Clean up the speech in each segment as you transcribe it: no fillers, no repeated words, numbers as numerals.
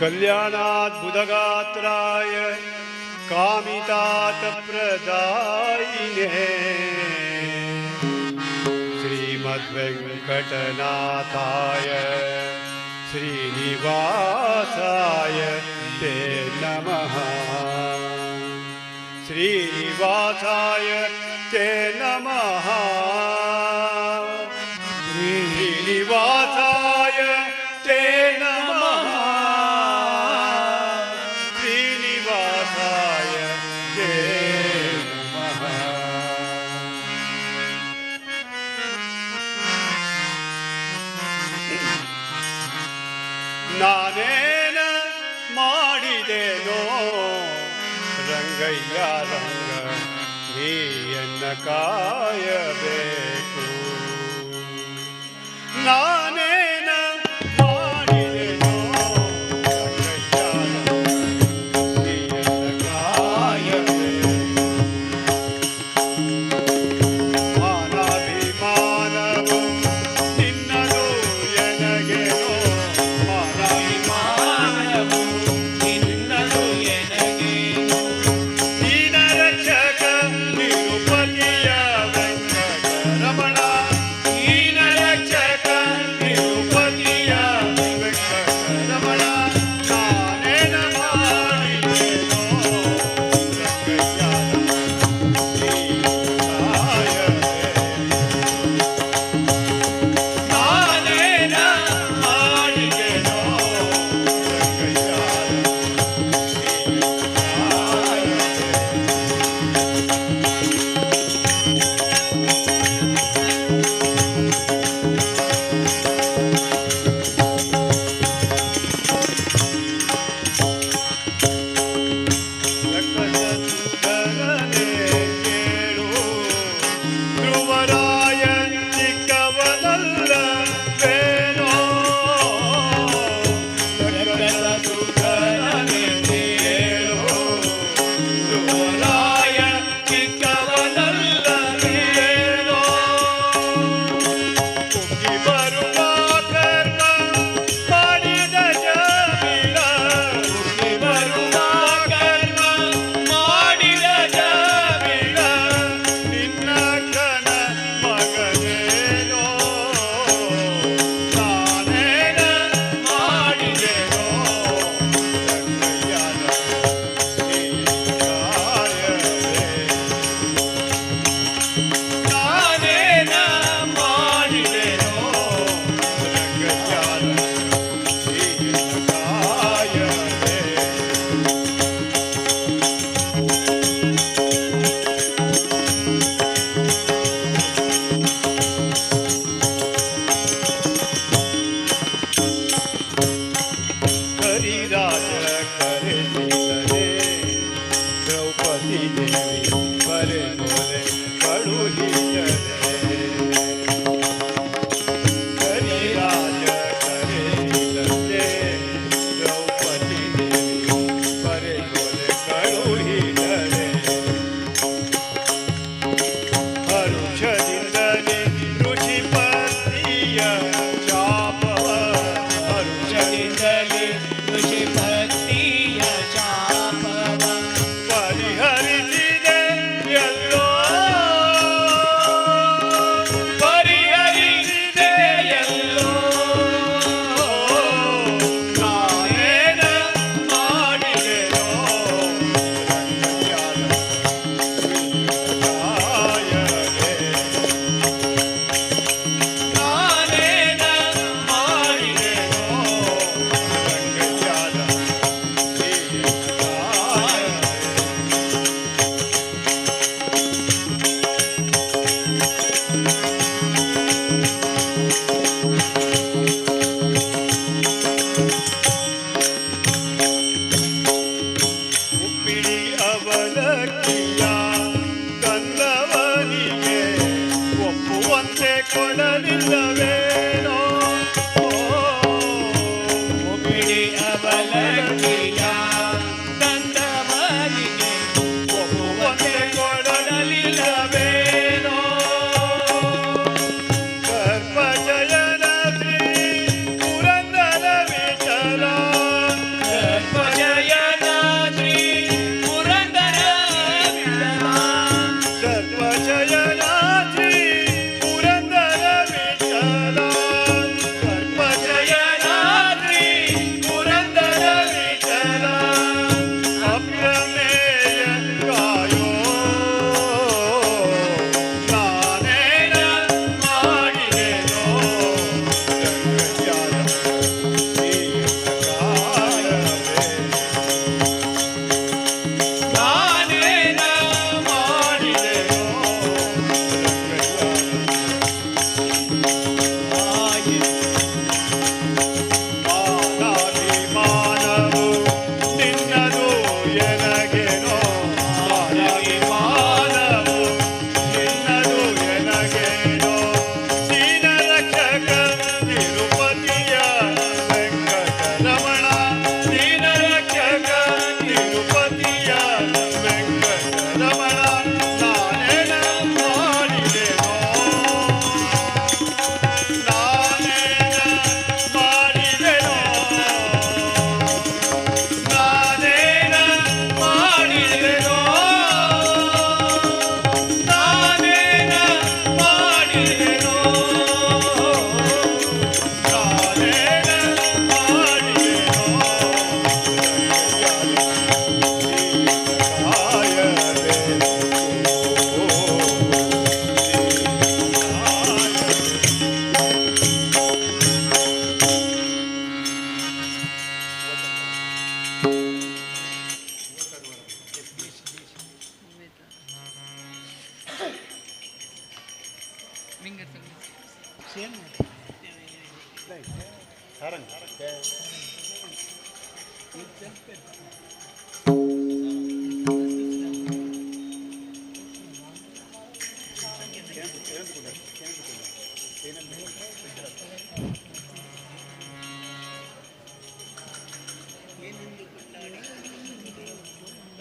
कल्याणाद्भुतगात्राय कामितार्थप्रदायिने श्रीमद्वेङ्कटनाथाय श्रीनिवासाय ते नमः। श्रीनिवासाय ते नमः। श्रीनिवासाय ते नमः। श्रीनिवासाय ते नमः। ನಾನೇನ ಮಾಡಿದೆನೋ ರಂಗಯ್ಯ ರಂಗ ನೀಯನ್ನ ಕಾಯಬೇಕು. ನಾನೇನ ಮಾಡಿದೆನೋ ರಂಗಯ್ಯ ರಂಗ ನೀಯನ್ನ ಕಾಯಬೇಕು. ಮಾನಾಭಿಮಾನವು ನಿನ್ನದು ಎನಗೆನೋ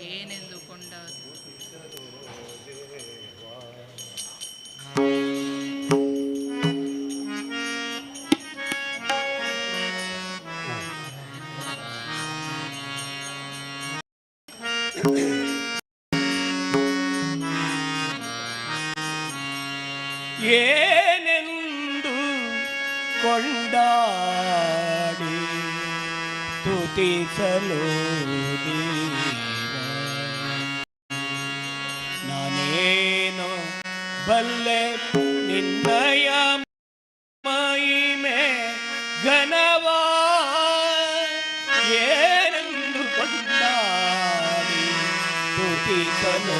ಏನೆಂದು ಕೊಂಡಾರು ಏನೆಂದು ಕೊಂಡಾಡಿ ತುತಿಸಲು ನಾನೇನು ಬಲ್ಲೆ ನಿನ್ನಯ ಮಹಿಮೆ ಘನವಾ ಏನೆಂದು ಕೊಂಡಾಡಿ ತುತಿಸಲು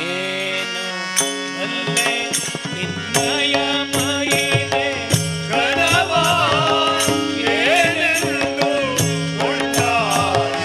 ಏನು ಅಲ್ಲೇ ನಿನ್ನಯ ಮಹಿಮೆ ಘನವಾ ಏನೆಂದು ಕೊಂಡಾಡಿ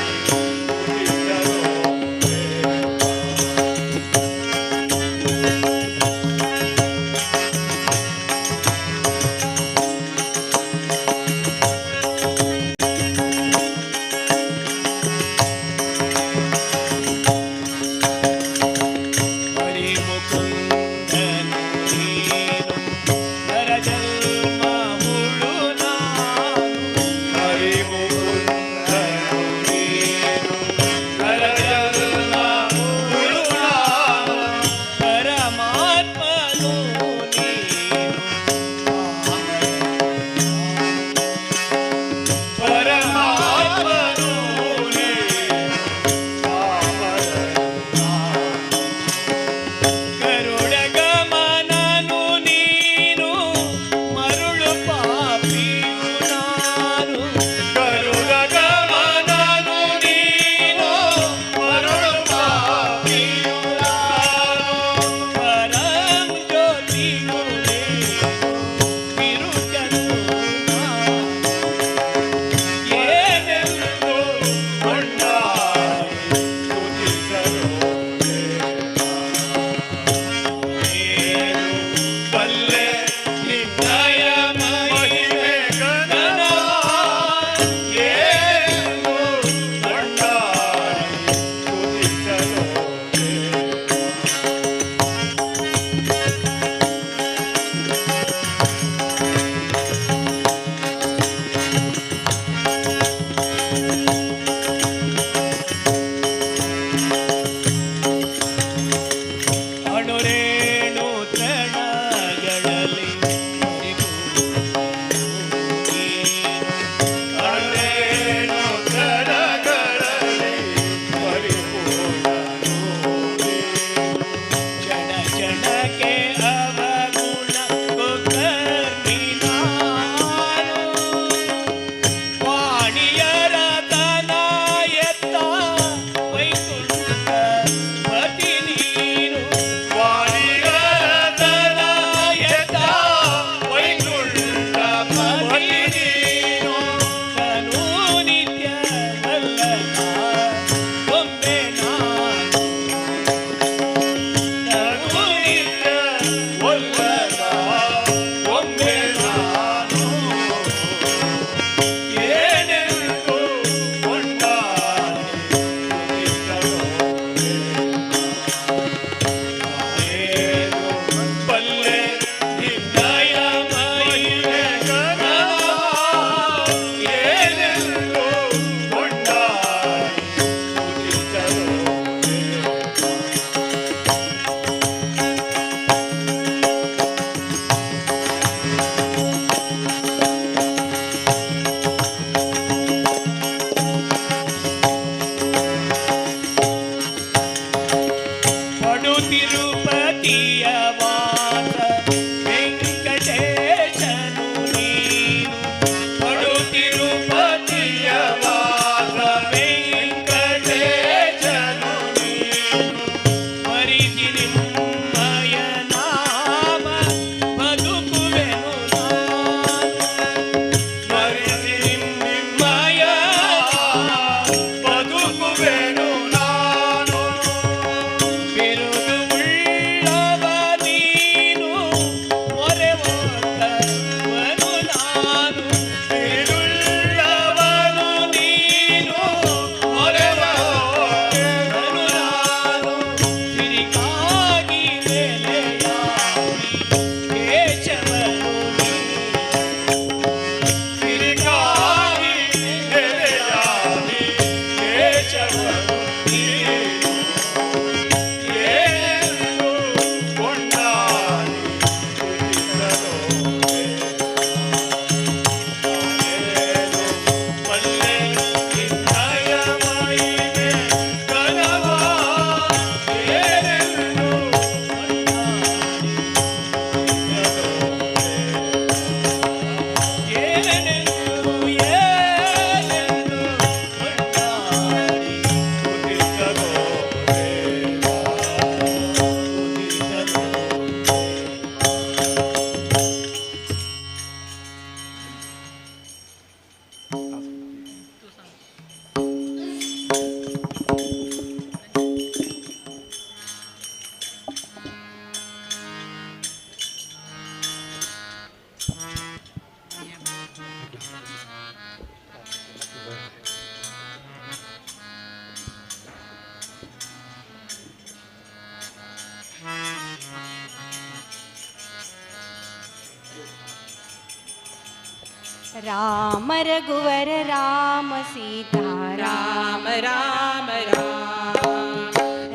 ರಾಮ ರಘುವರ ರಾಮ ಸೀತಾ ರಾಮ ರಾಮ ರಾಮ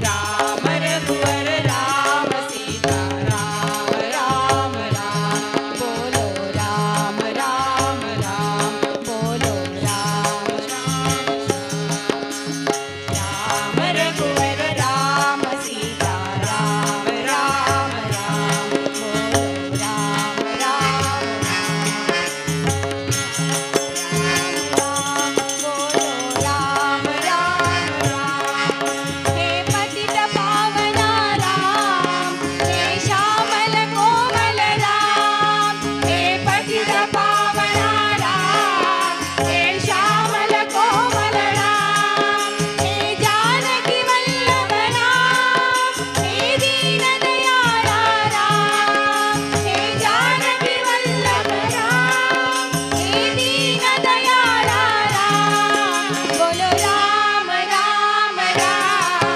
ರಾಮ ರಘುವರ ರಾಮ ಸೀತಾ ರಾಮ ರಾಮ ರಾಮ ಬೋಲೋ ರಾಮ ರಾಮ ರಾಮ ಬೋಲೋ ರಾಮ ರಾಮ ರಘುವರ ರಾಮ ಸೀತಾ ರಾಮ ರಾಮ ರಾಮ ಬೋಲೋ ರಾಮ ರಾಮ बोलो राम राम राम हे पतित पावना राम हे श्यामल कोमल राम हे पतित पावना राम हे श्यामल कोमल राम हे जानकी वल्लभ राम हे दीन दयाला राम हे जानकी वल्लभ राम हे दीन दयाला राम बोलो राम राम राम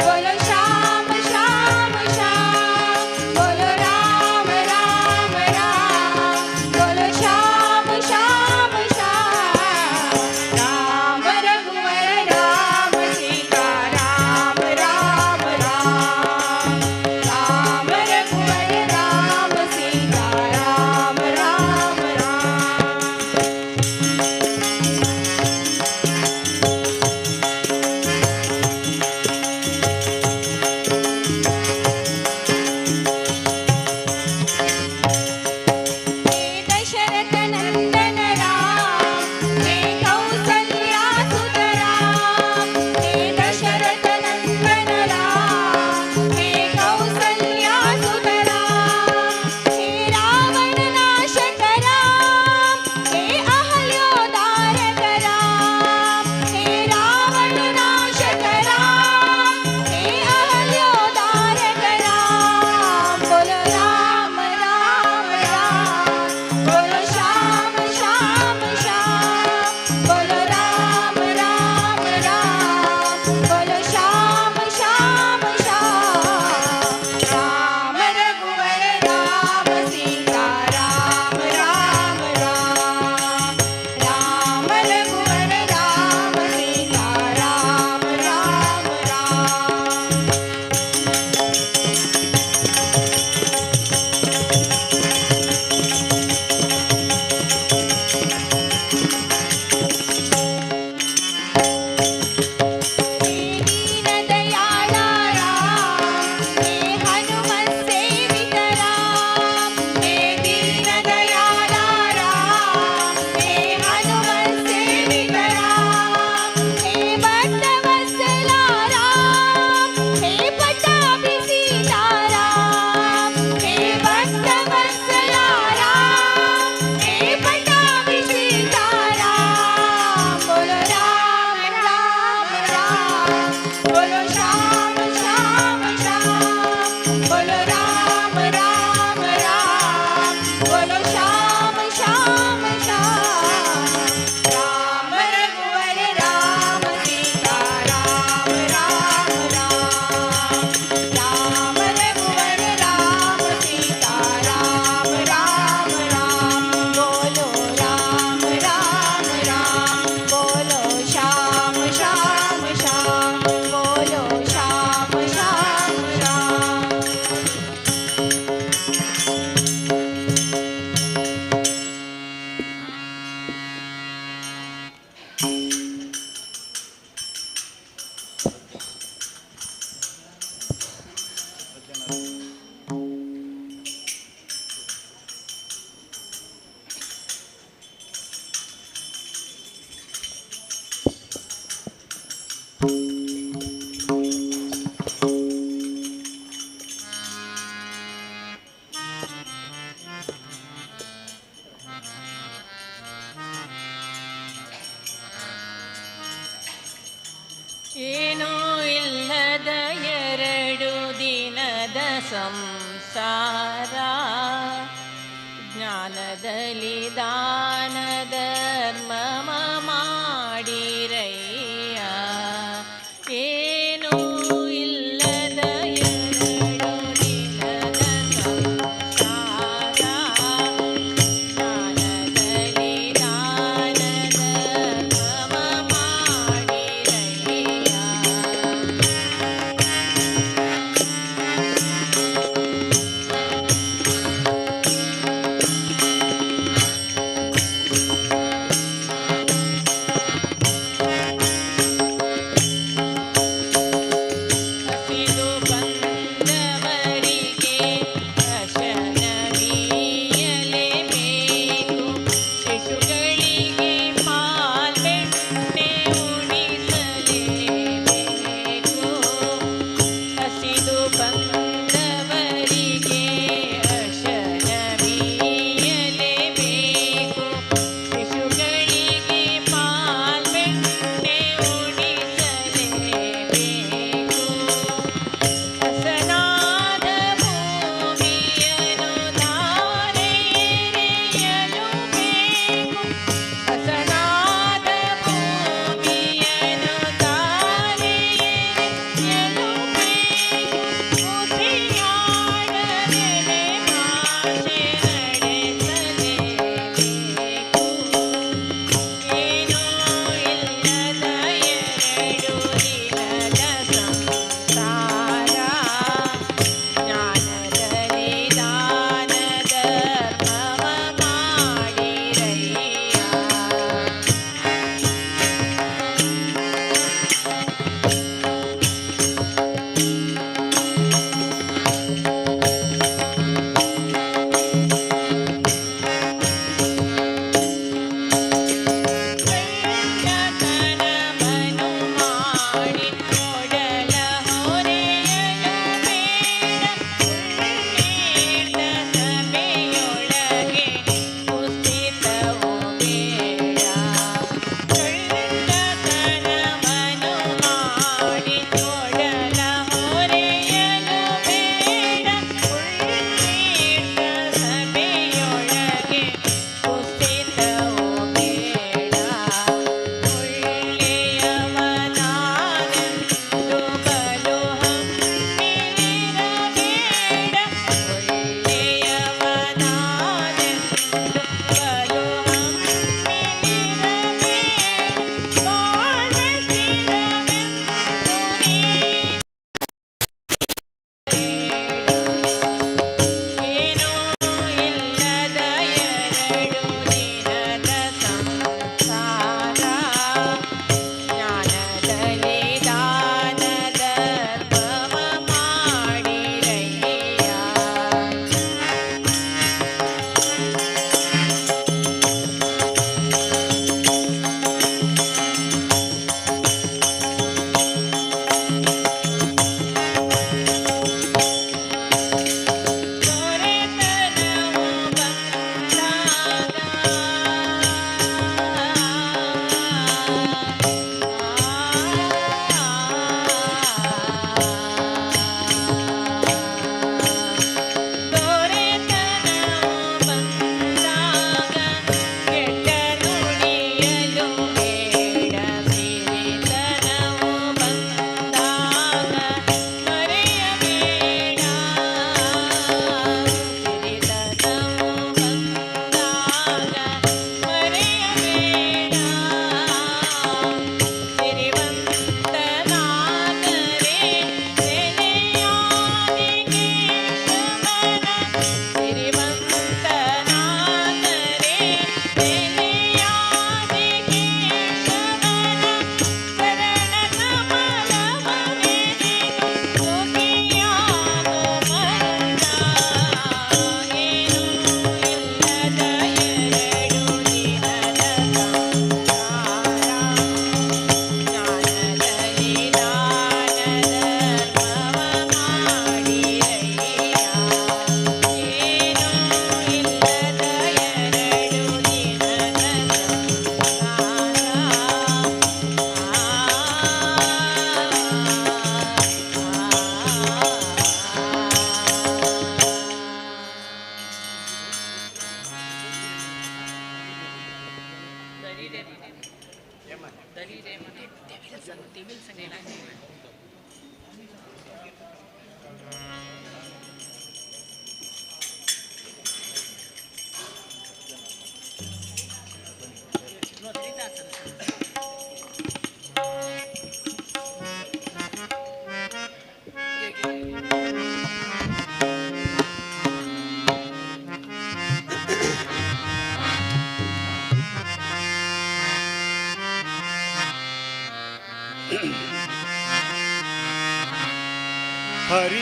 बोलो श्याम श्याम श्याम बोलो राम राम राम बोलो श्याम श्याम श्याम राम रघुवर राम सीता राम राम राम राम रघुवर राम सीता राम राम राम हे दशरथ नंदन राम हे कौसल्या सुत राम हे दशरथ नंदन राम हे कौसल्या सुत राम हे रावण नाशक राम हे अहल्योद्धारक राम हे रावण नाशक राम हे अहल्योद्धारक राम बोलो राम राम राम बोलो श्याम श्याम श्याम बोलो राम राम राम बोलो श्याम श्याम श्याम राम रघुवर राम सीता राम राम राम राम रघुवर राम सीता राम राम राम हे दीन दयाला राम हे हनुमत सेवित राम हे दीन दयाला राम हे हनुमत सेवित राम हे भक्त वत्सला राम हे पट्टाभि सीता राम हे भक्त वत्सला राम हे पट्टाभि सीता राम बोलो राम राम राम बोलो श्याम श्याम श्याम बोलो राम राम राम बोलो श्याम श्याम श्याम राम रघुवर राम सीता राम राम राम राम रघुवर राम सीता राम राम राम बोलो राम राम राम बोलो श्याम श्याम श्याम बोलो श्याम श्याम श्याम ಏನೂ ಇಲ್ಲದ ಎರಡು ದಿನದ ಸಂಸಾರ ಜ್ಞಾನದಲ್ಲಿ ದಾನ ಧರ್ಮ ಮಾಡಿರಯ್ಯ ಏನೂ ಇಲ್ಲದ ಎರಡು ದಿನದ ಸಂಸಾರ ಜ್ಞಾನದಲ್ಲಿ ದಾನ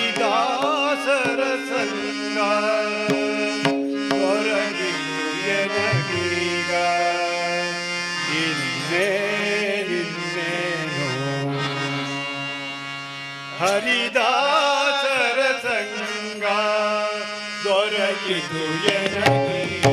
ಹರಿದಾಸರ ಸಂಗ ದೊರಕಿತು ಎನಗೀಗ ಇನ್ನೇನು ಹರಿದಾಸರ ಸಂಗ ದೊರಕಿತು ಎನಗೀಗ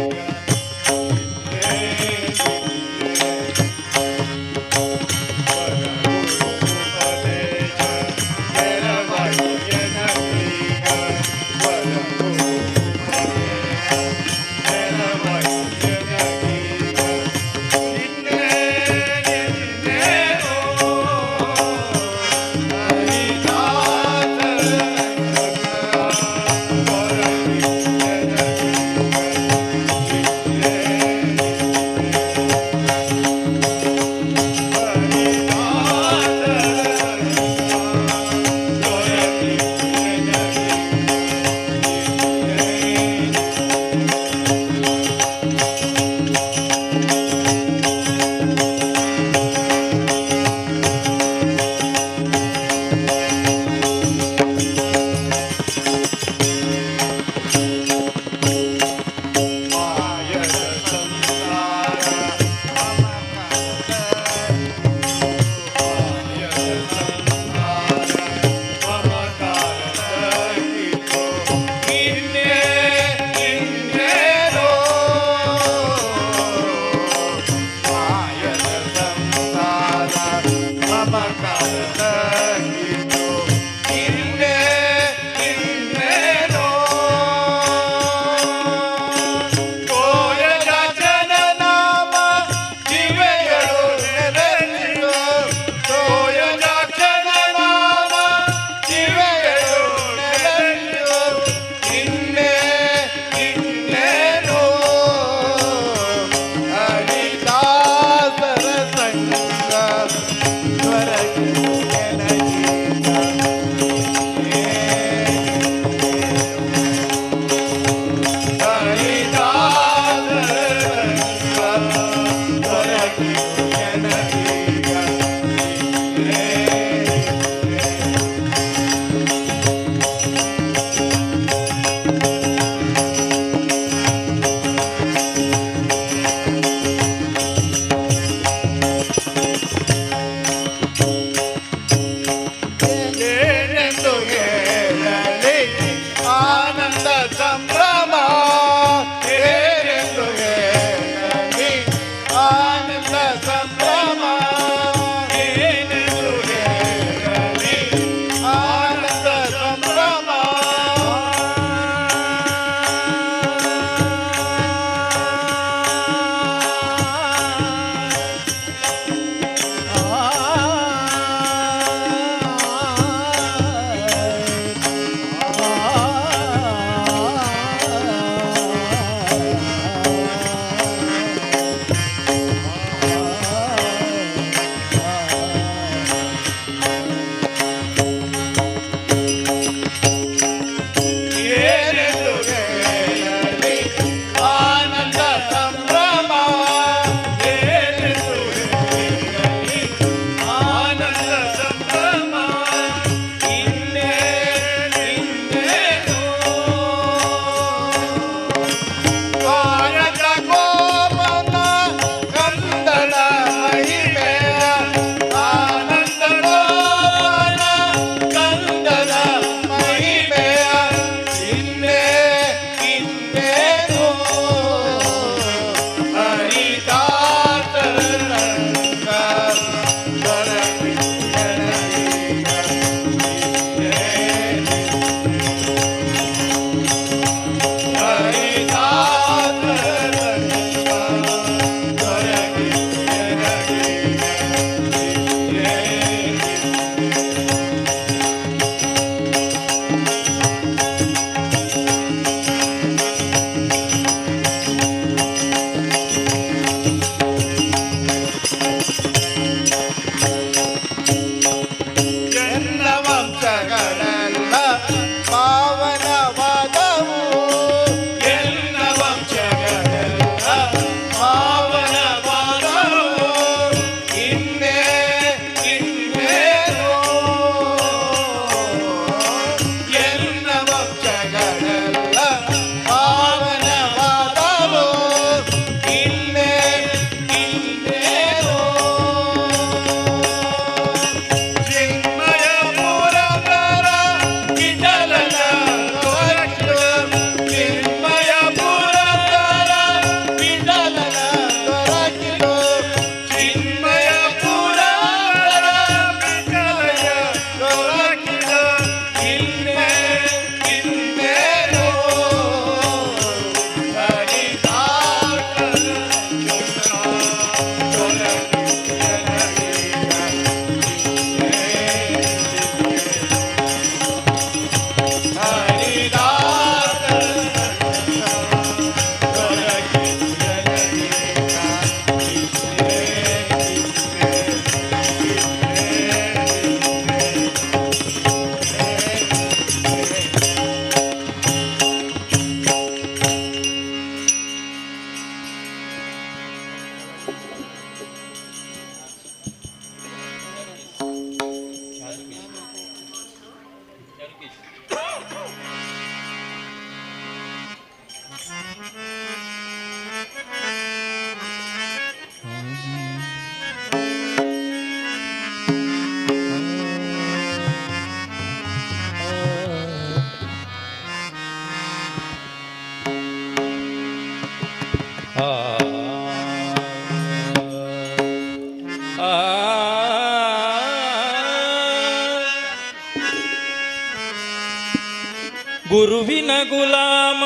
ಗುರುವಿನ ಗುಲಾಮ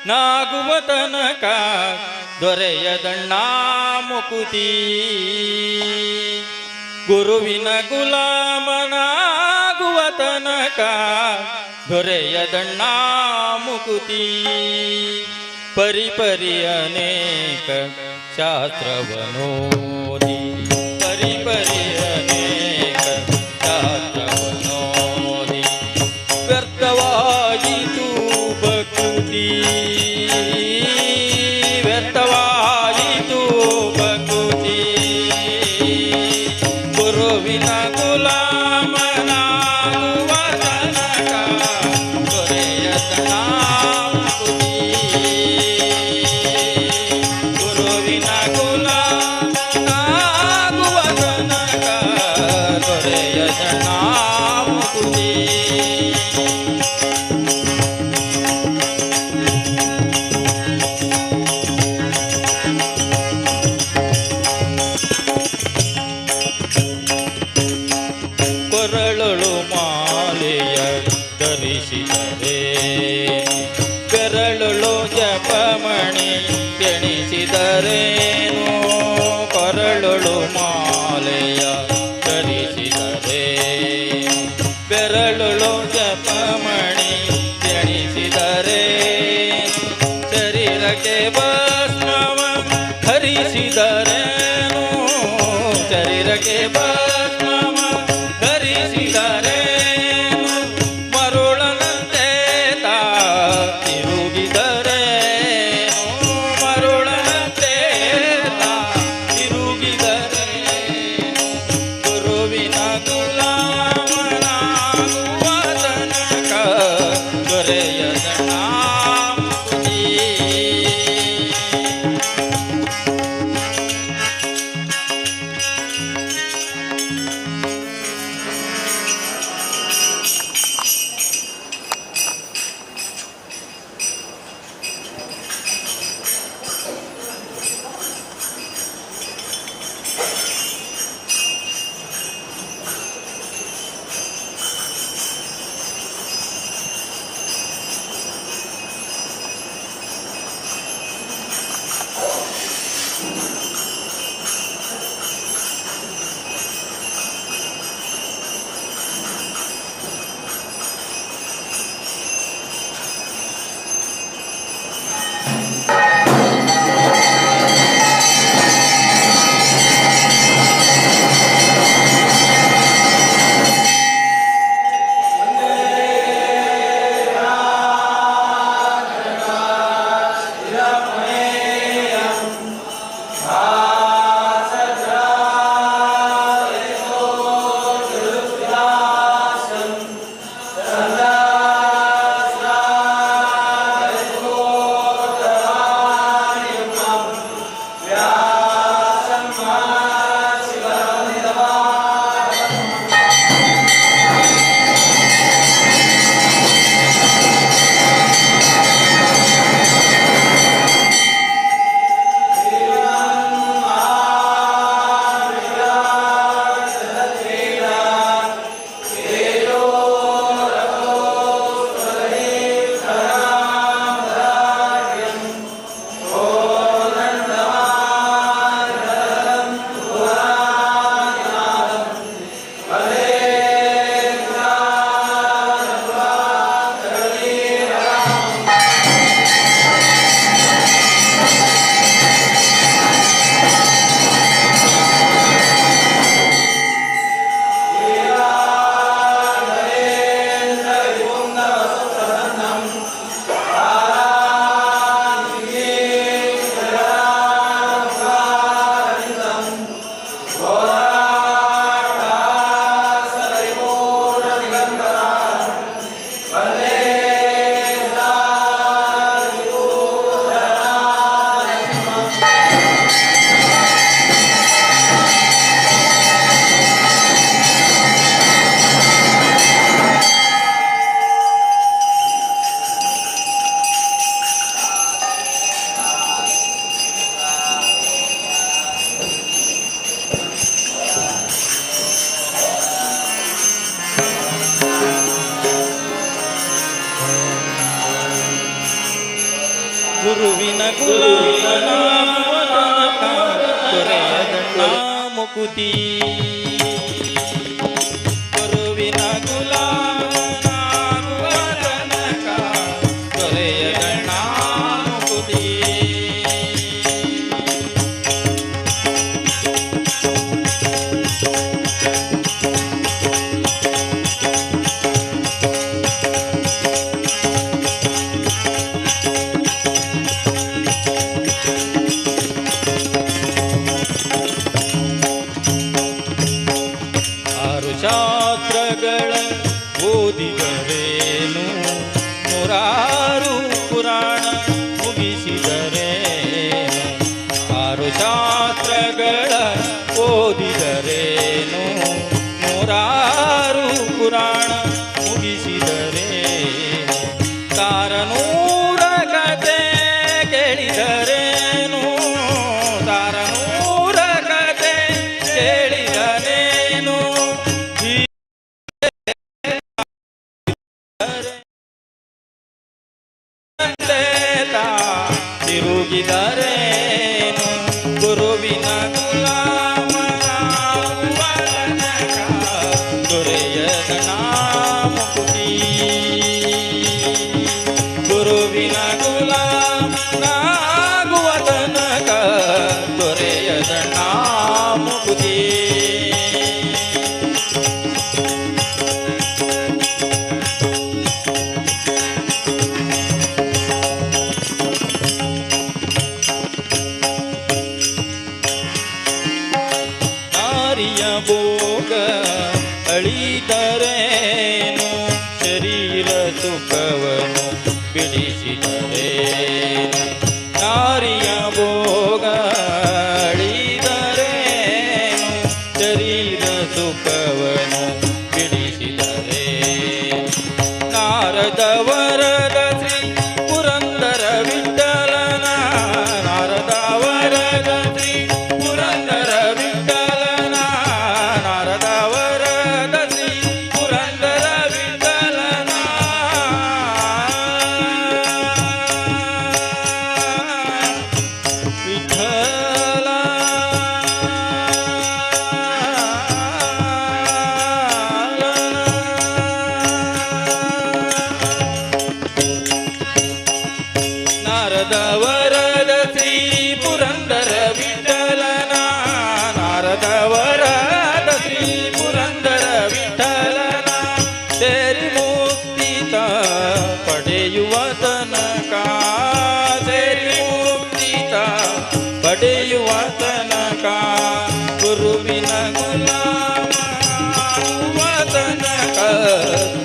ನಾಗುವ ತನಕ ದೊರೆಯದಣ್ಣ ಮುಕುತಿ. ಗುರುವಿನ ಗುಲಾಮನಾಗುವ ತನಕ ದೊರೆಯದಣ್ಣ ಮುಕುತಿ. ಪರಿಪರಿ ಅನೇಕ ಶಾಸ್ತ್ರವನೋದಿ, ಪರಿಪರಿ ಅನೇಕ ಶಾಸ್ತ್ರವನೋದಿ, ವ್ಯರ್ಥವಾಯಿತು ಭಕ್ತಿ, ವ್ಯರ್ಥವಾಯಿತು ಭಕ್ತಿ. ಗುರುವಿನ ಗುಲಾಮನಾಗುವ ತನಕ ದೊರೆಯದಣ್ಣ ಮುಕುತಿ. ಗುರುವಿನ ಗುಲಾಮನಾಗುವ ತನಕ ದೊರೆಯದಣ್ಣ ಮುಕುತಿ. ಕೊರಳೊಳು ಮಾಲೆಯ ಧರಿಸಿದರೆ, ಬೆರಳೊಳು ಜಪಮಣಿ ಎಣಿಸಿದರೇನು. ಕೊರಳೊಳು ಮಾಲೆಯ ಧರಿಸಿದರೆ, ಬೆರಳೊಳು ಜಪಮಣಿ ಎಣಿಸಿದರೇನು. ಶರೀರಕ್ಕೆ ಭಸ್ಮವ ಧರಿಸಿದರೇನು, ಶರೀರಕ್ಕೆ ಭಸ್ಮವ ಧರಿಸಿದರೇನು. ಮರುಳನಂತೆ ತಾ ಗುರುವಿನ ಗುಲಾಮನಾಗುವ ತನಕ ದೊರೆಯದಣ್ಣ ಮುಕುತಿ. ಗುರುವಿನ ಗುಲಾಮನಾಗುವ ತನಕ ದೊರೆಯದಣ್ಣ ಮುಕುತಿ. ಶಾಸ್ತ್ರಗಳ ಓದಿದರೇನು, ನೂರಾರು ಪುರಾಣ ಮುಗಿಸಿದರೇನು. ಆರು ಶಾಸ್ತ್ರಗಳ ಓದಿದರೇನು, ನೂರಾರು ಪುರಾಣ ಮುಗಿಸಿದರೇನು. ತಾರನೂರ ಕತೆ ಕೇಳಿದರೇನು, ತಾರನೂರ ಕತೆ ಕೇಳಿದರೇನು. ತಿರುಗಿದರೇನು ಗುರುವಿನ ಗುಲಾಮನಾಗುವ ತನಕ ದೊರೆಯದಣ್ಣ ಮುಕುತಿ. ಗುರುವಿನ ಗುಲಾಮನಾಗುವ ತನಕ ದೊರೆಯದಣ್ಣ ಮುಕುತಿ. ಭೋಗ ಅಳಿದರೇನು, ಶರೀರ ಸುಖವನ್ನು ಬಿಡಿಸಿದರೇನು. ನಾರಿಯ ಭೋಗ ಅಳಿದರೇನು, ಶರೀರ ಸುಖವನ್ನು ಬಿಡಿಸಿದರೇನು. ನಾರದವರದ ಶ್ರೀ ಪುರಂದರ ವಿಠಲನ, ನಾರದವರದ ಶ್ರೀ ಪುರಂದರ ವಿಠಲನ, ನಾರದವರದ ಶ್ರೀ ಪುರಂದರ ವಿಠಲನ. ವಿಠಲ ನಾರದವರದ ಶ್ರೀ ಪುರಂದರ ವಿಠಲನ, ನಾರದವರದ ಶ್ರೀ ಪುರಂದರ ವಿಠಲನ. ಸೇರಿ ಮುಕ್ತಿತ ಪಡೆಯುವ ತನಕ, ಸೇರಿ ಮುಕ್ತಿತ ಪಡೆಯುವ ತನಕ ಗುರುವಿನ ಗುಲಾಮನಾಗುವ ತನಕ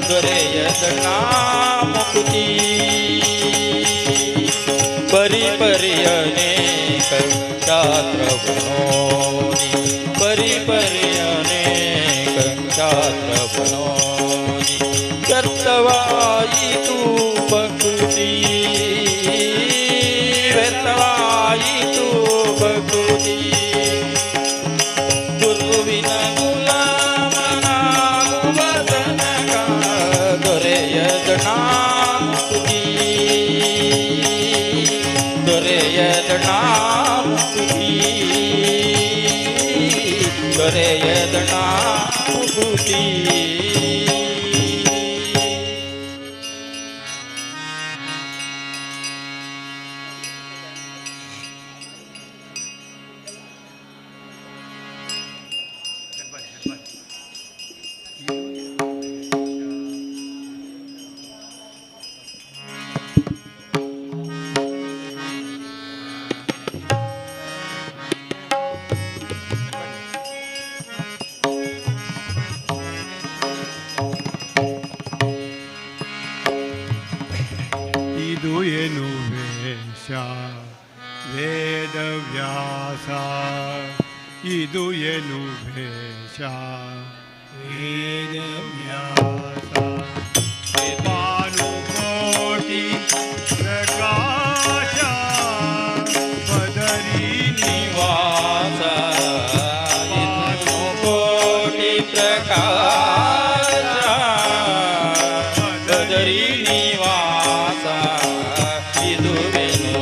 ದೊರೆಯದಣ್ಣ ಮುಕುತಿ. ಪರಿ ಪರಿ ಅನೇಕ ಶಾಸ್ತ್ರವನೋದಿ, ಪರಿ ಪರಿ ಅನೇಕ ಶಾಸ್ತ್ರವನೋದಿ. ವ್ಯರ್ಥವಾಯಿತು ಪ್ರಕೃತಿ, ವ್ಯರ್ಥವಾಯಿತು ಪ್ರಕೃತಿ. ಗುರುವಿನ ಗುಲಾಮನಾಗುವ ತನಕ ದೊರೆಯದಣ್ಣ ಮುಕುತಿ. ದೊರೆಯದಣ್ಣ ಮುಕುತಿ, ದೊರೆಯದಣ್ಣ ಮುಕುತಿ. ಇದು ಏನು ವೇಷ ವೇದವ್ಯಾಸ, ಇದು ಏನು ವೇಷ ವೇದವ್ಯಾಸ. ಭಾನುಕೋಟಿ ಪ್ರಕಾಶ ಬದರಿ ನಿವಾಸ, ಕೋಟಿ ಪ್ರಕಾಶ ಬದರಿ ನಿವಾಸ. ಇದುವೆನು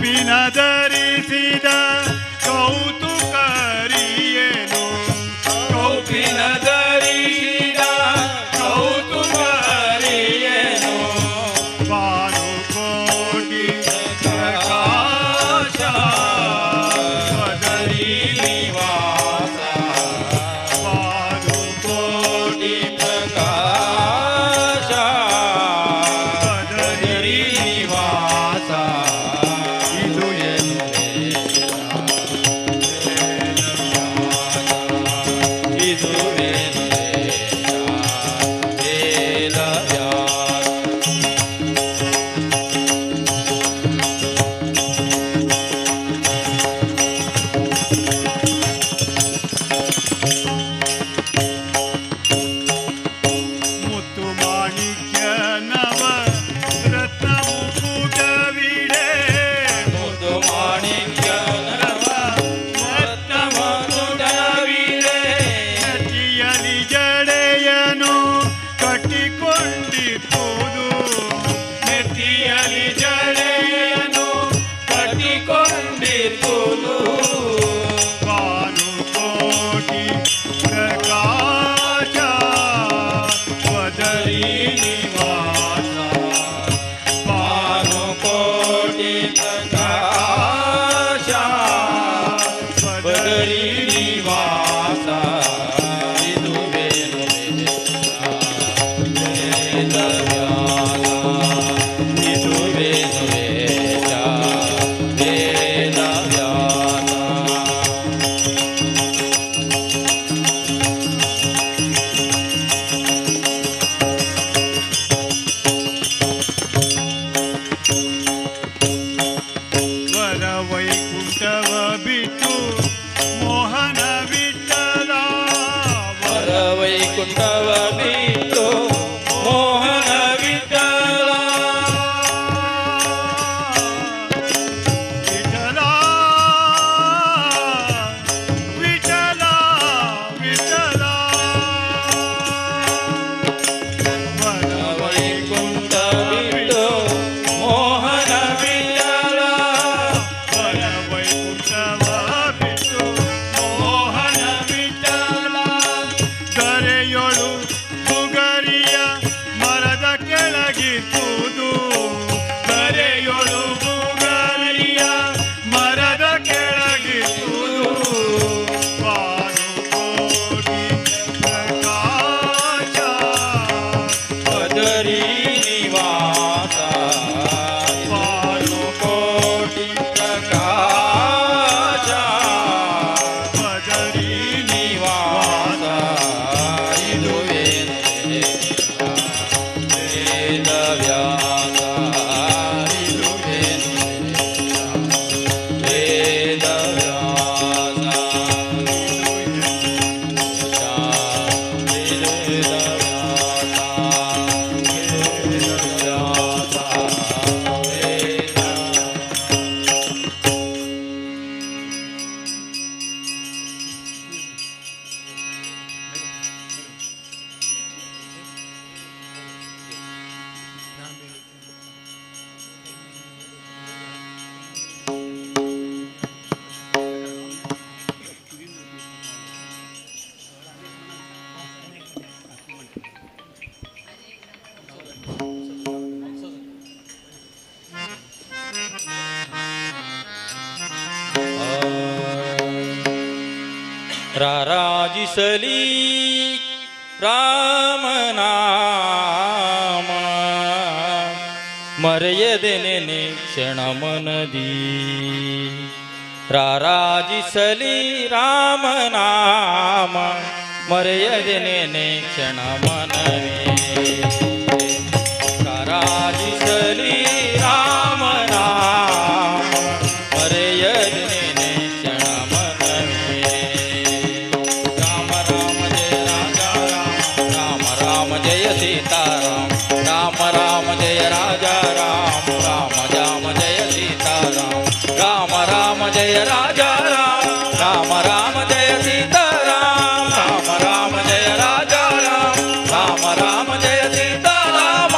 ಕೌಪಿನ ಧರಿಸಿದ ಕೌತುಕರಿಯೇನು ಕೌಪಿನ ಧರಿಸಿದ ಕೌತುಕರಿಯೇನು ಭಾನುಕೋಟಿ ಪ್ರಕಾಶ ಬದರಿ ನಿವಾಸ ಭಾನುಕೋಟಿ ಪ್ರಕಾಶ ಬದರಿ ನಿವಾಸ ಇದು ಏನು ಇದು ಮುತ್ತು ಮಾಣಿಕ್ಯ ನವ ರತ್ನ ಮುಕುಟವಿಡೆ ಮುದು ಮಾಣಿಕ್ಯ ನವ ರತ್ನ ಮಧುರವಿದೆ ನೆತ್ತಿಯಲಿ ಜಡೆಯನು ಕಟ್ಟಿಕೊಂಡಿಪ್ಪುದು ನೆತ್ತಿಯಲಿ ಜಡೆಯನು ಕಟ್ಟಿಕೊಂಡಿರುವುದು ಭಾನುಕೋಟಿ ಪ್ರಕಾಶ ವದರಿ ನಿವಾಸ ಭಾನುಕೋಟಿ ಪ್ರಕಾಶ ಬದರಿ ನಿವಾಸ ಇದು ವೇದ ವ್ಯಾಸ ಇದು ವೇದ ವ್ಯಾಸ ವರ ವೈಕುಂಠವ ಬಿಟ್ಟು ಮೋಹನ ವಿಠಲ ವರ ವೈಕುಂಠವ ಬಿಟ್ಟು ಮೋಹನ ವಿಠಲ ವಿಠಲ ವಿಠಲ ವಿಠಲ ವರ ವೈಕುಂಠ ಬಿಟ್ಟು ಮೋಹನ ವಿಠಲ ವರ ವೈಕುಂಠವ ಬಿಟ್ಟು ಮೋಹನ ವಿಠಲ ದರೆಯೊಳು ಬುಗರಿಯ ಮರದ ಕೆಳಗಿಪ್ಪುದು ದರೆಯೊಳು ಬುಗರಿಯ ಮರದ ಕೆಳಗಿಪ್ಪುದು ಭಾನುಕೋಟಿ ಪ್ರಕಾಶ ಬದರಿ ನಿವಾಸ ಭಾನುಕೋಟಿ ಪ್ರಕಾಶ ಬದರಿ ನಿವಾಸ ಇದು ವೇದ ವ್ಯಾಸ ಇದು ವೇದ ವ್ಯಾಸ ರಾರಾಜಿಸಲಿ ರಾಮನಾಮ ಮರೆಯದೆ ನೆನೆ ಕ್ಷಣ ಮನದಿ ರಾರಾಜಿಸಲಿ ರಾಮನಾಮ ಮರೆಯದೆ ನೆನೆ ಕ್ಷಣ ಮನವೇ ರಾರಾಜಿಸಲಿ ರಾಮನಾಮ ಮರೆಯದೆ ನೆನೆ ಕ್ಷಣ ಮನವೇ ರಾಮ ರಾಮ ಜಯ ರಾಜಾ ರಾಮ ರಾಮ ಜಯ ಸೀತಾರಾಮ ರಾಮ ರಾಮ ಜಯ ರಾಜಾ ರಾಮ ರಾಮ ರಾಮ ಜಯ ಸೀತಾರಾಮ ರಾಮ ರಾಮ ಜಯ ರಾಜಾ ರಾಮ ರಾಮ ರಾಮ ಜಯ ಸೀತಾರಾಮ ರಾಮ ರಾಮ ಜಯ ರಾಜಾ ರಾಮ ರಾಮ ರಾಮ ಜಯ ಸೀತಾರಾಮ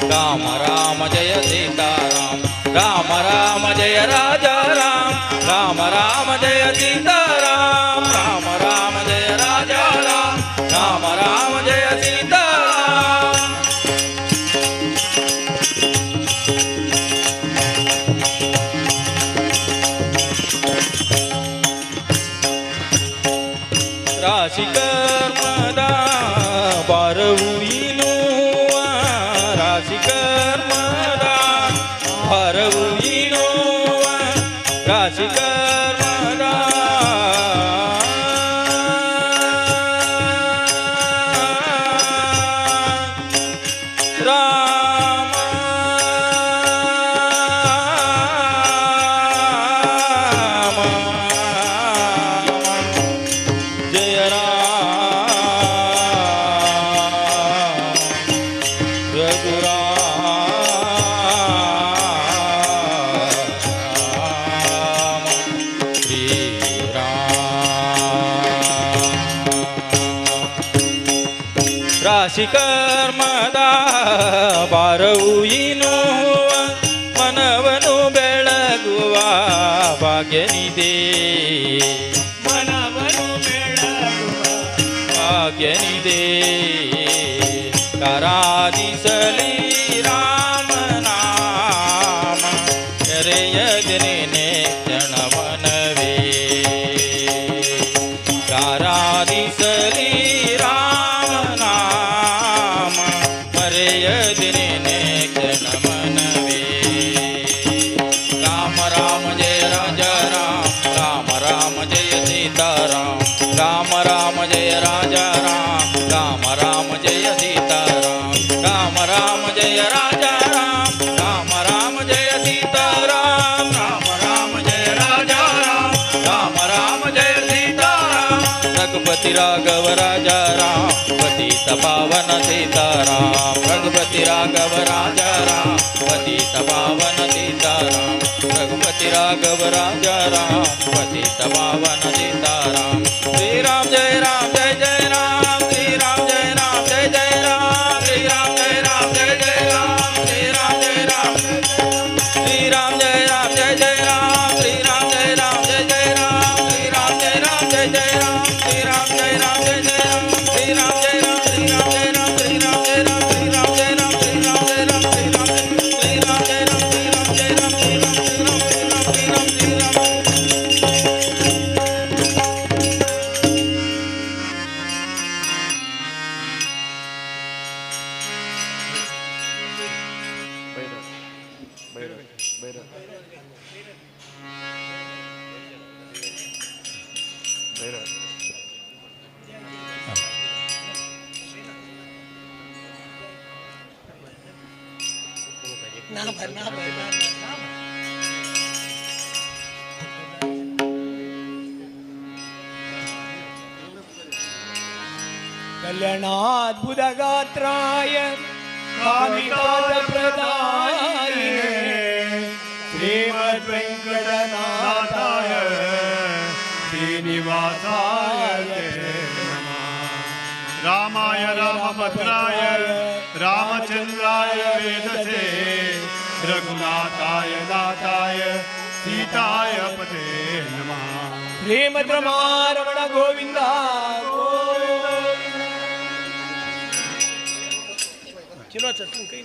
ರಾಮ ರಾಮ ಜಯ ಸೀತಾರಾಮ ರಾಮ ರಾಮ ಜಯ ರಾಜಾ ರಾಮ ರಾಮ ರಾಮ ಜಯ ಸೀತಾರಾಮ ರಾಮ ರಾಮ ಜಯ ರಾಜಾ ರಾಮ ರಾಮ ರಾಮ ಜಯ ಸೀತಾರಾಮ ರಾಶಿ ಕರ್ಮದ ಬಾರವು ಇನುವ ರಾಶಿ ಕರ್ಮದ ಭಾರವು ಇನುವ ರಾಶಿ ಕರ್ಮದ ರಾಮ ಜಯ ರಾಶಿ ಕರ್ಮದ ಭಾರವು ಇನುವ ಮನವನು ಬೆಳಗುವ ಭಾಗ್ಯನಿದೆ ಮನವನು ಬೆಳಗುವ ಭಾಗ್ಯನಿದೆ ಕರಾದಿಸಲಿ ರಾಮನಾಮ ಕರೆಯದನೆ ಕ್ಷಣವನವೇ ಕರಾದಿಸಲಿ ರಾಮನಾಮ ಮರೆಯದನೆ ಕ್ಷಣವನವೇ ರಾಮ ರಾಮ ಜಯ ರಾಜ ರಾಮ ರಾಮ ರಾಮ ಜಯ ಸೀತಾರಾಮ ರಾಮ ರಾಮ ಜಯ ರಾಜ ರಾಮ ರಾಮ ರಾಮ ಜಯ ಸೀತಾರಾಮ ರಾಮ ರಾಮ ಜಯ ರಾಜ ರಾಮ ರಾಮ ರಾಮ ಜಯ ಸೀತಾರಾಮ ರಾಮ ರಾಮ ಜಯ ರಾಜ ರಾಮ ರಾಮ ರಾಮ ಜಯ ಸೀತಾರಾಮ ರಘುಪತಿ ರಾಘವ ರಾಜ ರಾಮ ಪತಿತ ಪಾವನ ಸೀತಾರಾಮ ರಘುಪತಿ ರಾಘವ ರಾಜ ರಾಮ ಪತಿತ ಪಾವನ ಸೀತಾರಾಮ ರಘುಪತಿ ರಾಘವ ರಾಜ ರಾಮ ಪತಿತ ಪಾವನ ಸೀತಾರಾಮ ಶ್ರೀರಾಮ ಜಯ ರಾಮ ಜಯ ಜಯ ರಾಮ ಶ್ರೀರಾಮ ಜಯ ರಾಮ ಜಯ ಜಯ ರಾಮ ಶ್ರೀರಾಮ ಜಯ ರಾಮ ಜಯ ಜಯ ರಾಮ ಶ್ರೀರಾಮ ಜಯ ರಾಮ ಶ್ರೀರಾಮ ಜಯ ರಾಮ ಜಯ ಜಯ ರಾಮ ಶ್ರೀರಾಮ ಜಯ ರಾಮ ಜಯ ಜಯ ರಾಮ ಶ್ರೀರಾಮ ಜಯ ರಾಮ ಜಯ ಜಯ ರಾಮ ಶ್ರೀರಾಮ ಜಯ ರಾಮ ಜಯ ಜಯ ರಾಮ ಶ್ರೀರಾಮ ಜಯ ರಾಮ ಶ್ರೀರಾಮ ಜಯ ರಾಮ ಶ್ರೀರಾಮ ಜಯ ರಾಮ ಶ್ರೀರಾಮ ಜಯ ರಾಮ ಶ್ರೀರಾಮ ಜಯ ರಾಮ ಶ್ರೀರಾಮ ಜಯ ರಾಮ ಶ್ರೀರಾಮ ಜಯ ರಾಮ ಶ್ರೀರಾಮ ಜಯ ರಾಮ कल्याणाद्भुतगात्राय कामितार्थप्रदायिने श्रीमद्वेङ्कटनाथाय श्रीनिवासाय नमः रामाय रामभद्राय रामचन्द्राय वेदसे रघुनाथाय नाथाय सीताय पते नमः श्रीमद्रमारमण गोविन्द चलो चटू कहीं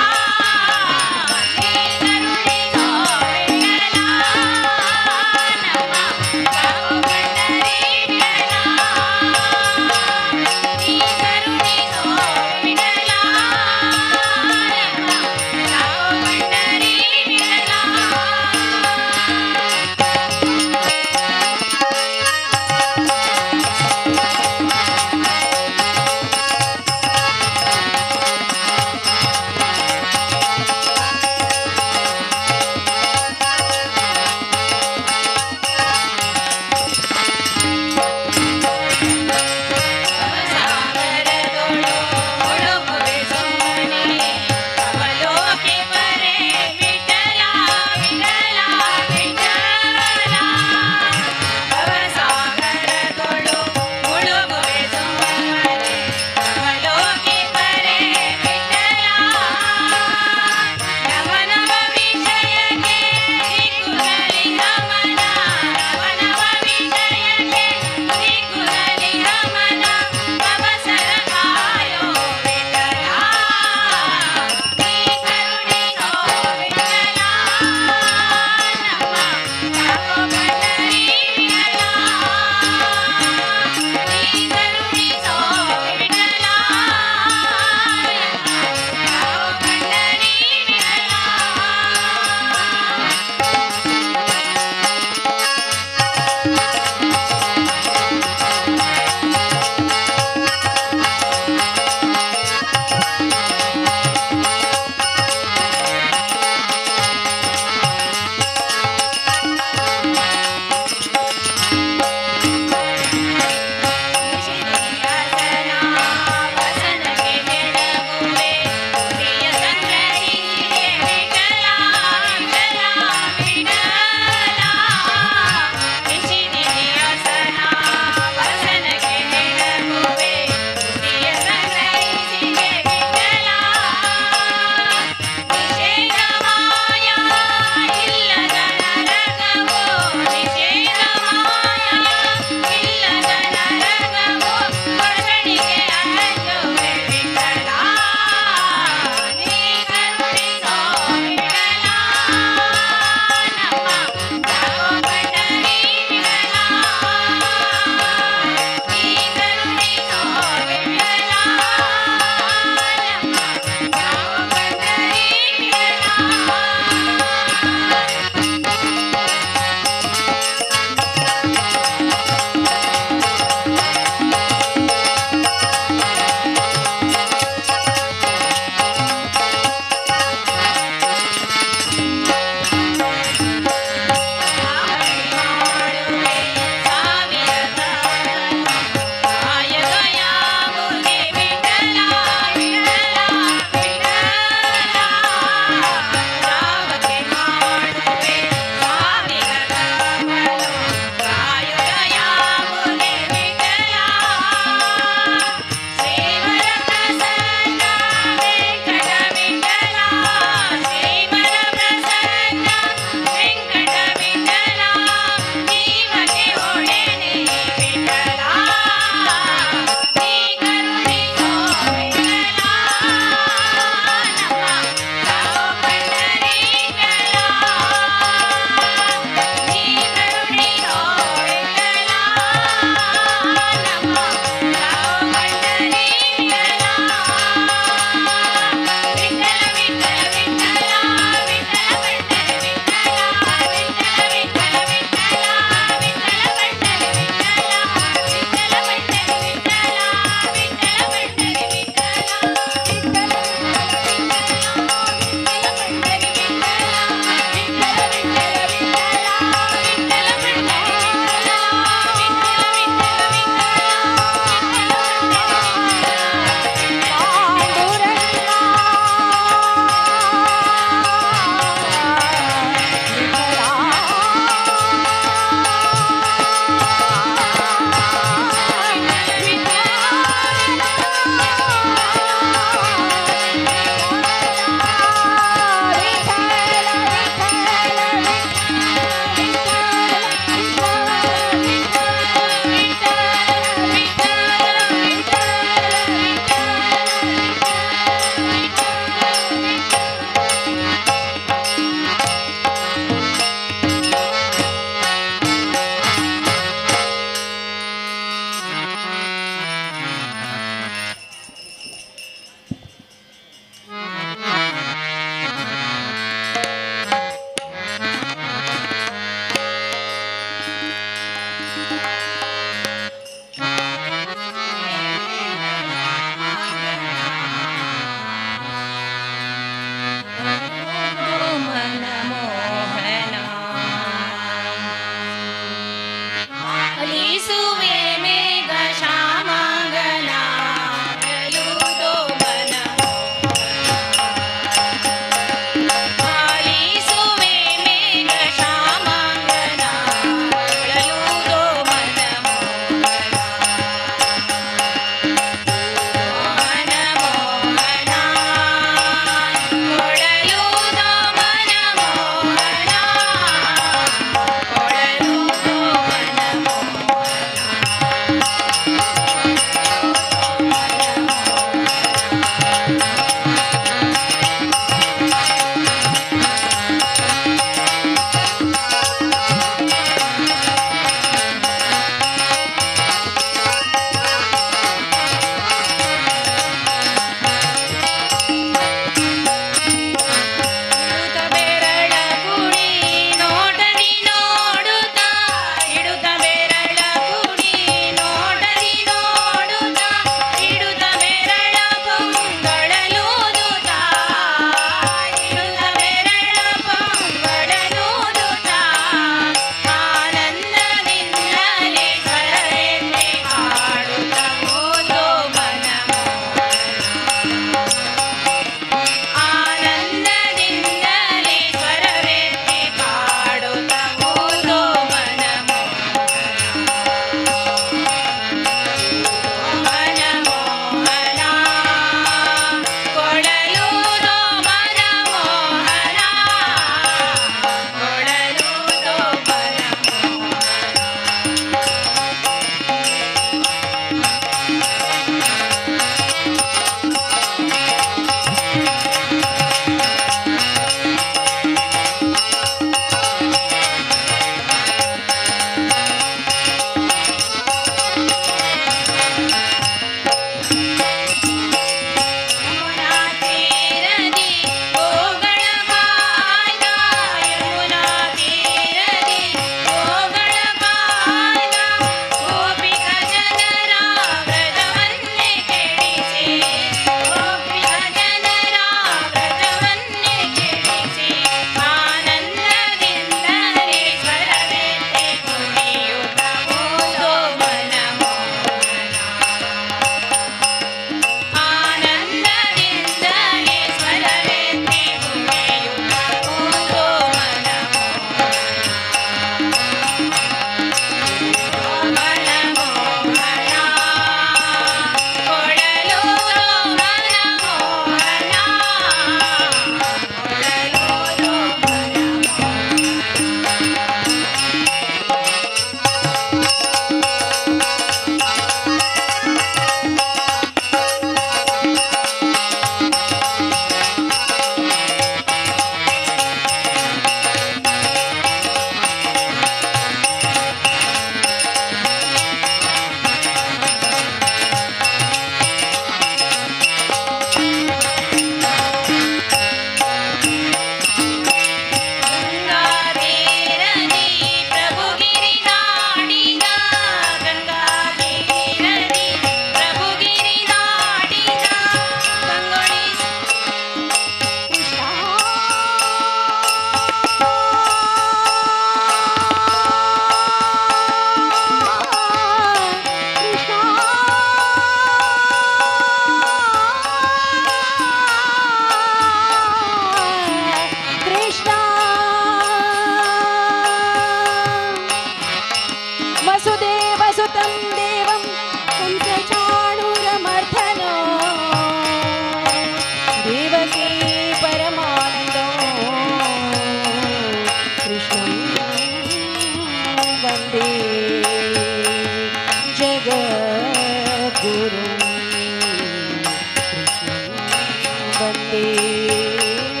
वन्दे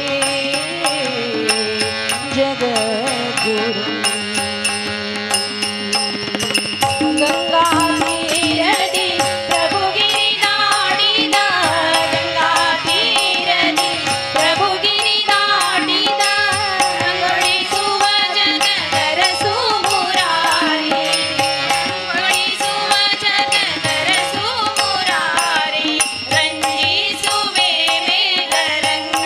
जगद्गुरुम् गङ्गातीरदि प्रभुगिरिदाडिद गङ्गातीरदि प्रभुगिरिदाडिद ಗಳಿಸುವ ಜಗದರಸು ಮುರಾರಿ ಗಳಿಸುವ ಜಗದರಸು ಮುರಾರಿ ರಂಜಿಸುವೆ ಮೇಘರಂಗ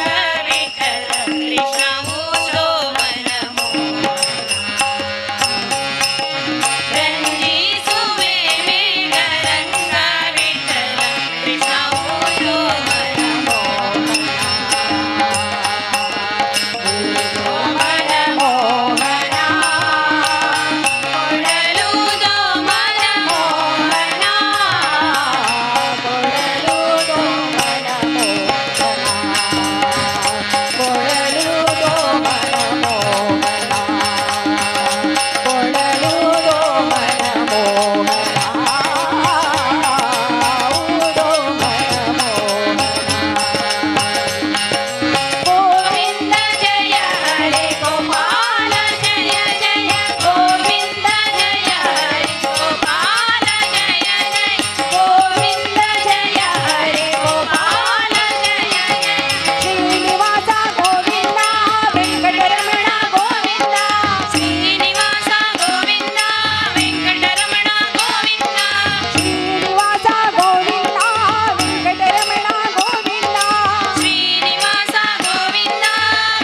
ವಿಠಲ ಕೃಷ್ಣ ಮೂಲೋ ಮನಮೋ ರಂಜಿಸುವೆ ಮೇಘರಂಗ ವಿಠಲ ಕೃಷ್ಣ ಮೂಲೋ ಮನಮೋ ಮನಮೋಹನ ಕೊಡಲುದೋ ಮನಮೋಹನ ಕೊಡಲುದೋ ಮನಮೋಹನ ಕೊಡಲುದೋ ಮನಮೋಹನ ಕೊಡಲುದೋ ಮನಮೋಹನ ಉದೋ ಗೋವಿಂದ ಜಯ ಹರಿ ಗೋಪಾಲ ಜಯ ಜಯ ಗೋವಿಂದ ಜಯ ಹರಿ ಗೋಪಾಲ ಜಯ ಜಯ ಗೋವಿಂದ ಜಯ ಹರಿ ಗೋಪಾಲ ಜಯ ಜಯ ಶ್ರೀನಿವಾಸ ಗೋವಿಂದ ವೆಂಕಟರಮಣ ಗೋವಿಂದ ಶ್ರೀನಿವಾಸ ಗೋವಿಂದ ವೆಂಕಟರಮಣ ಗೋವಿಂದ ಶ್ರೀನಿವಾಸ ಗೋವಿಂದ ವೆಂಕಟರಮಣ ಗೋವಿಂದ ಶ್ರೀನಿವಾಸ ಗೋವಿಂದ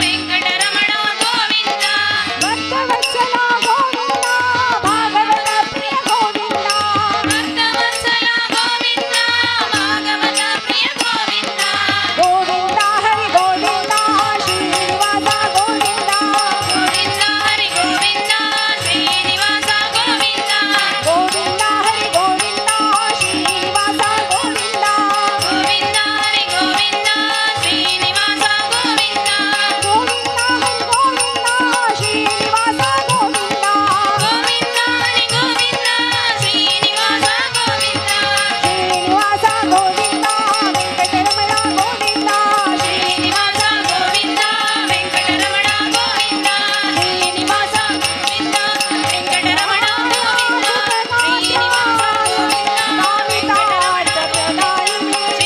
ವೆಂಕಟರಮಣ ಗೋವಿಂದ ಭಕ್ತವತ್ಸಲ ಗೋವಿಂದ ಭಾಗವತ ಪ್ರಿಯ ಗೋವಿಂದ ಭಕ್ತವತ್ಸಲ ಗೋವಿಂದ ಭಾಗವತ ಪ್ರಿಯ ಗೋವಿಂದ ಗೋವಿಂದ ಹರಿ ಗೋವಿಂದ ಶ್ರೀನಿವಾಸ ಗೋವಿಂದ ಗೋವಿಂದ ಹರಿ ಗೋವಿಂದ ಶ್ರೀನಿವಾಸ ಗೋವಿಂದ ಗೋವಿಂದ ಹರಿ ಗೋವಿಂದ ಶ್ರೀನಿವಾಸ ಗೋವಿಂದ ಗೋವಿಂದ ಹರಿ ಗೋವಿಂದ ಶ್ರೀನಿವಾಸ ಗೋವಿಂದ ಗೋವಿಂದ ಹರಿ ಗೋವಿಂದ ಶ್ರೀನಿವಾಸ ಗೋವಿಂದ ಗೋವಿಂದ ಹರಿ ಗೋವಿಂದ ಶ್ರೀನಿವಾಸ ಗೋವಿಂದ ಶ್ರೀನಿವಾಸ ಗೋವಿಂದ ವೆಂಕಟರಮಣ ಗೋವಿಂದ ಶ್ರೀನಿವಾಸ ಗೋವಿಂದ ವೆಂಕಟರಮಣ ಗೋವಿಂದ ಶ್ರೀನಿವಾಸ ಗೋವಿಂದ ವೆಂಕಟರಮಣ ಗೋವಿಂದ ಶ್ರೀನಿವಾಸ ಗೋವಿಂದ ವೆಂಕಟರಮಣ ಗೋವಿಂದ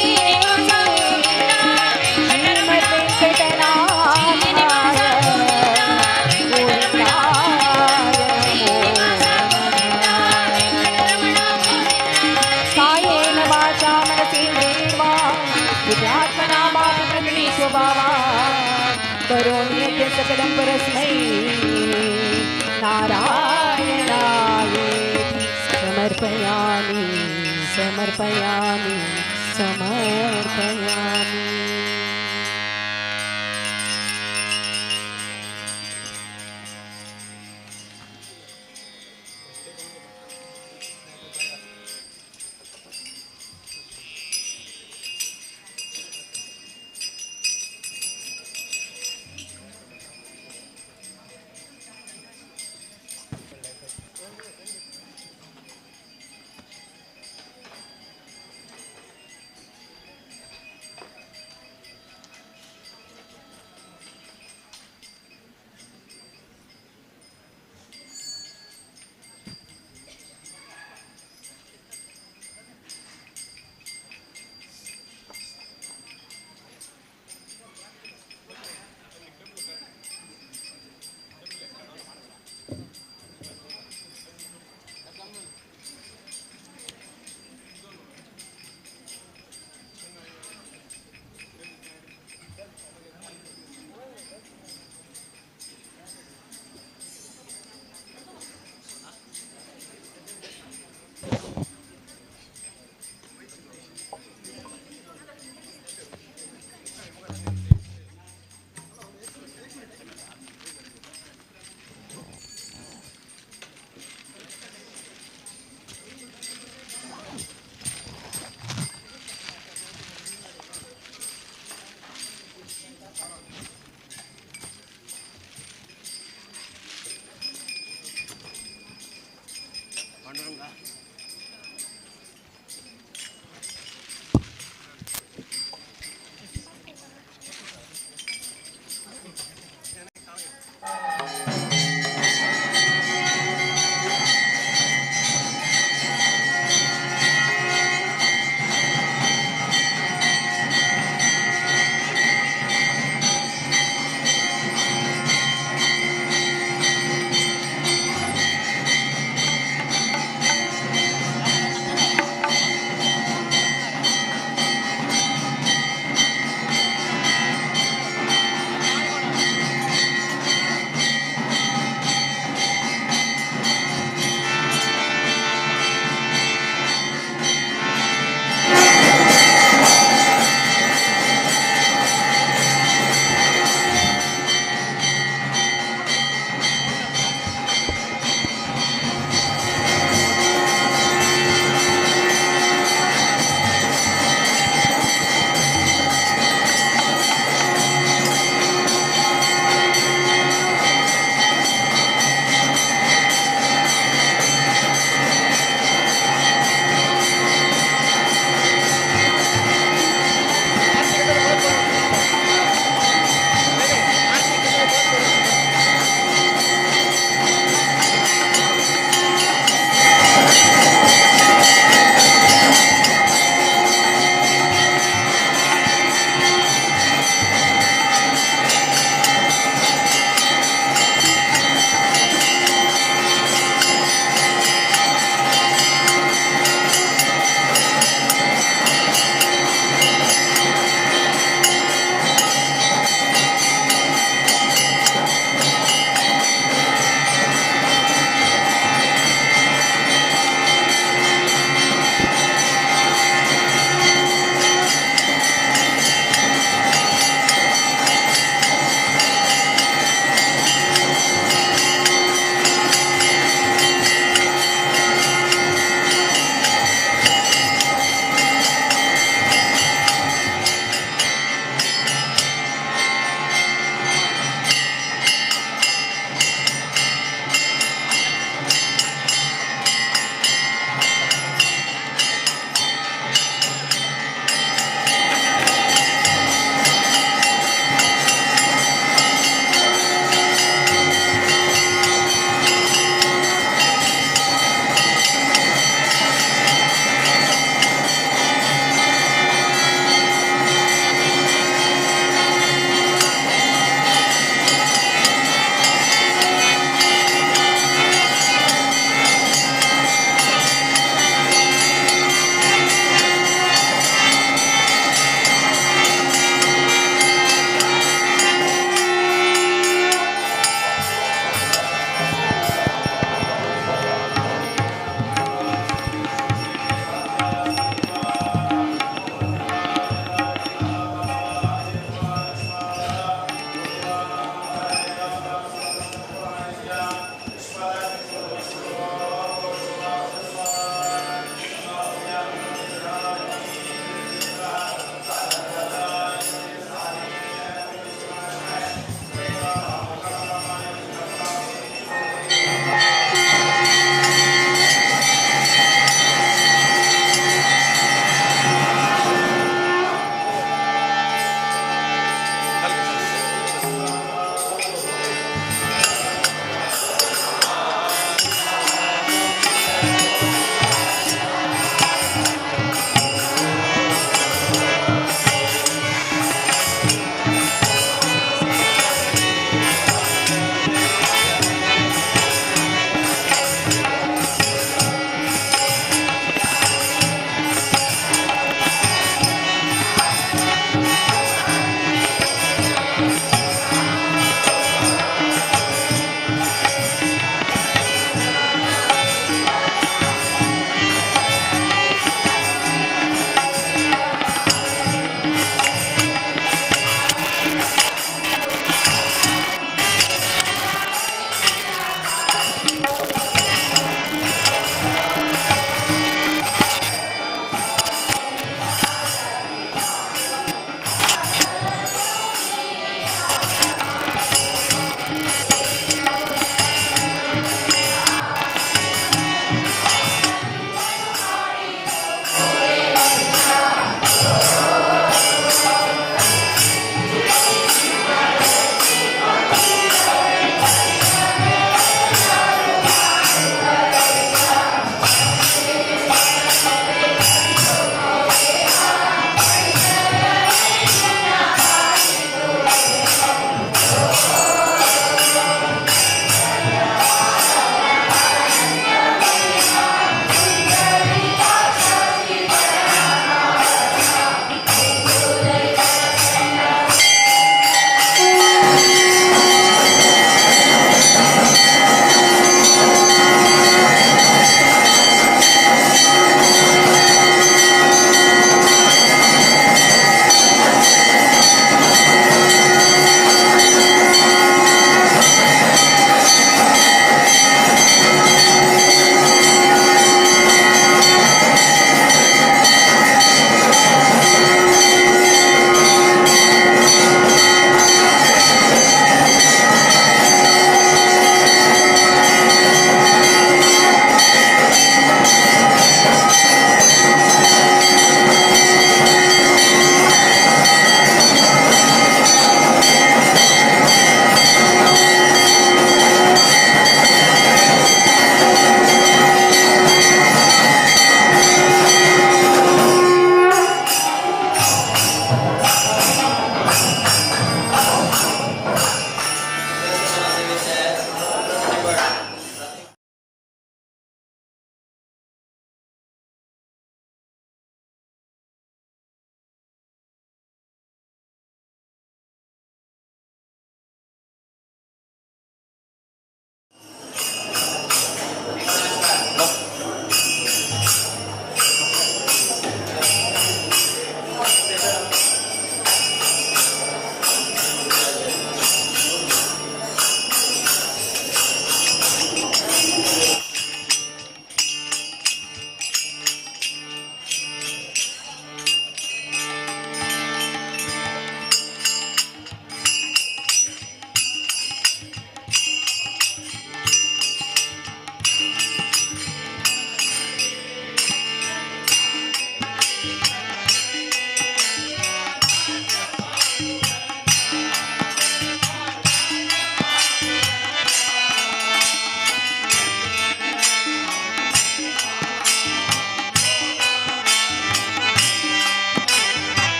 ಶ್ರೀನಿವಾಸ ಗೋವಿಂದ ವೆಂಕಟರಮಣ ಶ್ರೀನಿವಾಸ ಗೋವಿಂದ ವೆಂಕಟರಮಣ कायेन वाचा मनसेन्द्रियैर्वा बुद्ध्यात्मना वा प्रकृति स्वभावात् करोमि यद्य सकलं परस्मै नारायणायेति समर्पयामि समर्पयामि समर्पयामि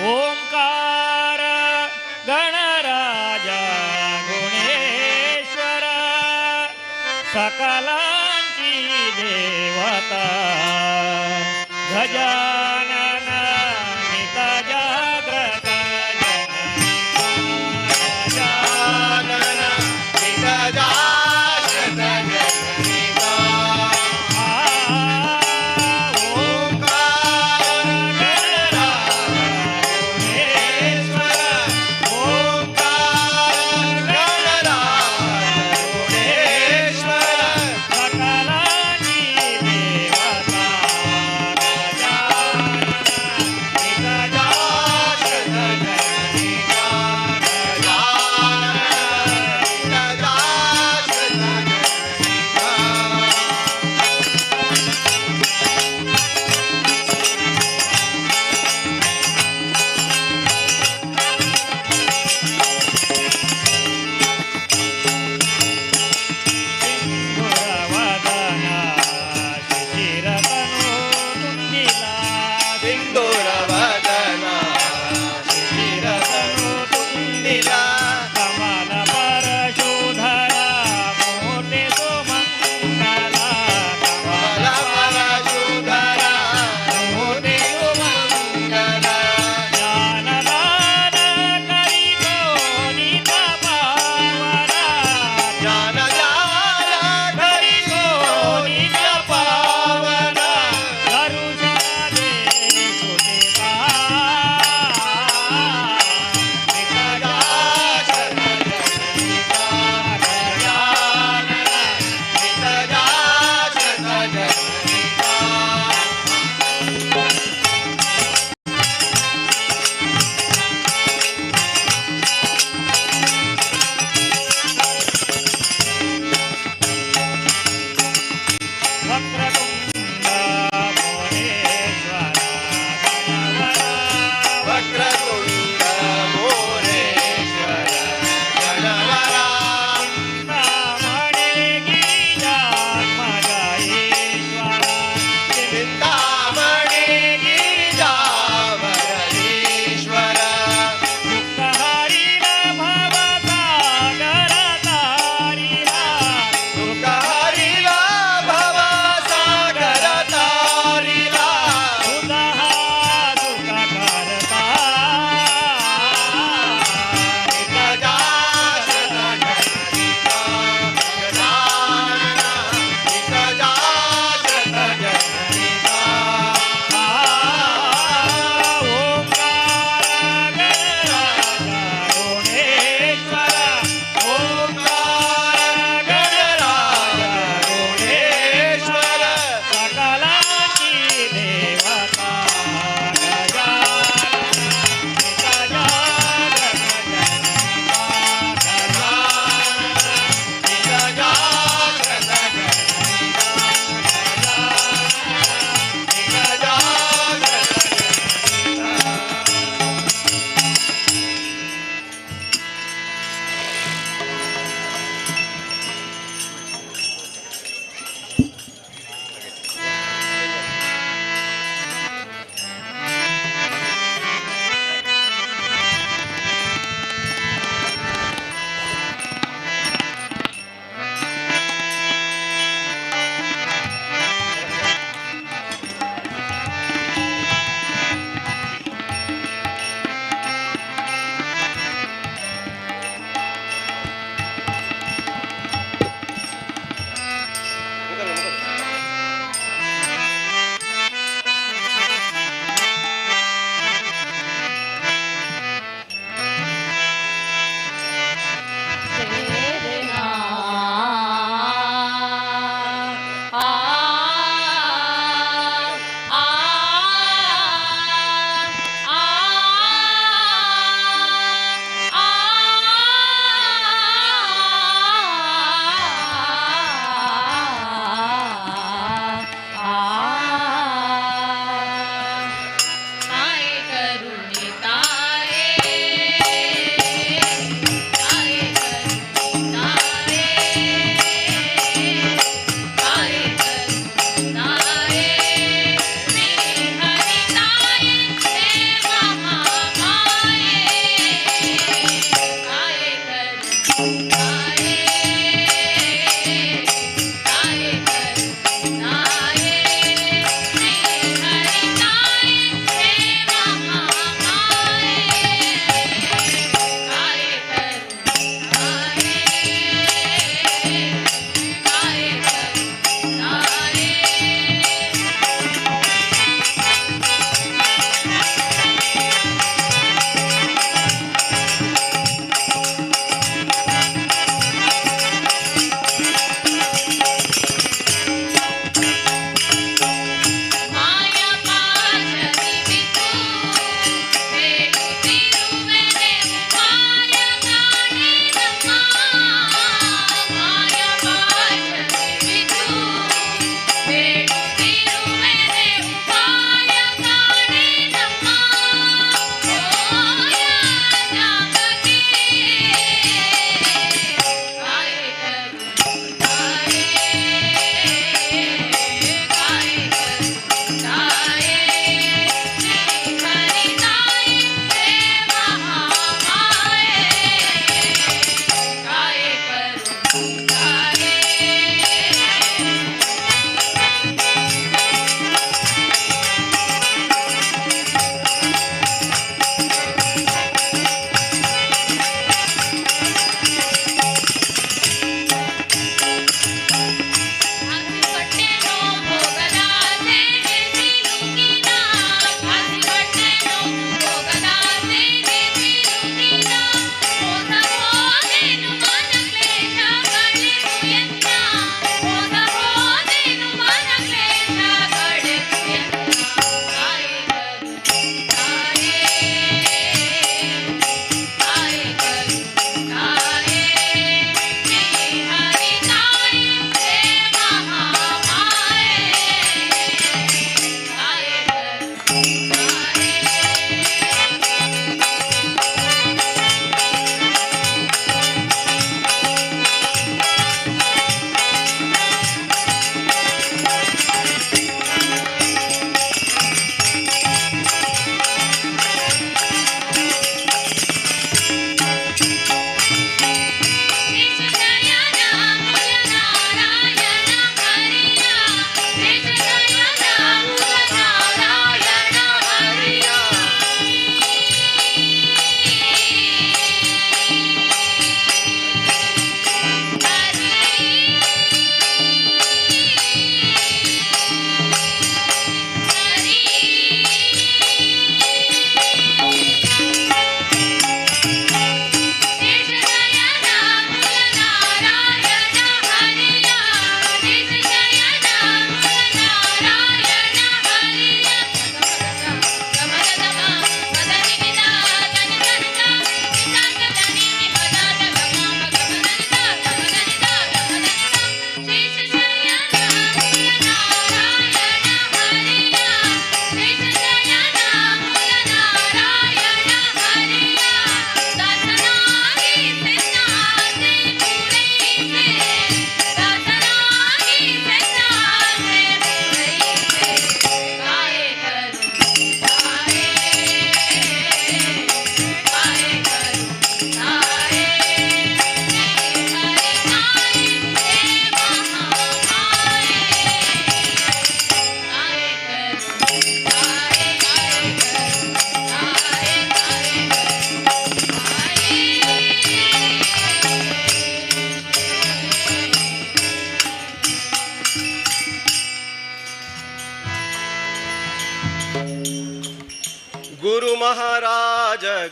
ओंकार गणराज गुणेश्वर सकलांची देवता गजानन नित जाग्रत गजानन नित जाग्रत जननीता ओंकार गणराज ओंकार गणराज सकलांची देवता गजानन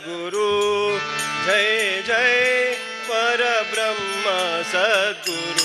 गुरु जय जय परब्रह्म सद्गुरु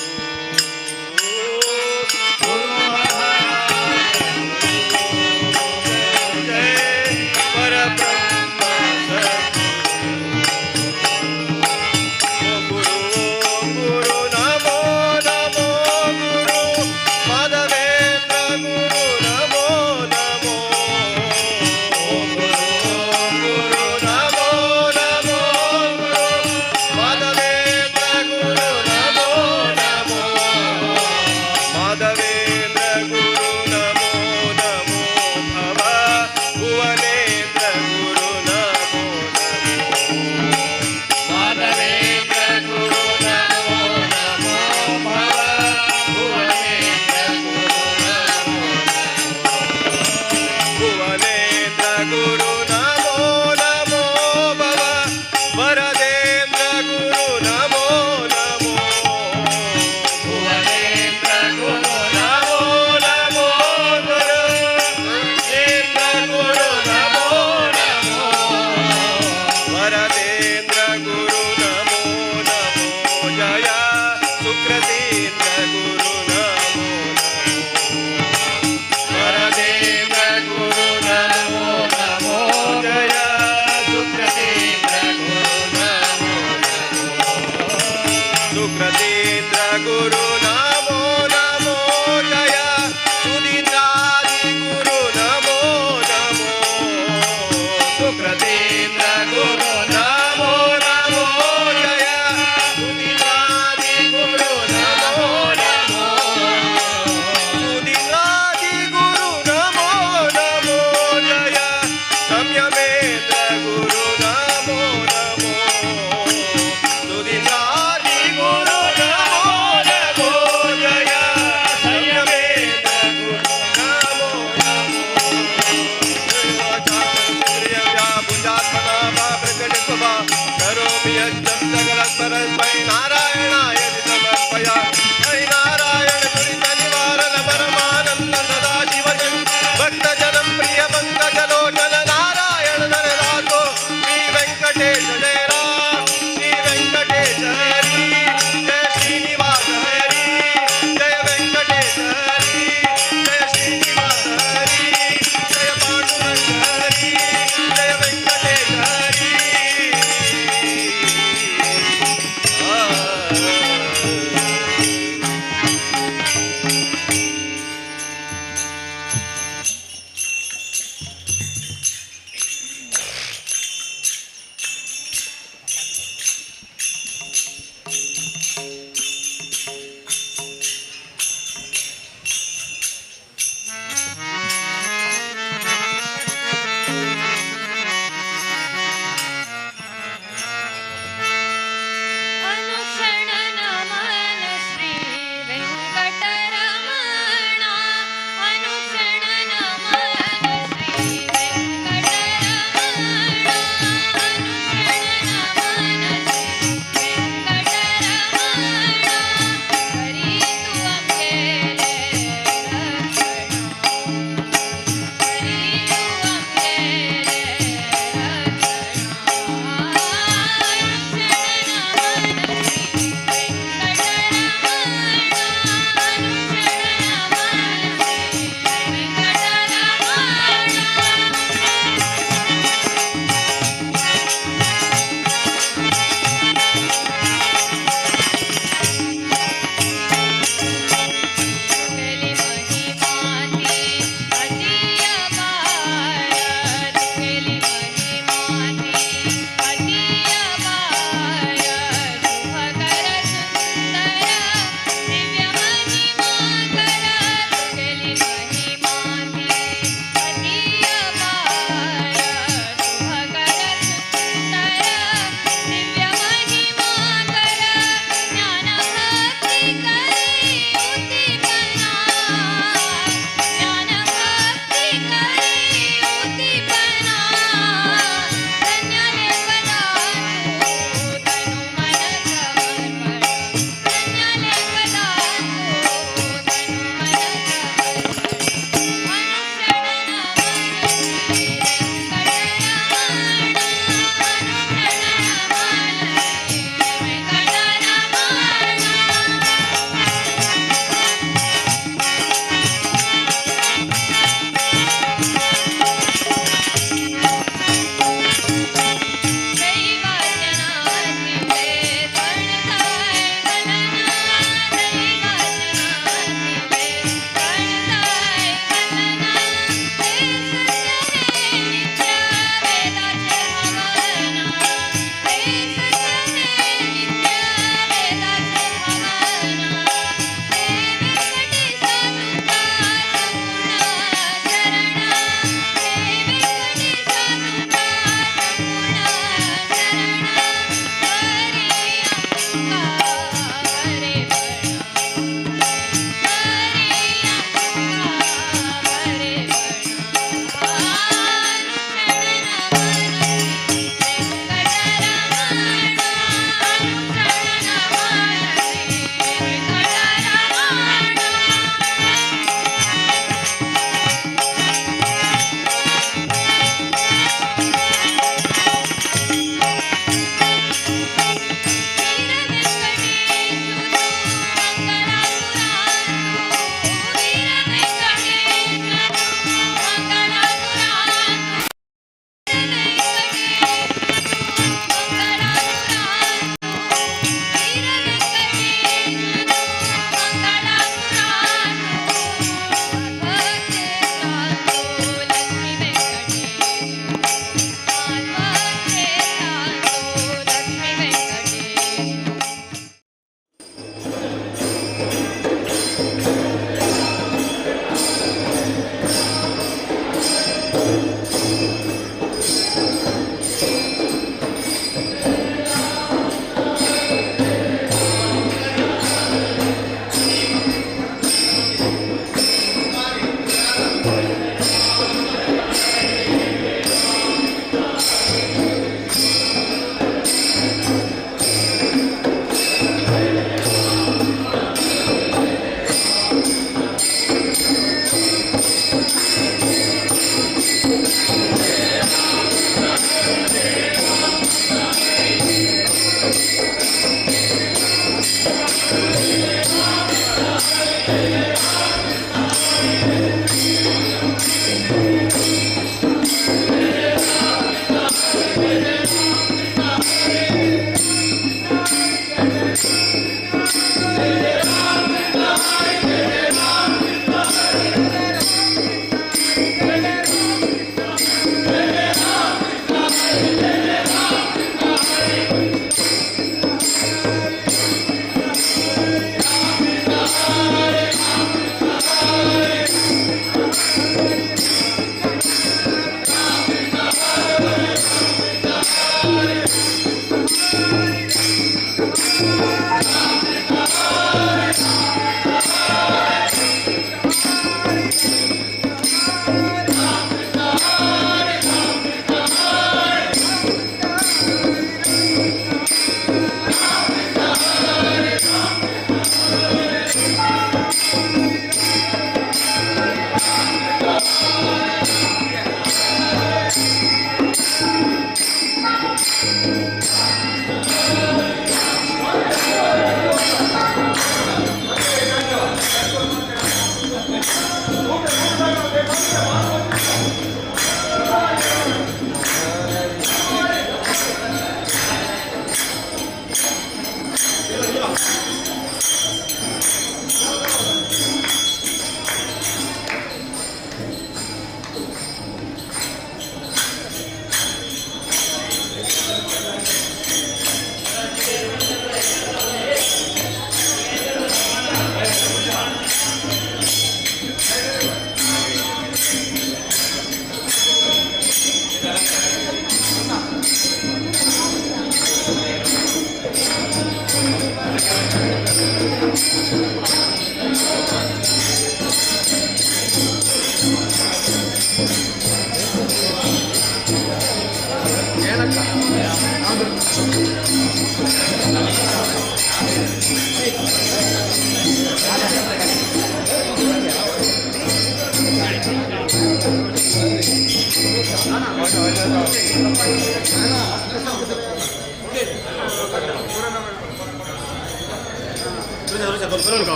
भक्त जनम प्रिय मंगलोचन नारायण नरनाथो श्री वेंकटेश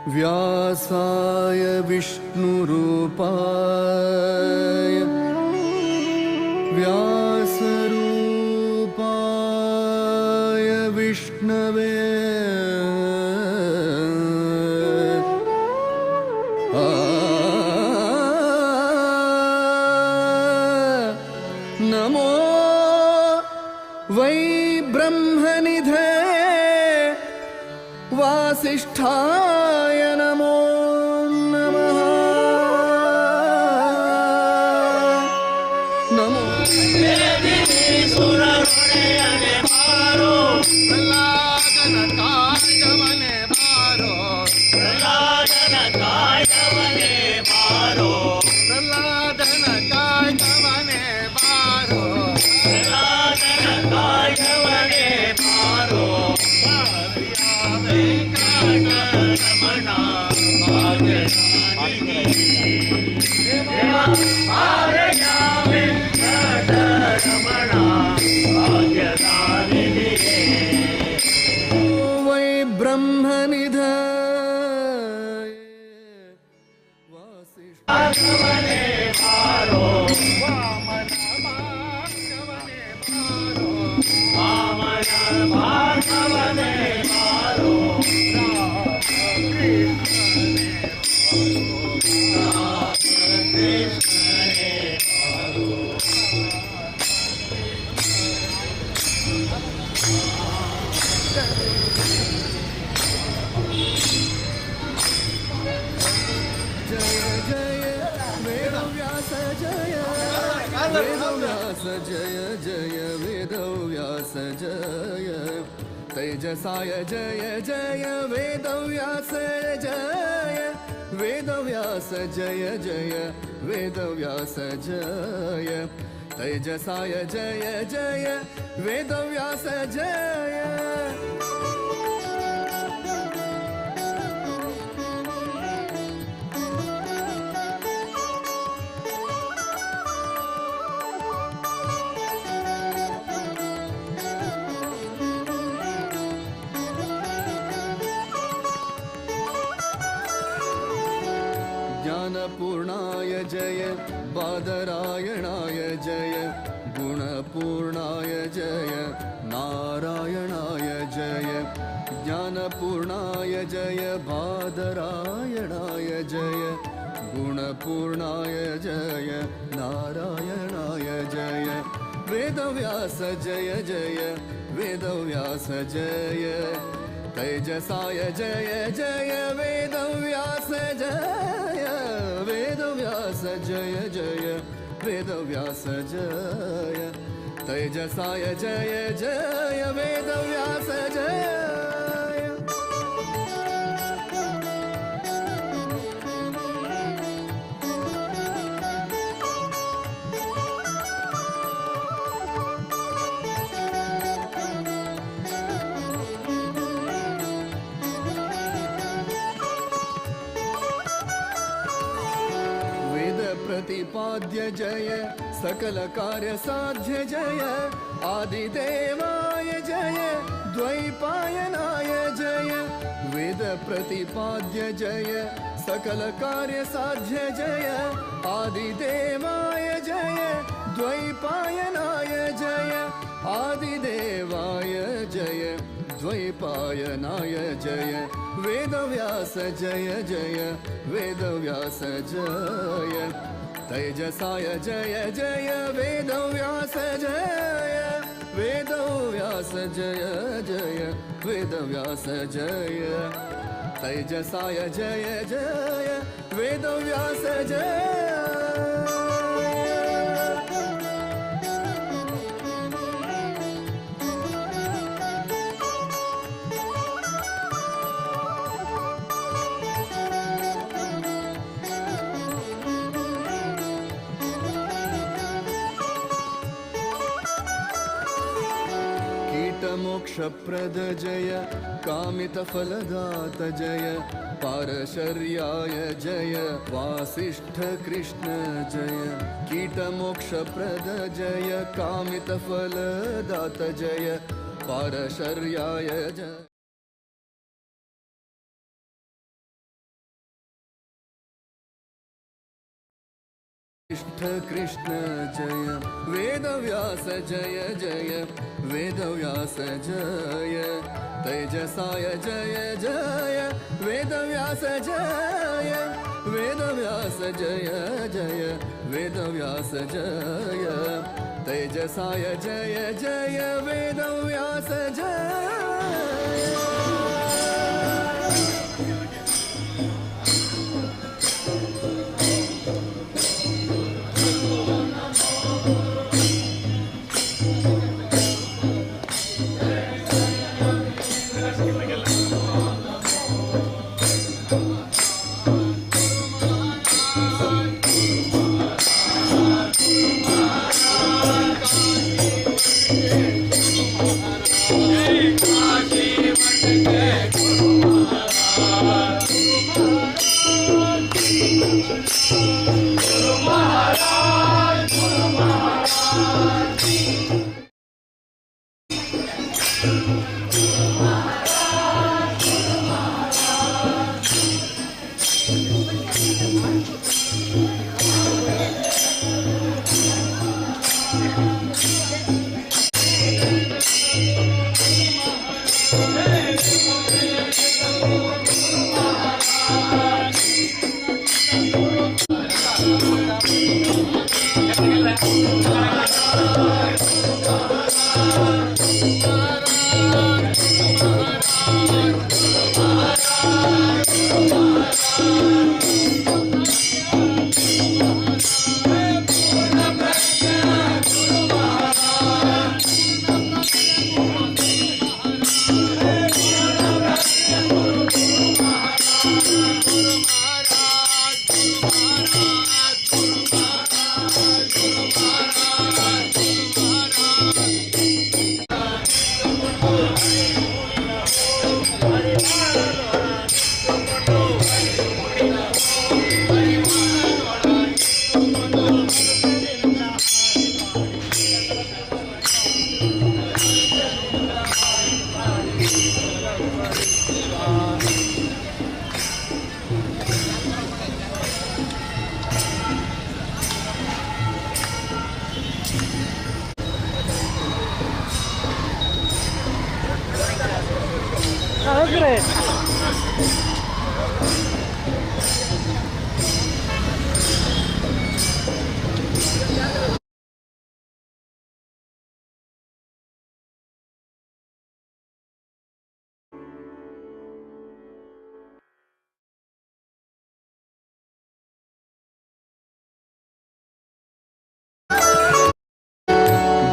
व्यासाय विष्णुरूपाय व्यासरूपाय विष्णवे नमो वै ब्रह्मनिधे वासिष्ठाय नमो नमः नमो वै ब्रह्मनिधये वासिष्ठाय जय जय वेदव्यास जय तेजसाय जय जय वेदव्यास जय वेदव्यास जय जय वेदव्यास जय तेजसाय जय जय वेदव्यास जय ज्ञानपूर्णाय जय बादरायणाय जय गुणपूर्णाय जय नारायणाय जय ज्ञानपूर्णाय जय बादरायणाय जय गुणपूर्णाय जय नारायणाय जय वेदव्यास जय जय वेदव्यास जय तेजसाय जय जय वेदव्यास जय वेदव्यास जय जय वेदव्यास जय तैजसाय जय जय वेदव्यास जय प्रतिपाद्य जय सकल कार्य साध्य जय आदिदेवाय जय द्वैपायनाय जय वेद प्रतिपाद्य जय सकल कार्य साध्य जय आदिदेवाय जय द्वैपायनाय जय आदिदेवाय जय द्वैपायनाय जय वेदव्यास जय जय वेदव्यास जय तैजसाय जय जय वेदव्यास जय वेदव्यास जय जय वेदव्यास जय तैजसाय जय जय वेदव्यास जय मोक्षप्रद जय कामितफलदात जय पारशर्याय जय वासिष्ठ कृष्ण जय कीटमोक्षप्रद जय कामितफलदात जय पारशर्याय जय कृष्ण जय वेदव्यास जय जय वेदव्यास जय तैजसाय जय जय वेदव्यास जय वेदव्यास जय जय वेदव्यास जय तैजसाय जय जय वेदव्यास जय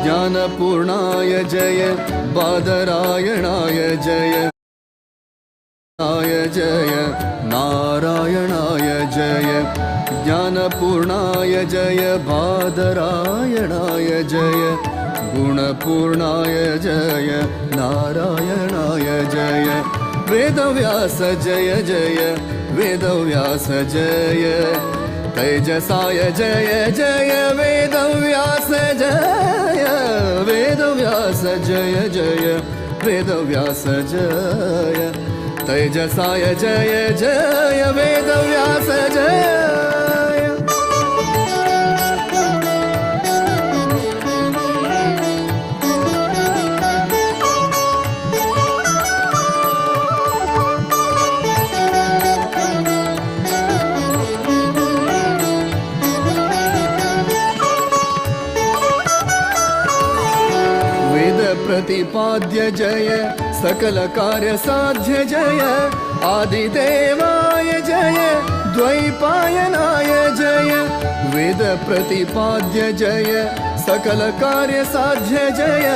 ज्ञानपूर्णाय जय बादरायणाय जय जय नारायणाय जय ज्ञानपूर्णाय जय बादरायणाय जय गुणपूर्णाय जय नारायणाय जय वेदव्यास जय जय वेदव्यास जय तेजसाय जय जय वेदव्यास जय वेदव्यास जय जय वेदव्यास जय तेजसाय जय जय वेदव्यास जय प्रतिपाद्य जय सकल कार्य साध्य जय आदिदेवाय जय द्वैपायनाय जय वेद प्रतिपाद्य जय सकल कार्य साध्य जय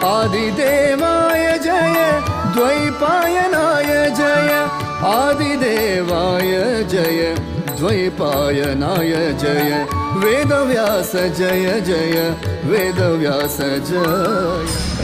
आदिदेवाय जय द्वैपायनाय जय आदिदेवाय जय द्वैपायनाय जय वेदव्यास जय जय वेदव्यास जय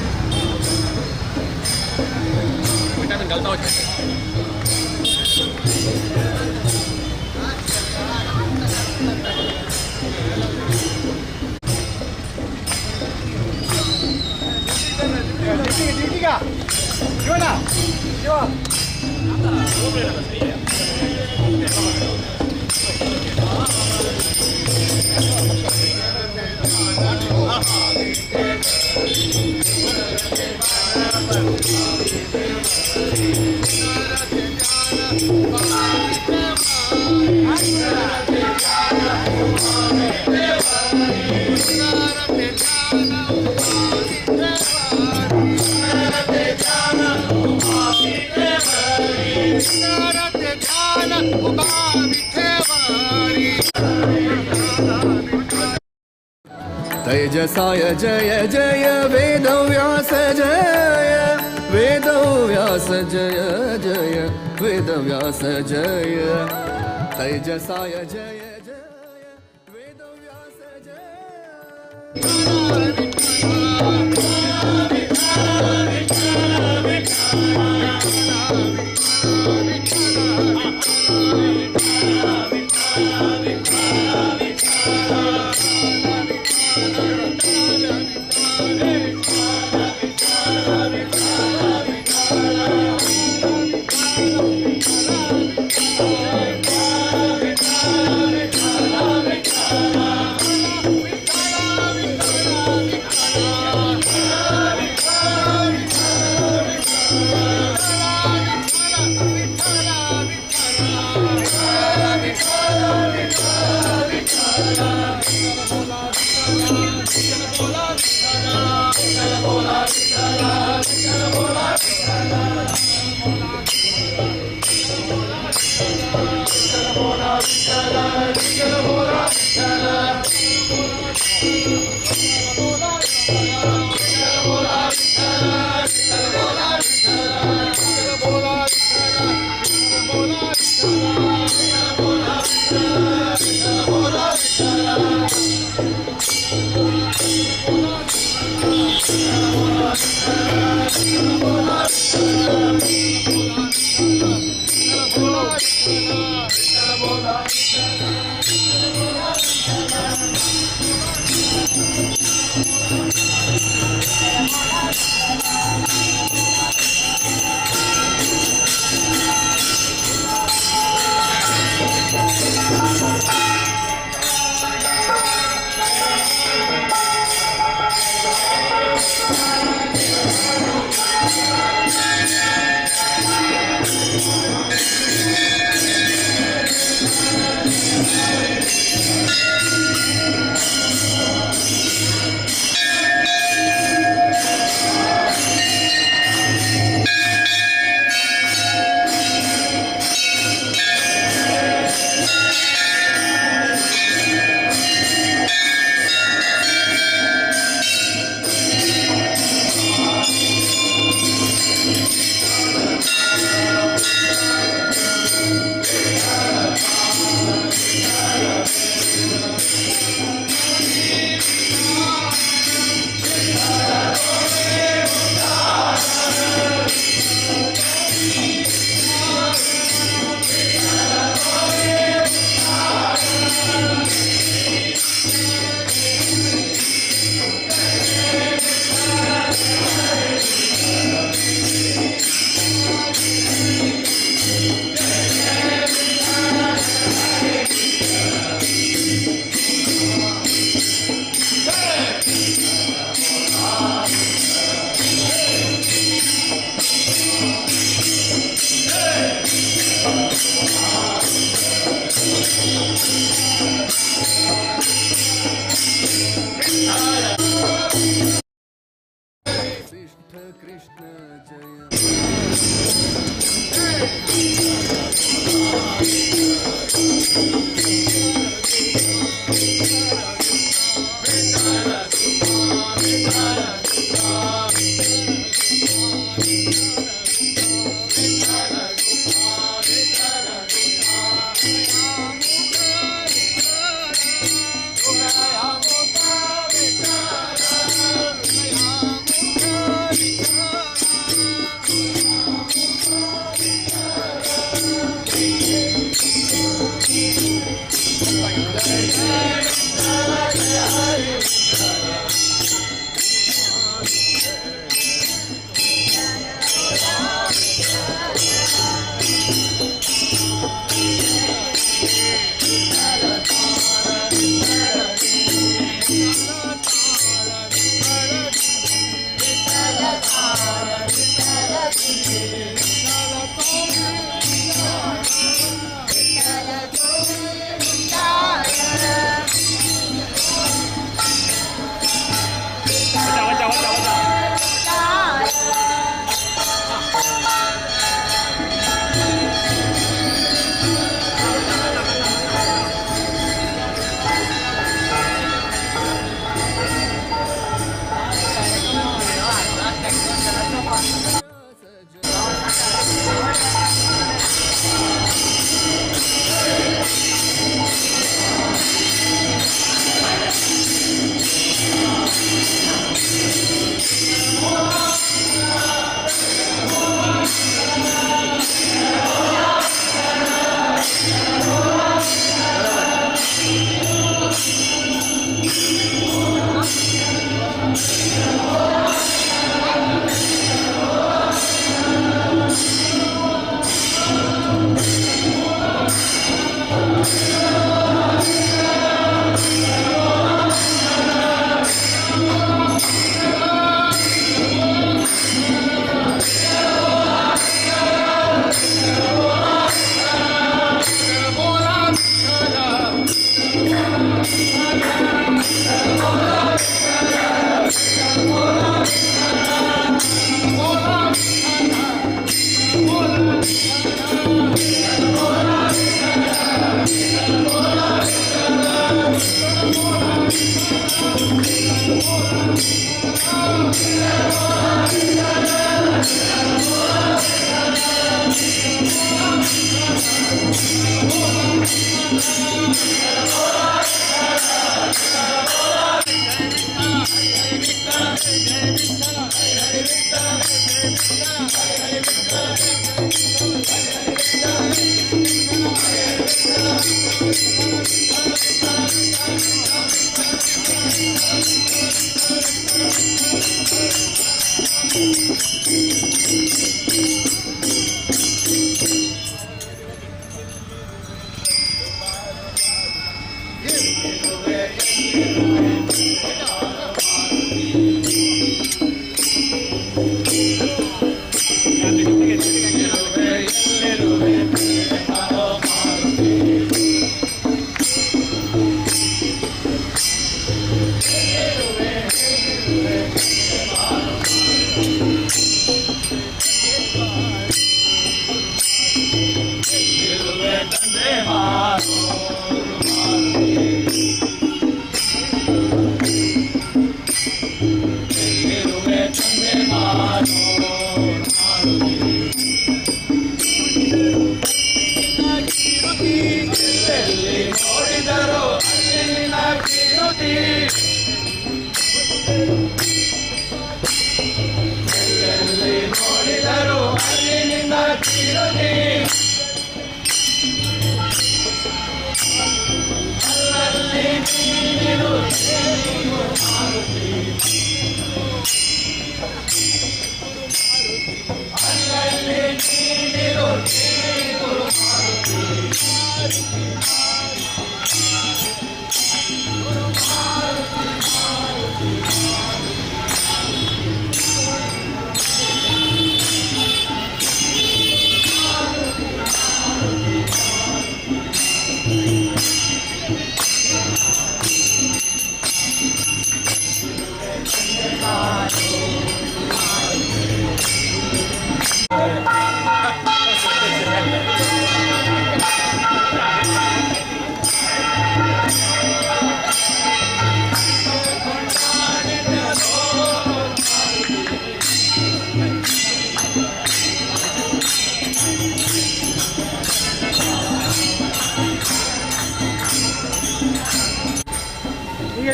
तेजसाय जय जय वेदव्यास जय वेदव्यास जय जय वेदव्यास जय तेजसाय जय जय वेदव्यास जय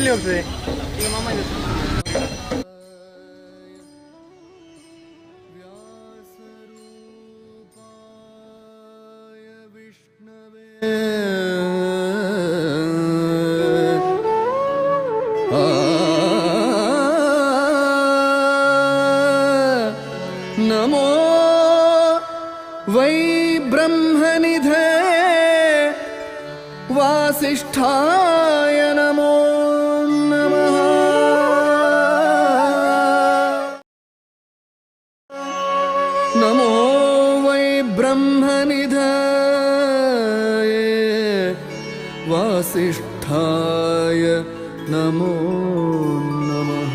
ಎಲ್ಲಿ ಹೋಗ್ತದೆ ಈಗ ಮಾಮ ಇದೆ. नमो वै ब्रह्मनिधे वासिष्ठाय नमो नमः। नमो वै ब्रह्मनिधे वासिष्ठाय नमो नमः।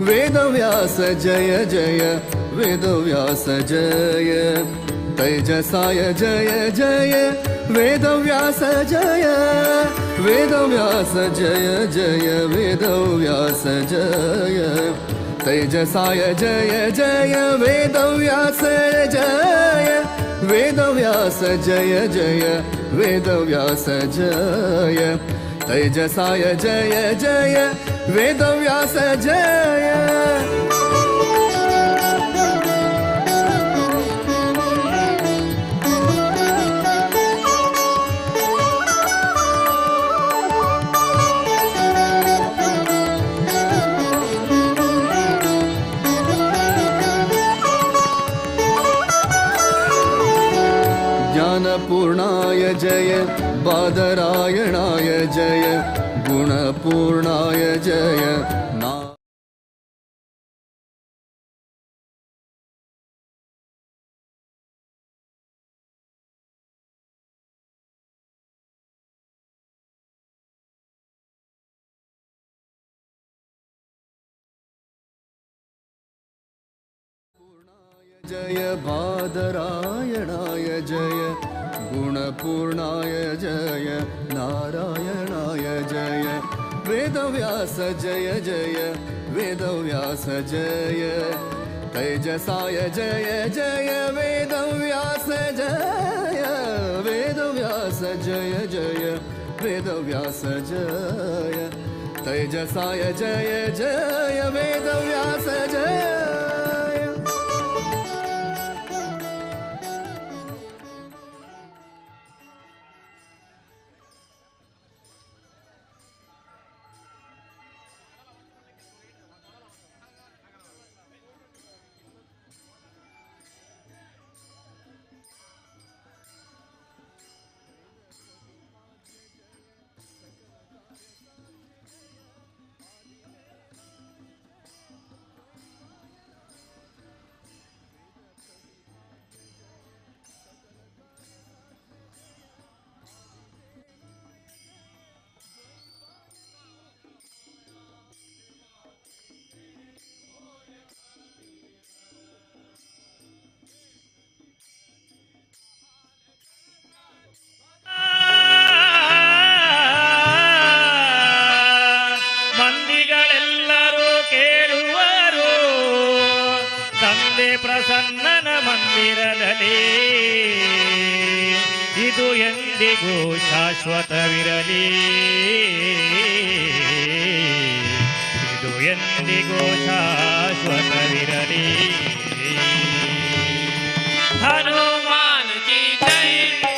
वेदव्यास जय जय वेदव्यास जय तेजसाय जय जय वेदव्यास जय वेदव्यास जय जय वेदव्यास जय तेजसाय जय जय वेदव्यास जय वेदव्यास जय जय वेदव्यास जय तेजसाय जय जय वेदव्यास जय। ज्ञानपूर्णाय जय बादरायणाय जय गुणपूर्णाय जय ना जय बादरायणाय जय गुणपूर्णाय जय नारायणाय जय वेदव्यास जय जय वेदव्यास जय तेजसाय जय जय वेदव्यास जय वेदव्यास जय जय वेदव्यास जय तेजसाय जय जय वेदव्यास जय। ಮಂದಿಗಳೆಲ್ಲರೂ ಕೇಳುವರು ತಂದೆ ಪ್ರಸನ್ನನ ಮಂದಿರದಲ್ಲಿ ಇದು ಎಂದಿಗೂ ಶಾಶ್ವತವಿರಲಿ ಇದು ಎಂದಿಗೂ ಶಾಶ್ವತವಿರಲಿ ಹನುಮಾನ್ ಕಿ ಜೈ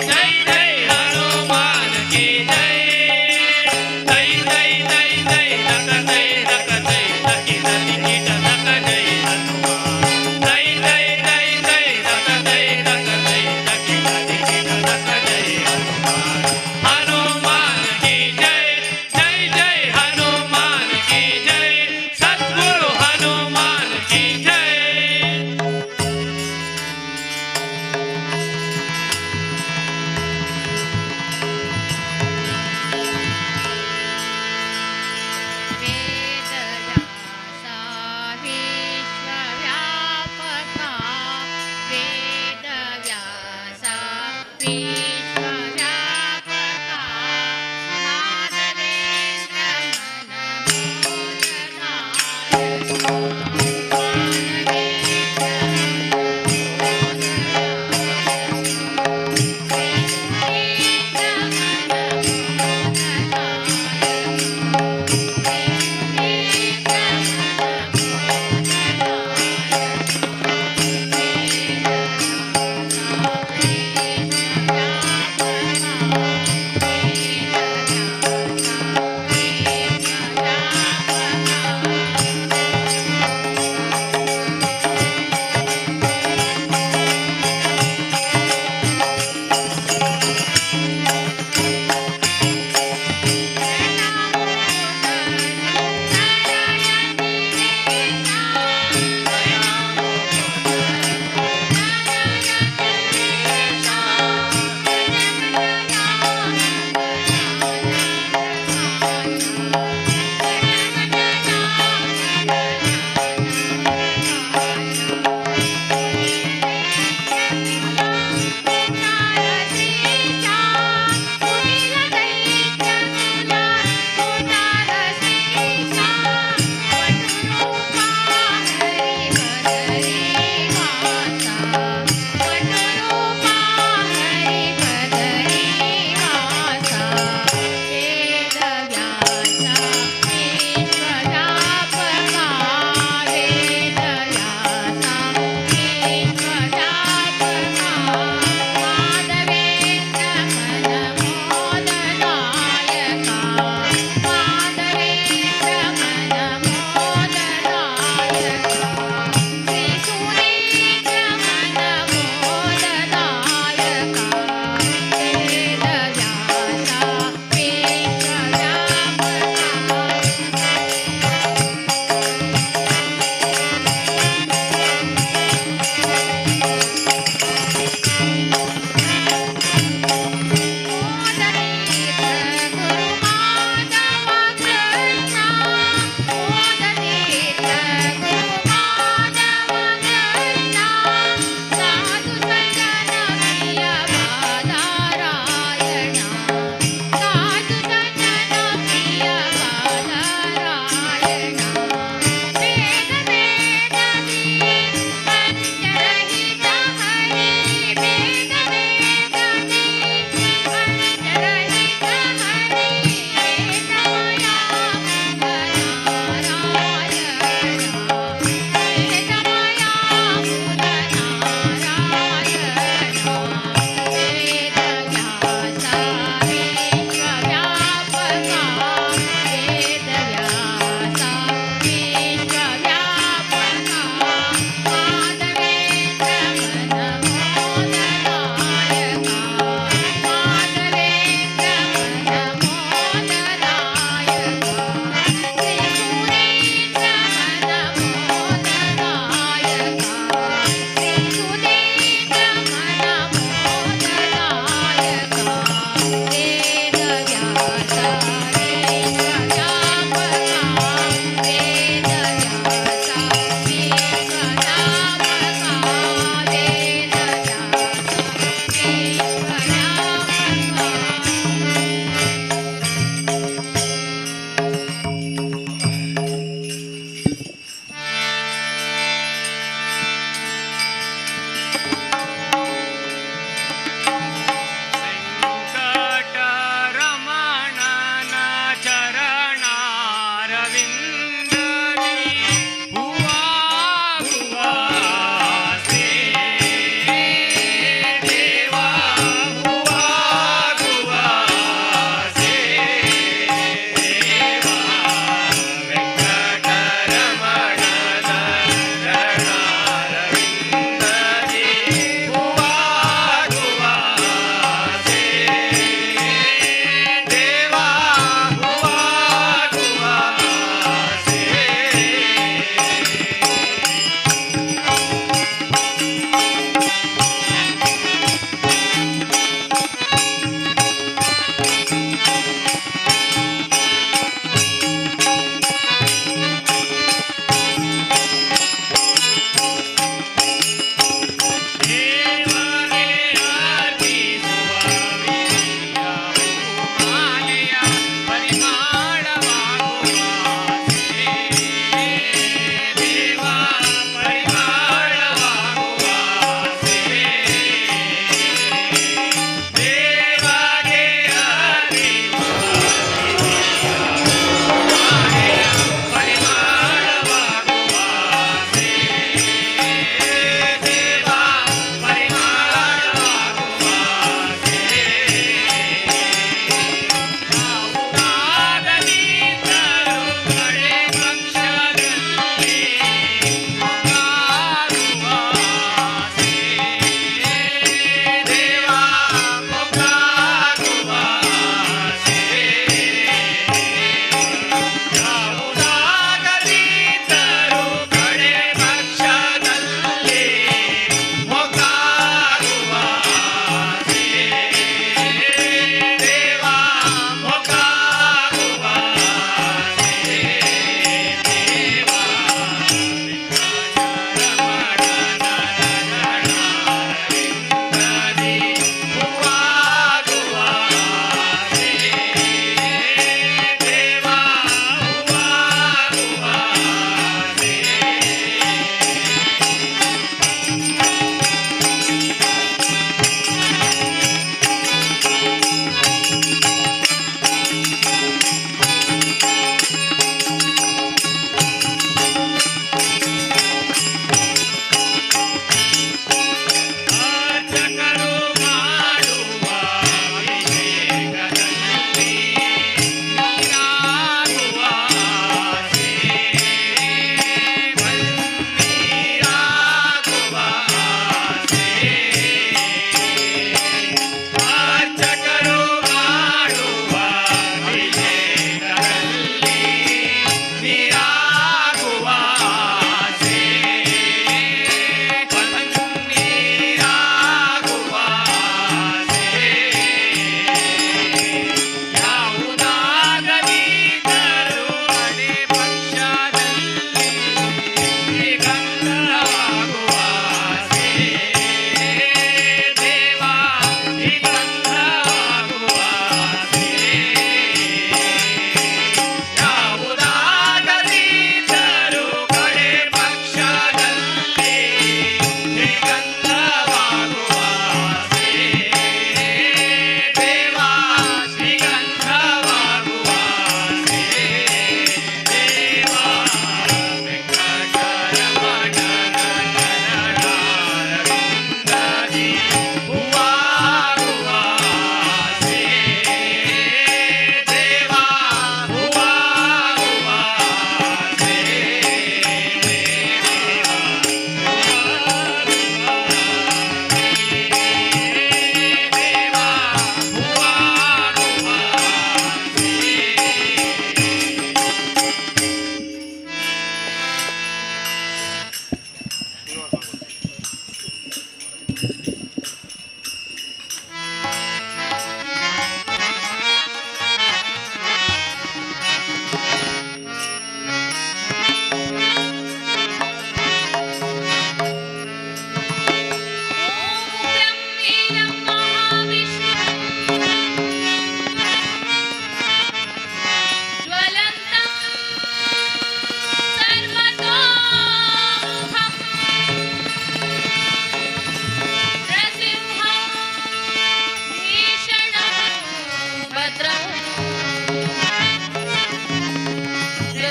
ಜೈ ಜೈ ಹನುಮಾನ್ ಕಿ ಜೈ ಜೈ ಜೈ ಜೈ ಜೈ ನಕ ಜೈ ನಕ ಜೈ ನಕಿ ನದಿ ಕೀಟ ನಕ ಜೈ ಹನುಮಾನ್ ಜೈ ಜೈ ಜೈ ಜೈ ನಕ ಜೈ ನಕ ಜೈ ನಕಿ ನದಿ ಕೀಟ ನಕ ಜೈ ಹನುಮಾನ್ ಹನುಮಾನ್ ಕಿ ಜೈ ಜೈ ಜೈ ಹನುಮಾನ್ ಕಿ ಜೈ ಸದ್ಗುರು ಹನುಮಾನ್ ಕಿ ಜೈ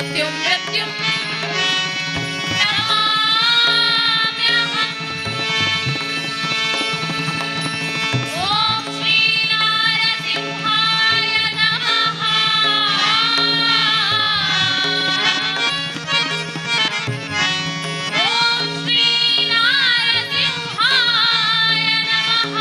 मृत्युं मृत्युं ॐ श्री नारसिंहाय नमः ॐ श्री नारसिंहाय नमः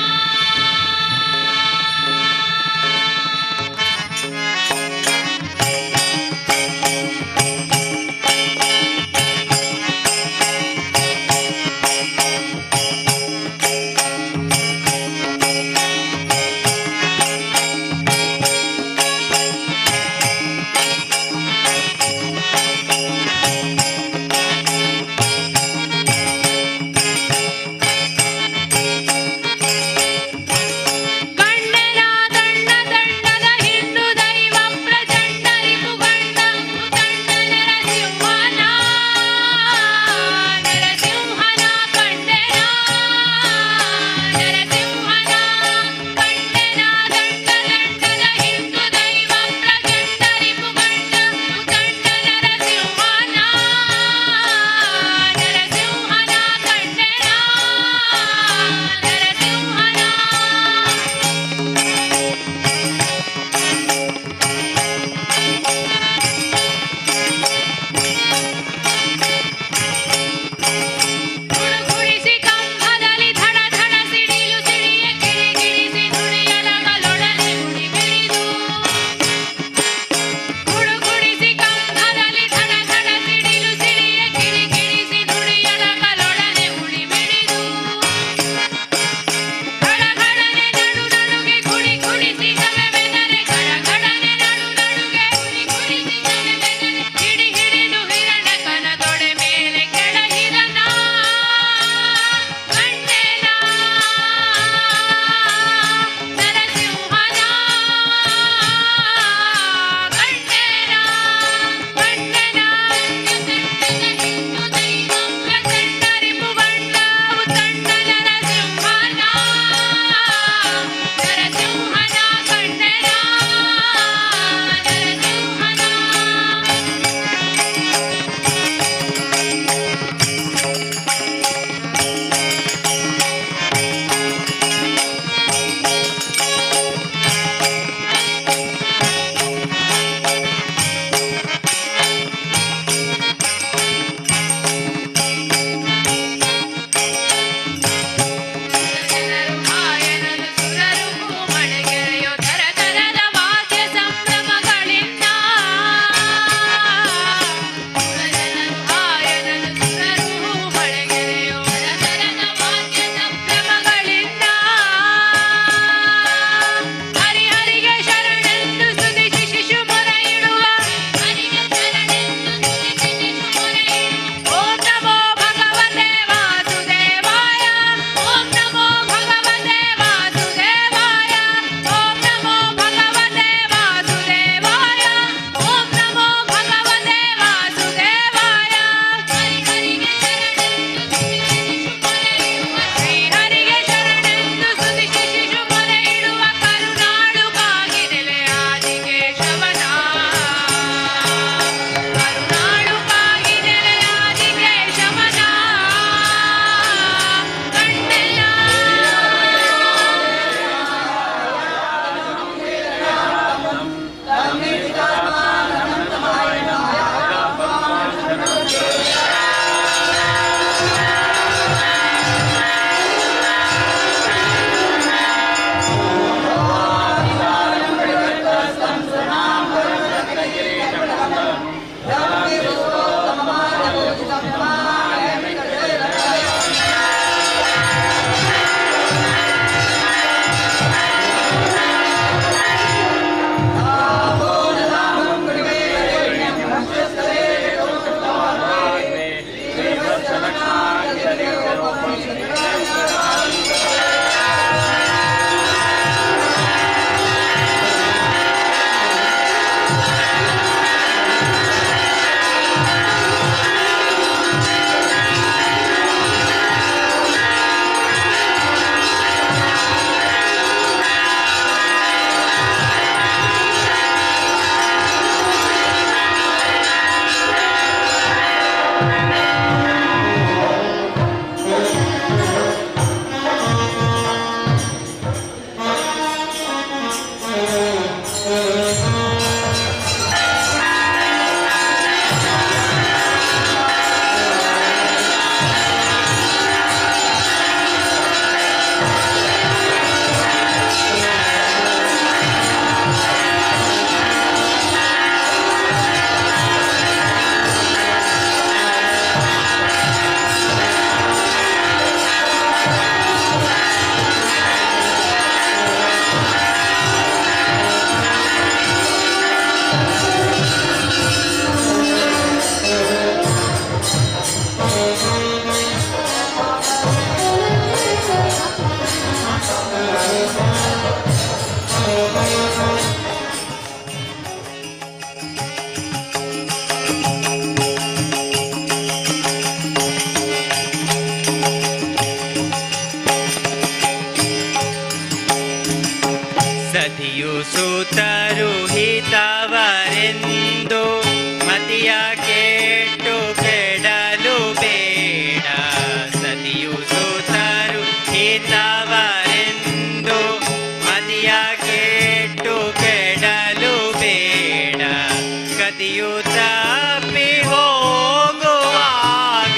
ಗತಿಯು ತಪ್ಪಿ ಹೋಗುವಾಗ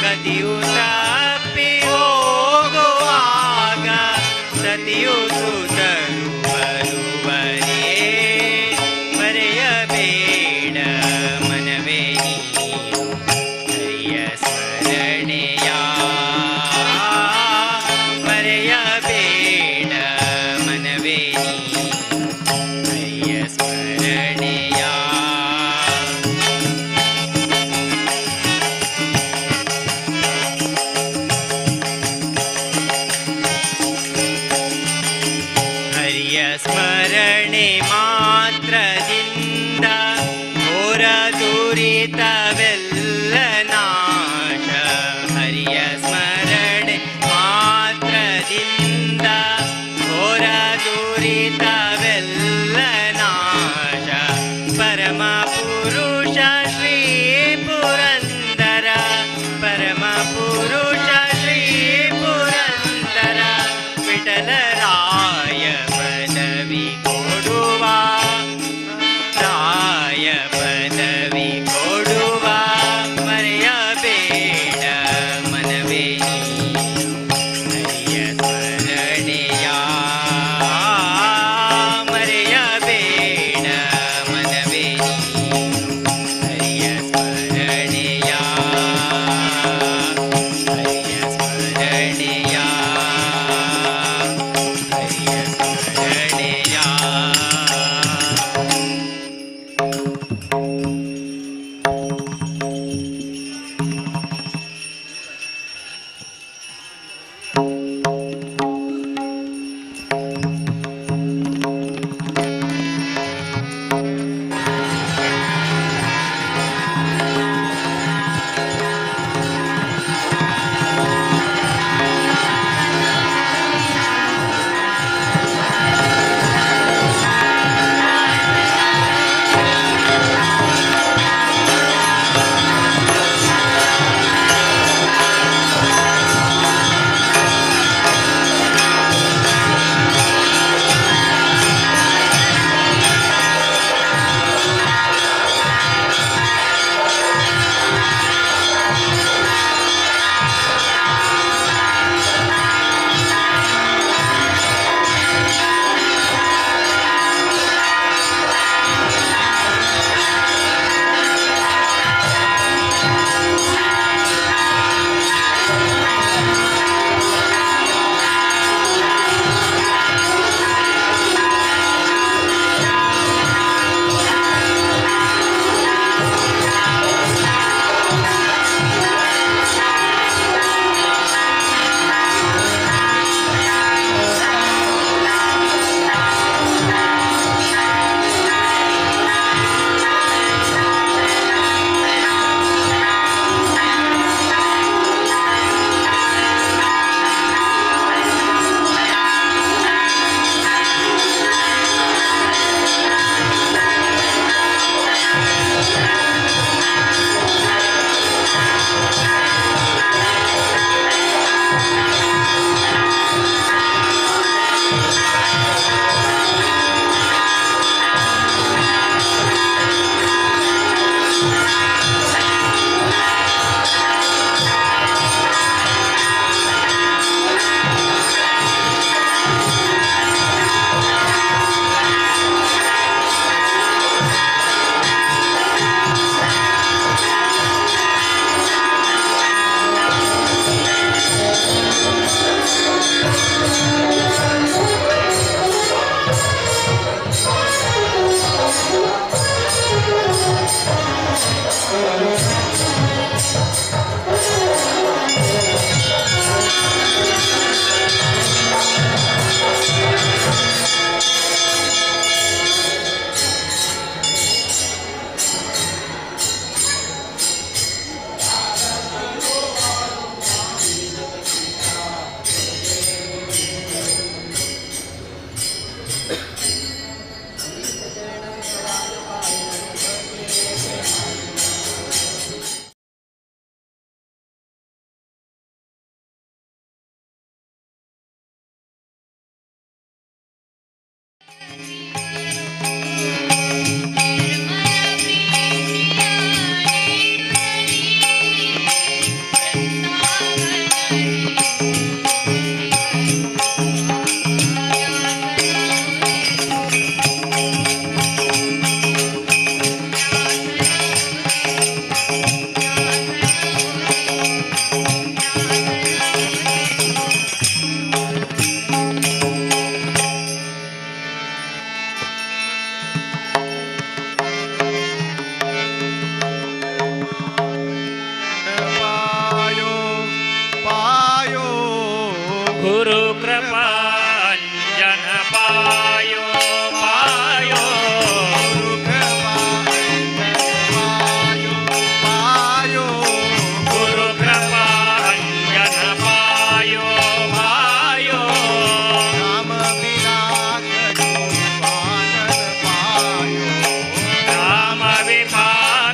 ಗತಿಯು ತಪ್ಪಿ ಹೋಗುವಾಗ ಸತಿಯು ಸುತರು ಬರುವರೇ ಮರೆಯಬೇಡ ಮನವೇ ನೀನು ಹರಿಯ ಸ್ಮರಣೆಯ ಮರೆಯಬೇಡ ಮನವೇ ನೀನು ಹರಿಯ ಸ್ಮರಣೆಯ ಹರಿಯ ಸ್ಮರಣೆ ಮಾತ್ರದಿಂದ ಘೋರ ದುರಿತವೆಲ್ಲ ನಾಶ ಹರಿಯ ಸ್ಮರಣೆ ಮಾತ್ರದಿಂದ ಘೋರ ದುರಿತವೆಲ್ಲ ನಾಶ ಪರಮ ಪುರುಷ ಶ್ರೀ ಪುರಂದರ ಪರಮ ಪುರುಷ ಶ್ರೀ ಪುರಂದರ ವಿಠಲರಾಯ ಪದವಿ ಕೊಡುವ ರಾಯ ಪದವಿ ಕೊಡುವ ಮರೆಯಬೇಡ ಮನವೇ ನೀನು ಹರಿಯ ಸ್ಮರಣೆಯ ಮರೆಯಬೇಡ ಮನವೇ ನೀನು ಹರಿಯ ಸ್ಮರಣೆಯ ಹರಿಯ ಸ್ಮರಣೆಯ ಹರಿಯ ಸ್ಮರಣೆಯ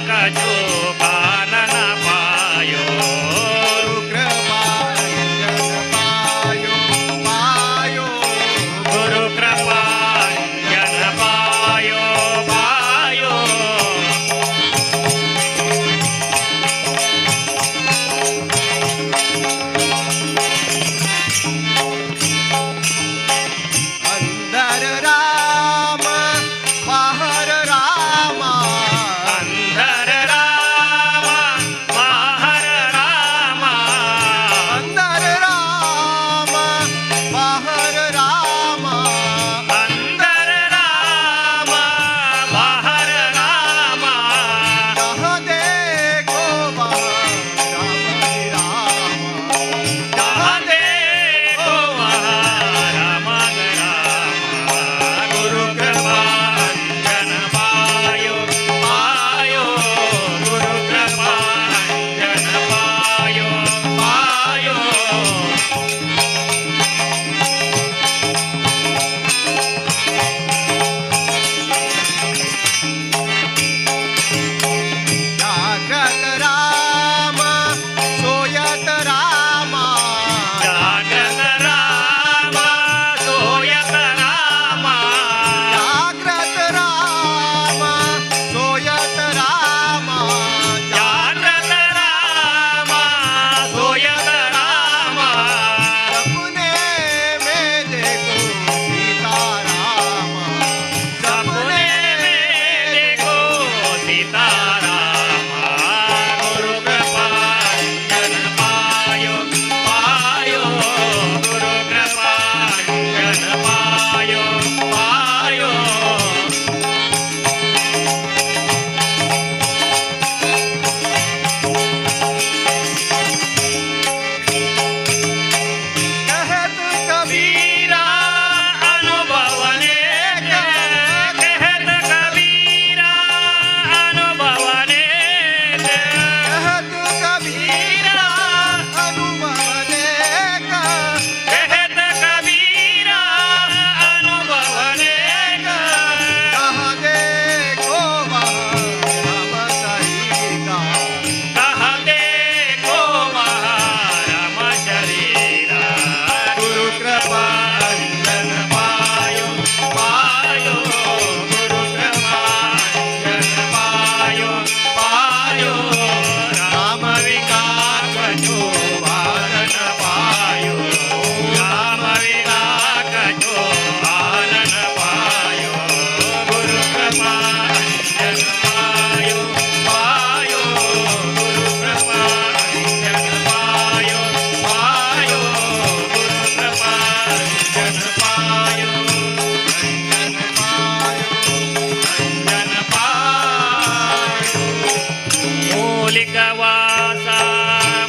कछु कानन पायो गुरु कृपा जन पायो पायो अंदर राम बाहर रामा अंदर राम बाहर राम अंदर राम बाहर रामा अंदर राम बाहर राम जहाँ देखो वहाँ राम ही रामा जहाँ देखो वहाँ राम राम गुरु कृपा जन पायो पायो गुरु कृपा जन पायो पायो जागृत राम सोयत रामा जागत राम सोयत राम जागृत राम सोयत रामा जागत राम सोयत राम सपने में देखो सीता रामा सपने में देखो सीता राम गुरु कृपा जन पायो पायो गुरु कृपा जन पायो पायो कहत कबीरा कबीरा अनुभव ने कहत कबीरा अनुभव ने कहत कबीरा अनुभव लेकर कहत कबीरा अनुभव ने कहाँ देखो वहाँ राम सहिता कहाँ देखो महाराम शरीरा गुरु कृपा जन पायो पायो गुरु कृपा जन पायो पायो राम विकास जो भारन पायो राम विकास जो भारन पायो गुरु कृपा जन पायो पायो गुरु कृपा जन पायो पायो गुरु कृपा जन पायो जन पायो मूलिक वासा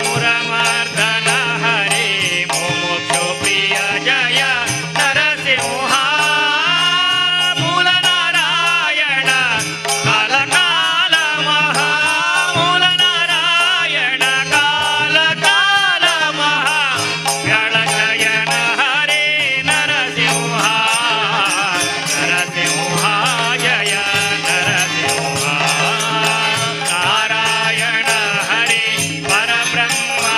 मुरमर्दन हरे मोक्षो प्रिय जय नरसिंहा मूल नारायण काल काल महा मूल नारायण काल काल महा गणशयन हरे नरसिंहा नरसिंहा जय नरसिंहा नारायण हरे परब्रह्मा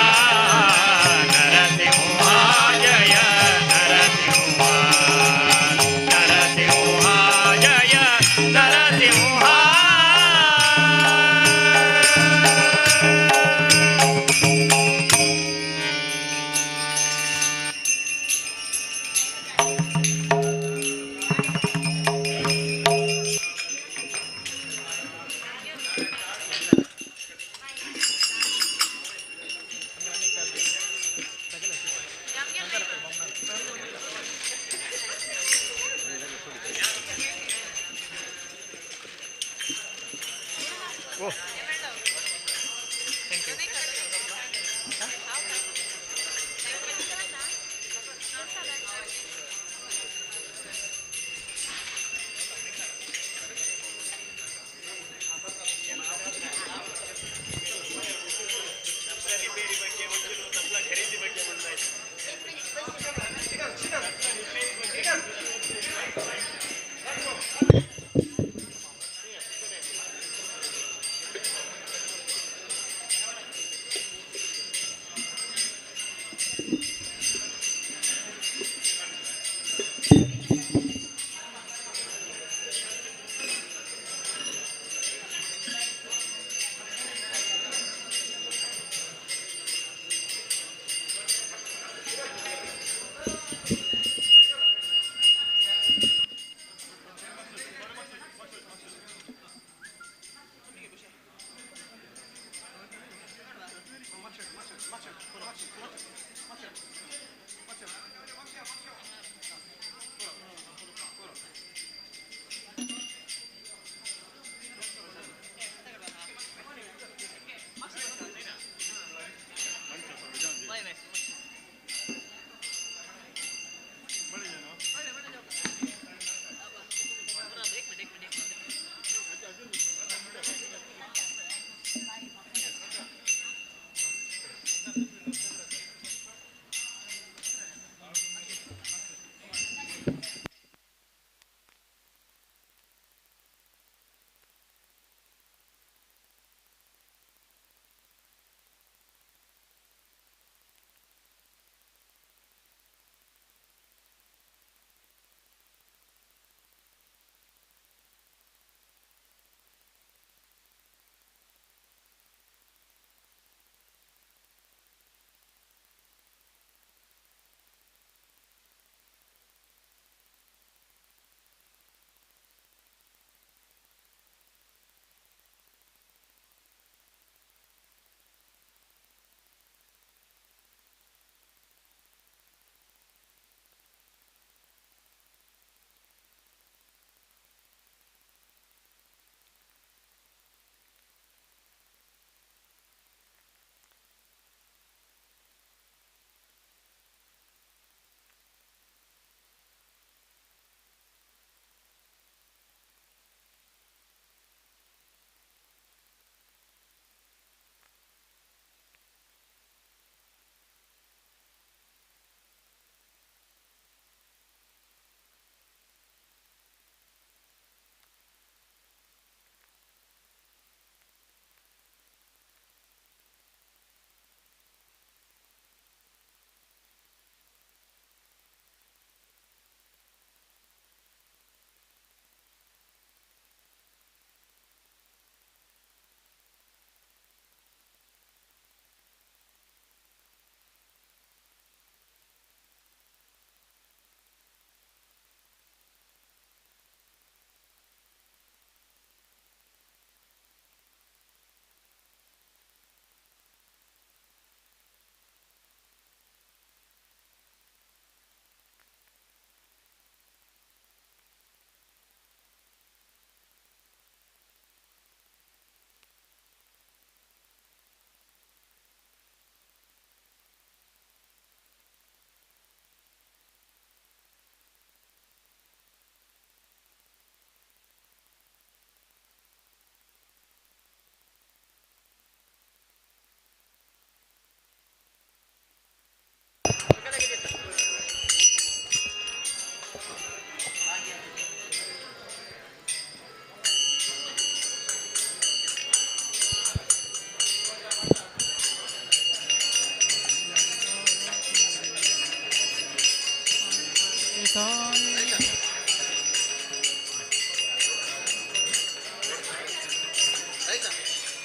नरसिंहा जय नरसिंहा नरसिंहा जय Narasimha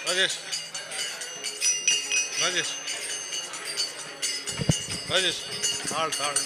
Rajesh Rajesh Rajesh ತಾಳ್ ತಾಳ್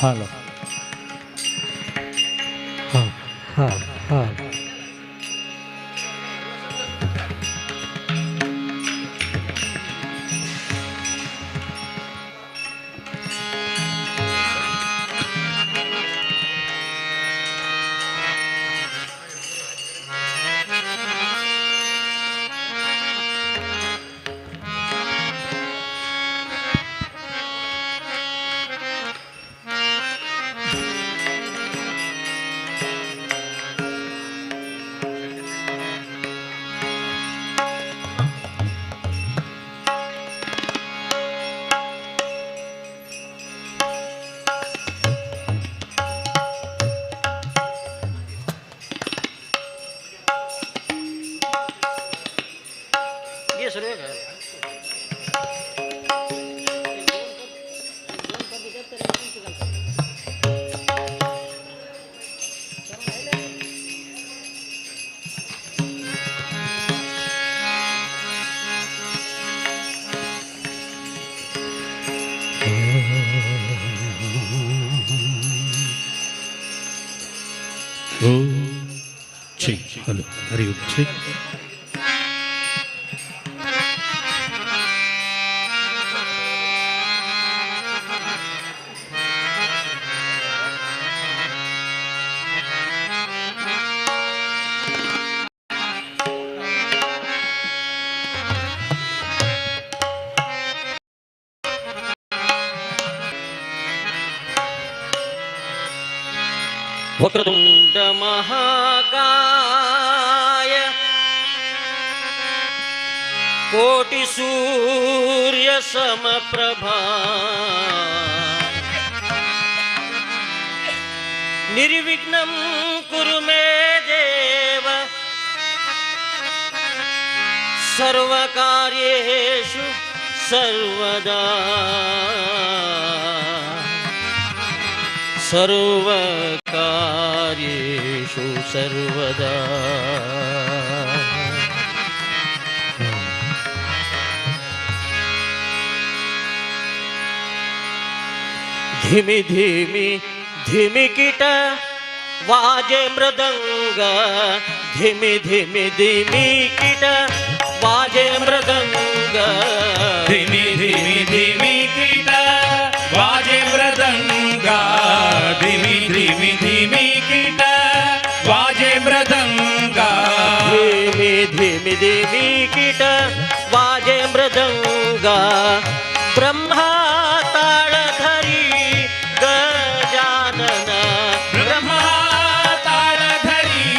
Halo. Halo, Hari Om Cik. Vakratunda महाकाय कोटि सूर्य समप्रभा निर्विघ्नं कुरु मे देव सर्वकार्येषु सर्वदा सर्वकार्येषु सर्वदा धिमि धिमि धिमिकिट वाजे मृदंग धिमि धिमि धिमिकिट वाजे मृदंग धिमि धिमि धिमिकिट वाजे मृदंगा धिमि धिमि धिमिकिट वाजे मृदंगा धिमि धिमि धिमिकिट वाजे मृदंगा ब्रह्मा ताळधरी गजानन ब्रह्मा ताळधरी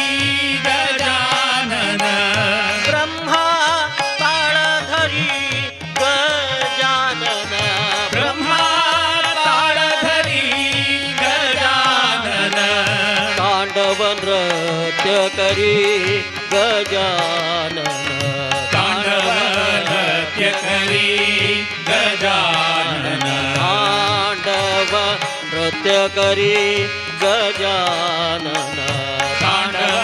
गजानन ब्रह्मा ताळधरी गजानन ब्रह्मा ताळधरी गजानन तांडव नृत्य करी गजानन तांडव नृत्य करी गजानन तांडव नृत्य करी गजानन तांडव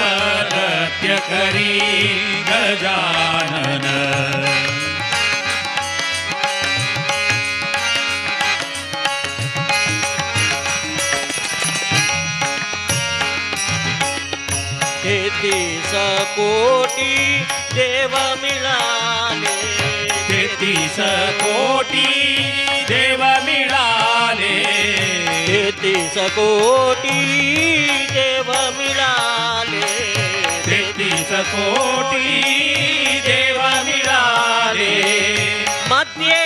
नृत्य करी गजानन तेहतीस कोटी देव मिळाले 33 कोटी देव मिळाले 33 कोटी देव मिळाले 33 कोटी देव मिळाले मध्ये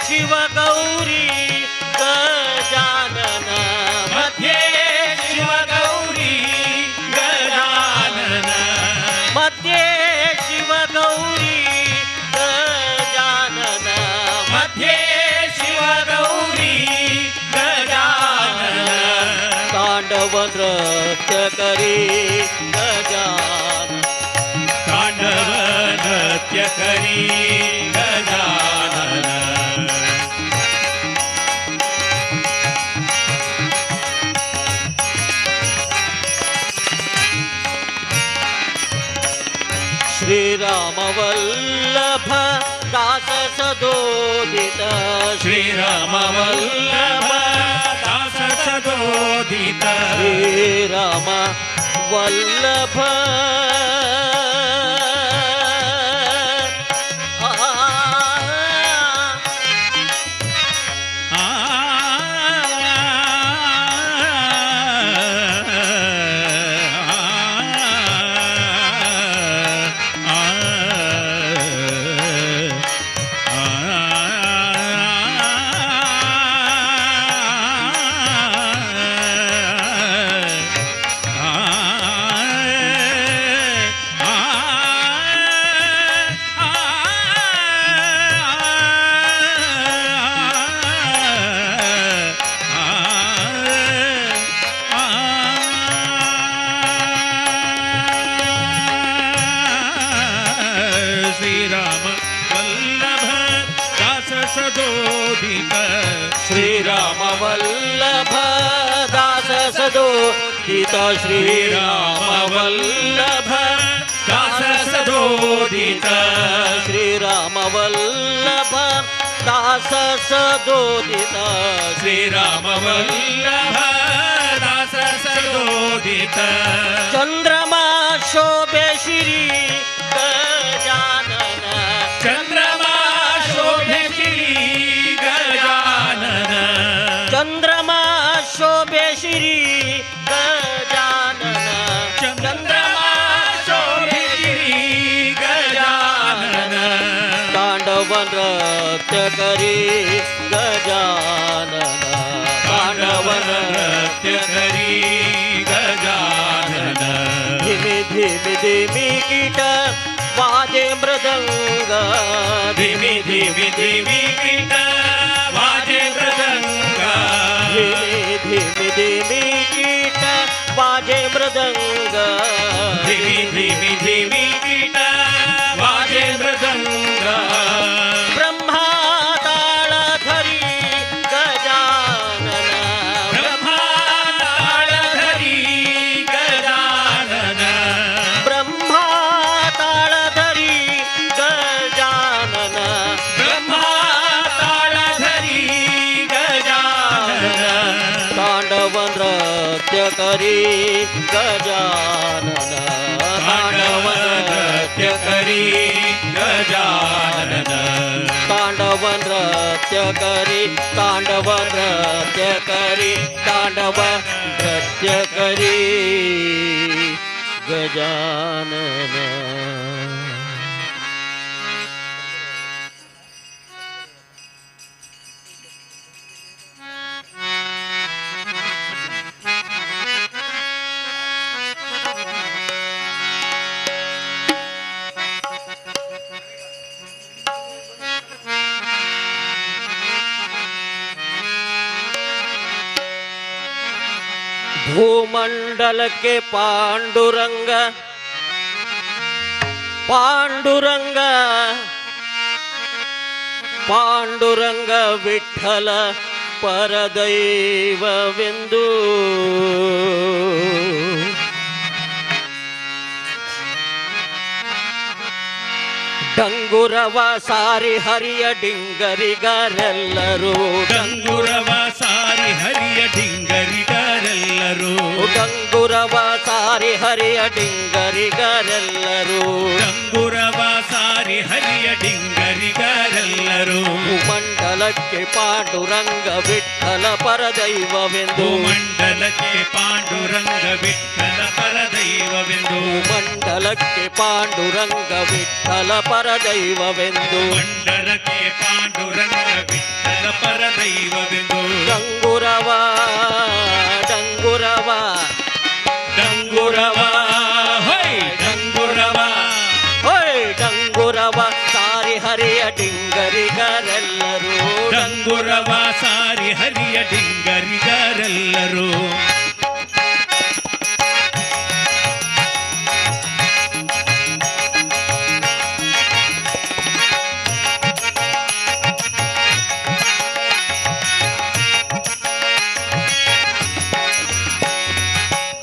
शिवगौरी गजानन मध्ये शिवगौरी गजानन मध्ये शिवगौरी गजानन मध्ये शिवगौरी गजानन तांडव नृत्य करी गजानन तांडव नृत्य करी गजानन श्रीराम वल्लभ दास सदोदित श्रीराम वल्लभ दास सदोदित श्रीराम वल्लभ श्रीराम वल्लभ दास सदोदित श्रीराम वल्लभ दास सदोदित श्रीराम वल्लभ दास सदोदित श्रीराम वल्लभ दास सदोदित श्रीराम वल्लभ दास सदोदित चंद्रमा शोभे श्री गजानन चंद्रमा शोभे श्री गजानन चंद्रमा शोभे श्री गजानन चंद्रमा शोभे श्री गजानन तांडव नृत्य करी गजानन तांडव नृत्य करी गजानन ಧಿಮಿ ಕಿಟ ವಾಜೆ ಮೃದಂಗ ಧಿಮಿ ಧಿಮಿ ಧಿಮಿ ಕಿಟ ವಾಜೆ ಮೃದಂಗ ಧಿಮಿ ಧಿಮಿ ಧಿಮಿ ಕಿಟ ವಾಜೆ ಮೃದಂಗ ಧಿಮಿ ಧಿಮಿ ಧಿಮಿ ಕಿಟ ವಾಜೆ ಮೃದಂಗ ಬ್ರಹ್ಮ ತಾಳಧರಿ ಗಜಾನನ ಬ್ರಹ್ಮ ತಾಳಧರಿ ಗಜಾನನ ಬ್ರಹ್ಮ ತಾಳಧರಿ ಗಜಾನನ ಬ್ರಹ್ಮ ತಾಳಧರಿ ಗಜಾನನ ತಾಂಡವ ನೃತ್ಯ ಕರಿ ಗಜಾನನ ತಾಂಡವ ನೃತ್ಯ ಕರಿ ಗಜಾನನ ತಾಂಡವ ನೃತ್ಯ ಕರಿ ತಾಂಡವ ನೃತ್ಯ ಕರಿ ತಾಂಡವ ನೃತ್ಯ ಕರಿ ಗಜಾನನ ಭೂಮಂಡಲಕ್ಕೆ ಪಾಂಡುರಂಗ ಪಾಂಡುರಂಗ ಪಾಂಡುರಂಗ ವಿಠಲ ಪರದೈವವೆಂದು ಡಂಗುರವ ಸಾರಿ ಹರಿಯ ಡಿಂಗರಿಗರೆಲ್ಲರೂ ಡಂಗುರವ ಸಾರಿ ಹರಿಯ ಡಿಂಗರಿಗರೆಲ್ಲರೂ ಡಂಗುರವ ಸಾರಿ ಹರಿಯ ಡಿಂಗರಿಗರೆಲ್ಲರೂ ಡಂಗುರವ ಸಾರಿ ಹರಿಯ ಡಿಂಗರಿಗರೆಲ್ಲರೂ ಮಂಡಲಕ್ಕೆ ಪಾಂಡುರಂಗ ವಿಠಲ ಪರದೈವವೆಂದು ಮಂಡಲಕ್ಕೆ ಪಾಂಡುರಂಗ ವಿಠಲ ಪರದೈವವೆಂದು ಮಂಡಲಕ್ಕೆ ಪಾಂಡುರಂಗ ವಿಠಲ ಪರದೈವವೆಂದು ಮಂಡಲಕ್ಕೆ ಪಾಂಡುರಂಗ ವಿಠಲ ಪರದೈವವೆಂದು ಡಂಗುರವ ಡಂಗುರವ ಡಂಗುರವ ಹೊಯ್ ಡಂಗುರವ ಹೊಯ್ ಡಂಗುರವ ಸಾರಿ ಹರಿಯ ಡಿಂಗರಿಗರೆಲ್ಲರೂ ಡಂಗುರವ ಸಾರಿ ಹರಿಯ ಡಿಂಗರಿಗರೆಲ್ಲರೂ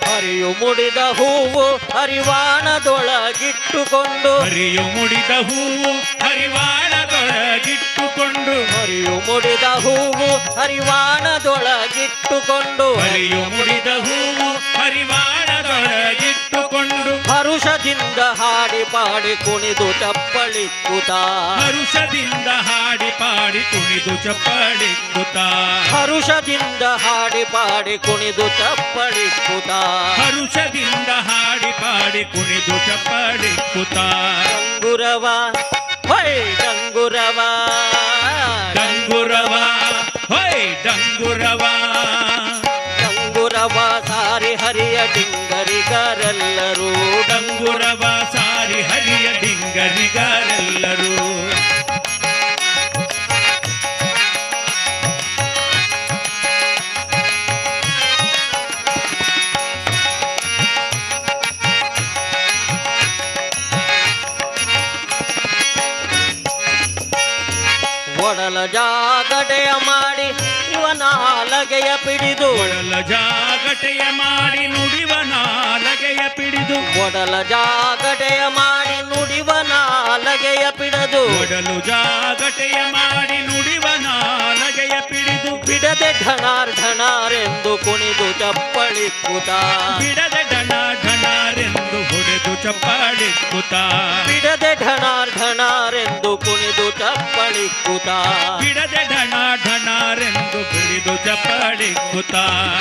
ಹರಿಯು ಮುಡಿದ ಹೂವು ಹರಿವಾಣದೊಳಗಿಟ್ಟುಕೊಂಡು ಹರಿಯು ಮುಡಿದ ಹೂವು ಹರಿವಾಣದೊಳಗಿಟ್ಟುಕೊಂಡು ಹರಿಯು ಮುಡಿದ ಹೂವು ಹರಿವಾಣದೊಳಗಿಟ್ಟುಕೊಂಡು ಹರಿಯು ಮುಡಿದ ಹೂವು ಹರಿವಾಣದೊಳಗಿಟ್ಟುಕೊಂಡು ಹರುಷದಿಂದ ಹಾಡಿ ಪಾಡಿ ಕುಣಿದು ಚಪ್ಪಳಿಕ್ಕುತ್ತ ಹರುಷದಿಂದ ಹಾಡಿ ಪಾಡಿ ಕುಣಿದು ಚಪ್ಪಳಿಕ್ಕುತ್ತ ಹರುಷದಿಂದ ಹಾಡಿ ಪಾಡಿ ಕುಣಿದು ಚಪ್ಪಳಿಕ್ಕುತ್ತ ಹರುಷದಿಂದ ಹಾಡಿ ಪಾಡಿ ಕುಣಿದು ಚಪ್ಪಳಿಕ್ಕುತ್ತ ಡಂಗುರವ ಹೊಯ್ ಡಂಗುರವ ಡಂಗುರವ ಹೊಯ್ ಡಂಗುರವ ಡಂಗುರವ ಸಾರಿ ಹರಿಯ ಡಿಂಗರಿಗರೆಲ್ಲರೂ ಡಂಗುರವ ಸಾರಿ ಹರಿಯ ಡಿಂಗರಿಗರೆಲ್ಲರೂ ಒಡಲ ಜಾಗಟೆಯ ಮಾಡಿ ಇವನಾಲಗೆಯ ಪಿಡಿದು ಒಡಲ ಜಾಗಟೆಯ ಮಾಡಿ ನುಡಿವ ನಾಲಗೆಯ ಪಿಡಿದು ಒಡಲ ಜಾಗಟೆಯ ಮಾಡಿ ನುಡಿವ ನಾಲಗೆಯ ಪಿಡದು ಒಡಲು ಜಾಗಟೆಯ ಮಾಡಿ ನುಡಿವ ನಾಲಗೆಯ ಪಿಡಿದು ಬಿಡದೆ ಢಣಾರ್ ಢಣಾರೆಂದು ಕುಣಿದು ಚಪ್ಪಳಿಕ್ಕುತ್ತ ಬಿಡದೆ ಢಣ ಢಣರೆಂದು ಹೊಡೆದು ಚಪ್ಪಳಿಕ್ಕುತ್ತ ಬಿಡದೆ ಢಣಾರ್ ಢಣಾರೆಂದು ಕುಣಿದು ಚಪ್ಪಳಿಕ್ಕುತ್ತ ಬಿಡದೆ ಢಣ ಢಣರೆಂದು ಬಿಡಿದು ಚಪ್ಪಳಿಕ್ಕುತ್ತ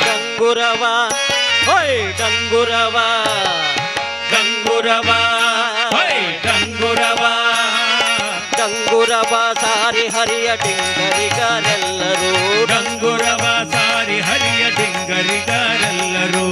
ಡಂಗುರವ ಹೊಯ್ ಡಂಗುರವ ಡಂಗುರವ ಹೊಯ್ ಡಂಗುರವ ಡಂಗುರವ ಸಾರಿ ಹರಿಯ ಡಿಂಗರಿಗರೆಲ್ಲರೂ ಡಂಗುರವ ಸಾರಿ ಹರಿಯ ಡಿಂಗರಿಗರೆಲ್ಲರೂ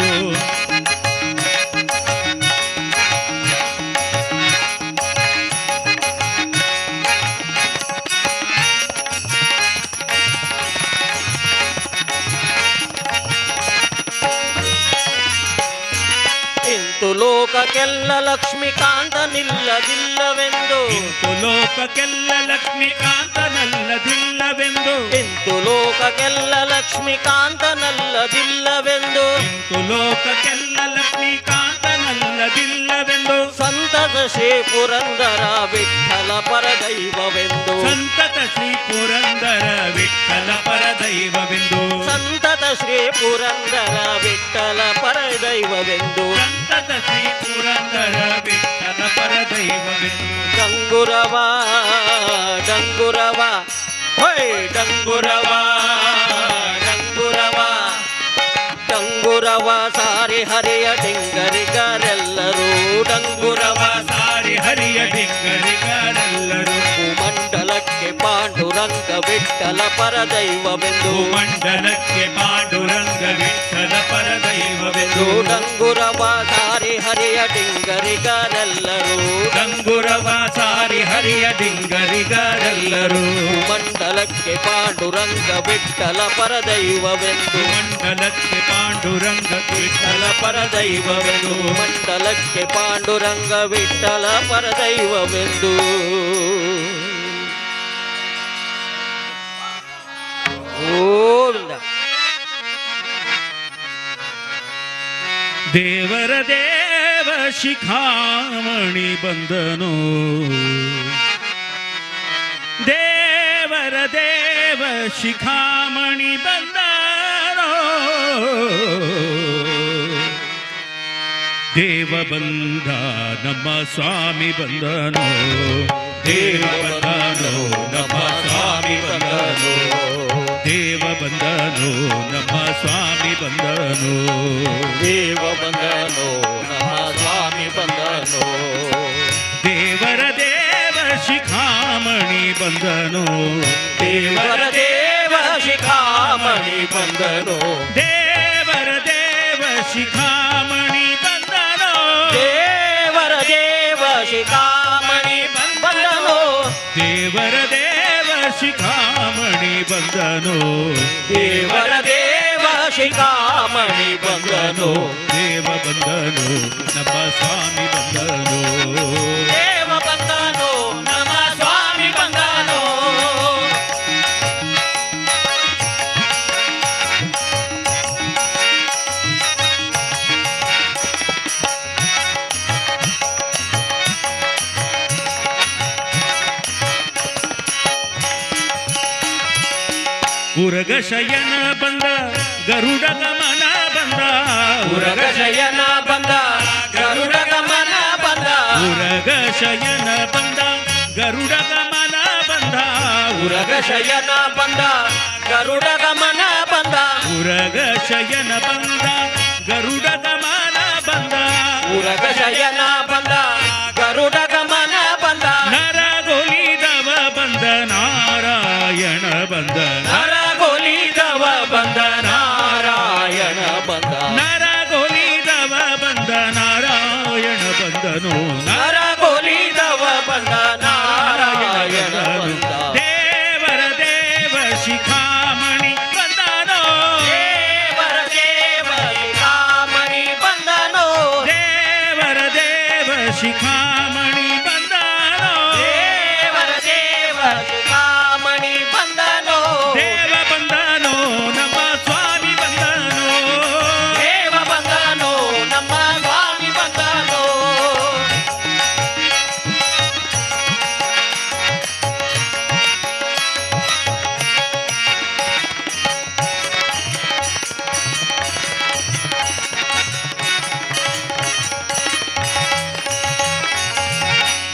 ಲೋಕಕ್ಕೆಲ್ಲ ಲಕ್ಷ್ಮೀಕಾಂತನಿಲ್ಲದಿಲ್ಲವೆಂದು ಇಂತು ಲೋಕಕ್ಕೆಲ್ಲ ಲಕ್ಷ್ಮೀಕಾಂತನಲ್ಲದಿಲ್ಲವೆಂದು ಇಂತು ಲೋಕಕ್ಕೆಲ್ಲ ಲಕ್ಷ್ಮೀಕಾಂತನಲ್ಲದಿಲ್ಲವೆಂದು ಇಂತು ಲೋಕಕ್ಕೆಲ್ಲ ಲಕ್ಷ್ಮೀಕಾಂತನಲ್ಲದಿಲ್ಲವೆಂದು ಸಂತತ ಶ್ರೀ ಪುರಂದರ ವಿಠಲ ಪರದೈವವೆಂದು ಸಂತತ ಶ್ರೀ ಪುರಂದರ ವಿಠಲ ಪರದೈವವೆಂದು ಸಂತತ ಶ್ರೀ ಪುರಂದರ ವಿಠಲ ಪರದೈವವೆಂದು ಸಂತತ ಶ್ರೀ ಪುರಂದರ ವಿಠಲ ಪರದೈವವೆಂದು ಡಂಗುರವ ಡಂಗುರವ ಹೊಯ್ ಡಂಗುರವ ಡಂಗುರವ ಡಂಗುರವ ಸಾರಿ ಹರಿಯ ಡಿಂಗರಿಗರೆಲ್ಲರೂ ಡಂಗುರವ ಸಾರಿ ಹರಿಯ ಡಿಂಗರಿಗರೆಲ್ಲರೂ ಮಂಡಲಕ್ಕೆ ಪಾಂಡುರಂಗ ವಿಠಲ ಪರದೈವವೆಂದು ಮಂಡಲಕ್ಕೆ ಪಾಂಡುರಂಗ ವಿಠಲ ಪರದೈವವೆಂದು ಡಂಗುರವ ಸಾರಿ ಹರಿಯ ಡಿಂಗರಿಗರೆಲ್ಲರೂ ಡಂಗುರವ ಸಾರಿ ಹರಿಯ ಡಿಂಗರಿಗರೆಲ್ಲರೂ ಮಂಡಲಕ್ಕೆ ಪಾಂಡುರಂಗ ವಿಠಲ ಪರದೈವವೆಂದು ಮಂಡಲಕ್ಕೆ ಪಾಂಡುರಂಗ ವಿಠಲ ಪರದೈವವೆಂದು ಮಂಡಲಕ್ಕೆ ಪಾಂಡುರಂಗ ವಿಠಲ ಪರದೈವವೆಂದು ದೇವರ ದೇವ ಶಿಖಾಮಣಿ ಬಂದನು ದೇವರ ದೇವ ಶಿಖಾಮಣಿ ಬಂದನು ದೇವ ಬಂದ ನಮ್ಮ ಸ್ವಾಮಿ ಬಂದನು ದೇವ ಬಂದನು ನಮ್ಮ ಸ್ವಾಮಿ ಬಂದನು ದೇವ ಬಂದನು ನಮ್ಮ ಸ್ವಾಮಿ ಬಂದನು ದೇವ ಬಂದನು ನಮ್ಮ ಸ್ವಾಮಿ ಬಂದನು ದೇವರ ದೇವ ಶಿಖಾಮಣಿ ಬಂದನು ದೇವರ ದೇವ ಶಿಖಾಮಣಿ ಬಂದನು ದೇವರ ದೇವ ಶಿಖಾಮಣಿ ಬಂದನು ದೇವರ ದೇವ ಶಿಖಾಮಣಿ ಬಂದನು ದೇವರ ದೇವ ಶಿಖಾಮಣಿ ಬಂದನು ದೇವರ ದೇವ ಶಿಖಾಮಣಿ ಬಂದನು ದೇವ ಬಂದನು ನಮ್ಮ ಸ್ವಾಮಿ ಬಂದನು ದೇವ ಬಂದನು ನಮ್ಮ ಸ್ವಾಮಿ ಬಂದನು ಉರಗ ಶಯನ ಬಂದ ಗರುಡ ಗಮನ ಬಂದ ಉರಗ ಶಯನ ಬಂದ ಗರುಡ ಗಮನ ಬಂದ ಉರಗ ಶಯನ ಬಂದ ಗರುಡ ಗಮನ ಬಂದ ಉರಗ ಶಯನ ಬಂದ ಗರುಡ ಗಮನ ಬಂದ ಉರಗ ಶಯನ ಬಂದ ಗರುಡ ಗಮನ ಬಂದ ಉರಗ ಶಯನ ಬಂದ ಗರುಡ ಗಮನ ಬಂದ ನರಗೊಲಿದವ ಬಂದ ನಾರಾಯಣ ಬಂದ ನರಗೊಲಿದವ ಬಂದ ನಾರಾಯಣ ಬಂದ ನರಗೊಲಿದವ ಬಂದ ನಾರಾಯಣ ಬಂದನು ನರಗೊಲಿದವ ಬಂದ ನಾರಾಯಣ ಬಂದ ದೇವರ ದೇವ ಶಿಖಾಮಣಿ ಬಂದನು ದೇವರ ದೇವ ಶಿಖಾಮಣಿ ಬಂದನು ದೇವರ ದೇವ ಶಿಖಾಮಣಿ ಬಂದನು ದೇವರ ದೇವ ಶಿಖಾಮಣಿ ಬಂದನು ದೇವ ಬಂದನು ನಮ್ಮ ಸ್ವಾಮಿ ಬಂದನು ದೇವ ಬಂದನು ನಮ್ಮ ಸ್ವಾಮಿ ಬಂದನು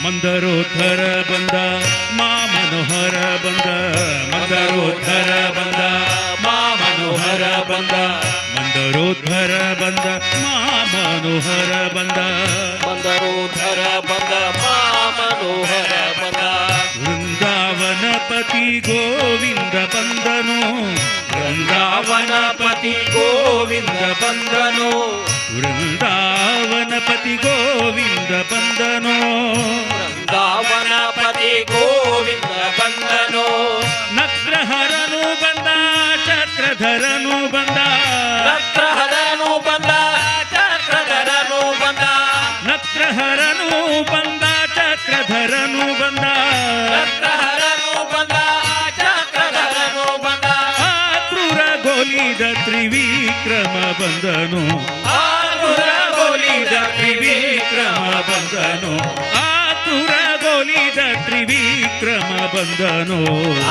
ಮಂದರೋದ್ಧರ ಬಂದ ಮಾ ಮನೋಹರ ಬಂದ ಮಂದರೋದ್ಧರ ಬಂದ ಮಾ ಮನೋಹರ ಬಂದ ಮಂದರೋದ್ಧರ ಬಂದ ಮಾ ಮನೋಹರ ಬಂದ ಮಂದರೋಧರ ಬಂದ ಮಾ ಮನೋಹರ ಬಂದ ವೃಂದಾವನಪತಿ ಗೋವಿಂದ ಬಂದನು ವೃಂದಾವನಪತಿ ಗೋವಿಂದ ಬಂದನು ವೃಂದಾವನಪತಿ ಗೋವಿಂದ ಬಂದನು ವೃಂದಾವನಪತಿ ಗೋವಿಂದ ಬಂದನು ನಗ್ರಹರನು ಬಂದ ಚಕ್ರಧರನು ಬಂದ ರಕ್ತಹರನು ಬಂದ ಚಕ್ರಧರನು ಬಂದ ಗೋಲಿದ ತ್ರಿವಿಕ್ರಮ ಬಂದನು ಆತುರಗೊಲಿದ ತ್ರಿವಿಕ್ರಮ ಬಂದನು ಆತುರಗೊಲಿದ ತ್ರಿವಿಕ್ರಮ ಬಂದನು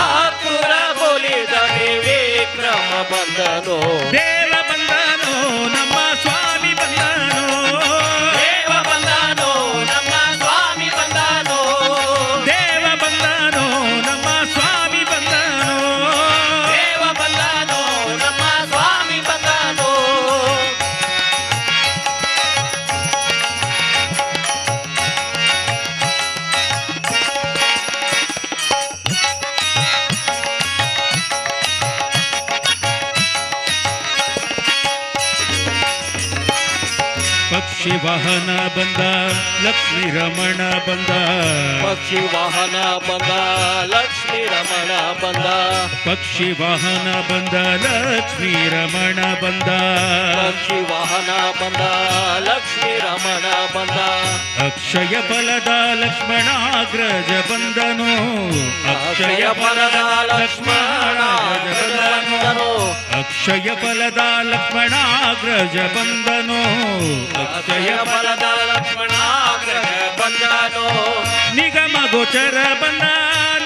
ಆತುರಗೊಲಿದ ತ್ರಿವಿಕ್ರಮ ಬಂದನು ದೇವ ಬಂದನು ನಮ್ಮ ಸ್ವಾಮಿ ಬಂದನು ದೇವ ಬಂದನು ನಮ್ಮ ಸ್ವಾಮಿ ಬಂದನು ದೇವ ಬಂದನು ನಮ್ಮ ಸ್ವಾಮಿ ಬಂದನು ದೇವ ಬಂದನು ನಮ್ಮ ಸ್ವಾಮಿ ಬಂದನು ಪಕ್ಷಿ ವಾಹನ ಬಂದ ಲಕ್ಷ್ಮೀ ರಮಣ ಬಂದ ಪಕ್ಷಿ ವಾಹನ ಬಂದ ಲಕ್ಷ್ಮೀ ರಮಣ ಬಂದ ಪಕ್ಷಿ ವಾಹನ ಬಂದ ಲಕ್ಷ್ಮೀ ರಮಣ ಬಂದ ಪಕ್ಷಿ ವಾಹನ ಬಂದ ಲಕ್ಷ್ಮೀ ರಮಣ ಬಂದ ಅಕ್ಷಯ ಫಲದ ಲಕ್ಷ್ಮಣಾಗ್ರಜ ಬಂದನು ಅಕ್ಷಯ ಫಲದ ಲಕ್ಷ್ಮಣಾಗ್ರಜ ಬಂದನು ಅಕ್ಷಯ ಫಲದ ಲಕ್ಷ್ಮಣಾಗ್ರಜ ಬಂದನು ಅಕ್ಷಯ ಫಲದ ಲಕ್ಷ್ಮಣಾಗ್ರಹ ಬಂದನು ನಿಗಮ ಗೋಚರ ಬಂದ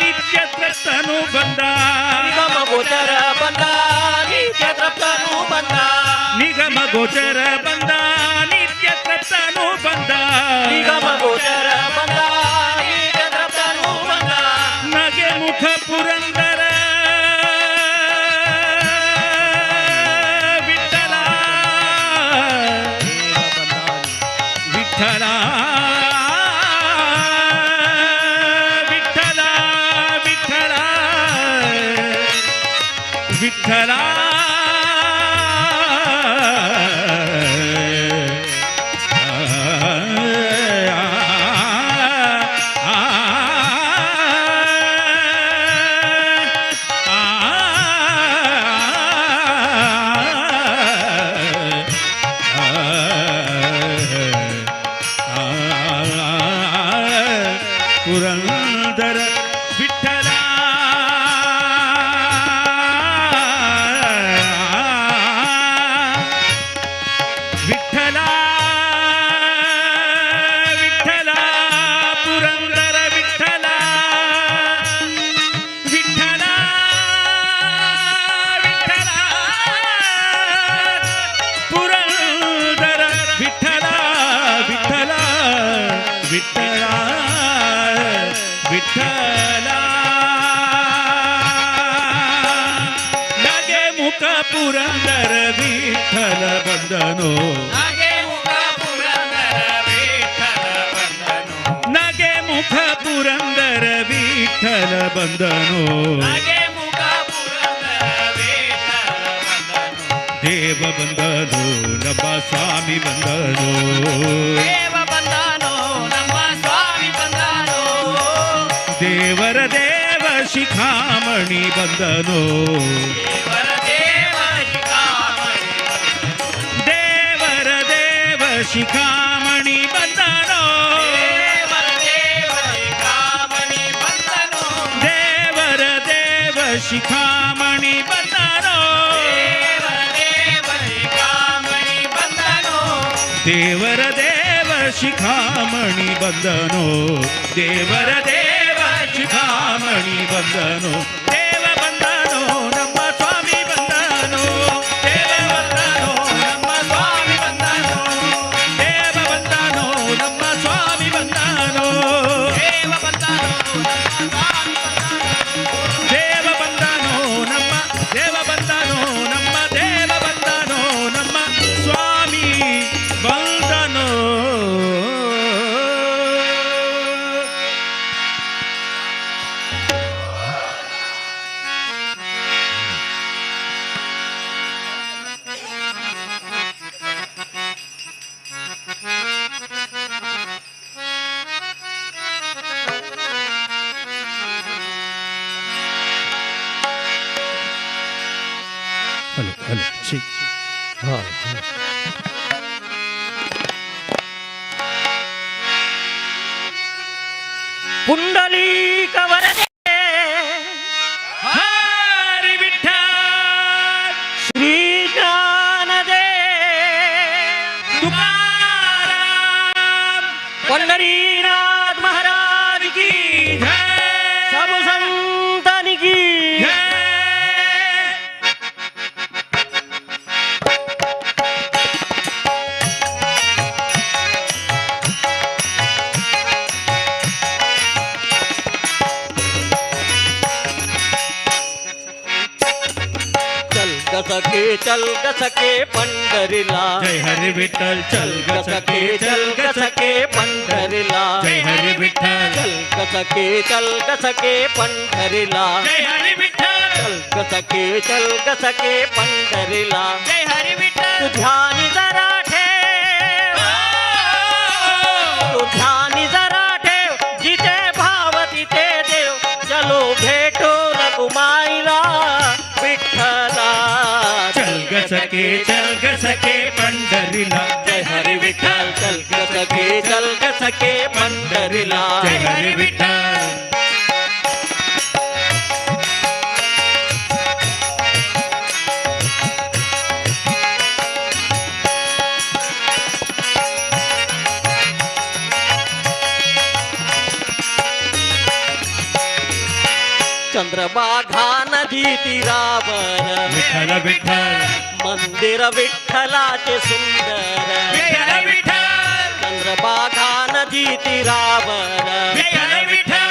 ನಿತ್ಯ ತೃಪ್ತನು ಬಂದ ನಿಗಮ ಗೋಚರ ಬಂದ ನಿತ್ಯ ತೃಪ್ತನು ಬಂದ ನಿಗಮ ಗೋಚರ ಬಂದ ನಿತ್ಯ ತೃಪ್ತನು ಬಂದ ನಿಗಮ ಗೋಚರ ಬಂದ ನಿತ್ಯ ತೃಪ್ತನು ಬಂದ ನಗೆ ಮುಖ ಪುರಂದರ ವಿಠಲ ವಿಠಲ ವಿಠಲ ವಿಠಲ ವಿಠಲ ಪುರಂದರ ವಿಠಲ ವಿಠಲ ವಿಠಲ ಪುರಂದರ ವಿಠಲ ವಿಠಲ ವಿಠಲ ಪುರಂದರ ವಿಠಲ ವಿಠಲ ವಿಠಲ ವಿಠಲ ನಗೆ ಮುಖ ಪುರಂದರ ವಿಠಲ ಬಂದನು ನಗೆ ಮುಖ ಪುರಂದರ ವಿಠಲ ಬಂದನು ನಗೆ ಮುಖ ಪುರಂದರ ವಿಠಲ ಬಂದನು ನಗೆ ಮುಖ ಪುರಂದರ ವಿಠಲ ಬಂದನು ದೇವ ಬಂದನು ನಮ್ಮ ಸ್ವಾಮಿ ಬಂದನು ದೇವ ಬಂದನು ನಮ್ಮ ಸ್ವಾಮಿ ಬಂದನು ದೇವರ ದೇವ ಶಿಖಾಮಣಿ ಬಂದನು ದೇವರ ದೇವ ಶಿಖಾಮಣಿ ದೇವರ ದೇವ ಶಿಖಾಮಣಿ ಬಂದನು ದೇವರ ದೇವ ಶಿಖಾಮಣಿ ಬಂದನು ದೇವರ ದೇವ ಶಿಖಾಮಣಿ ಬಂದನು ದೇವರ ದೇವ ಶಿಖಾಮಣಿ ಬಂದನು ದೇವರ ದೇವ ಶಿಖಾಮಣಿ ಬಂದನು ದೇವರ ದೇವ ಶಿಖಾಮಣಿ ಬಂದನು ದೇವ ಬಂದನು ನಮ್ಮ ಸ್ವಾಮಿ ಬಂದನು ದೇವ ಬಂದನು ನಮ್ಮ ಸ್ವಾಮಿ ಬಂದನು ದೇವ ಬಂದನು ನಮ್ಮ ಸ್ವಾಮಿ ಬಂದನು ದೇವ ಬಂದನು ದೇವ ಬಂದನು ನಮ್ಮ ದೇವ ಬಂದನು ನಮ್ಮ ದೇವ ಬಂದನು ನಮ್ಮ ಸ್ವಾಮಿ ಬಂದನು ಹಲೋ ಹಲೋ ಛೀ ಪುಂಡಲೀಕ ವರದೆ ಹರಿ ವಿಠ್ಠಲ ಶ್ರೀ पंढरीनाथ महाराज की जय सब संतांनी की जय चल ग सखे पंढरीला जय हरी विठ्ठल चल ग सखे चल ग सखे पंढरीला जय हरी विठ्ठल चल ग सखे पंढरीला जय हरी विठ्ठल चल ग सखे पंढरीला जय हरी विठ्ठल तू ध्यान जरा ठेव तू ध्यान जरा ठेव जिथे भाव तिथे देव चलो भेटो रघुमाईला विठ्ठला चल ग सखे पंढरीला जय हरी विठ्ठल चल ग सखे पंढरीला जय हरी विठ्ठल चंद्रभागा नदी तीरावर विठ्ठल विठ्ठल मंदिर विठ्ठलाचे सुंदर विठ्ठल विठ्ठल चंद्रभागा नदी तीरावर विठ्ठल विठ्ठल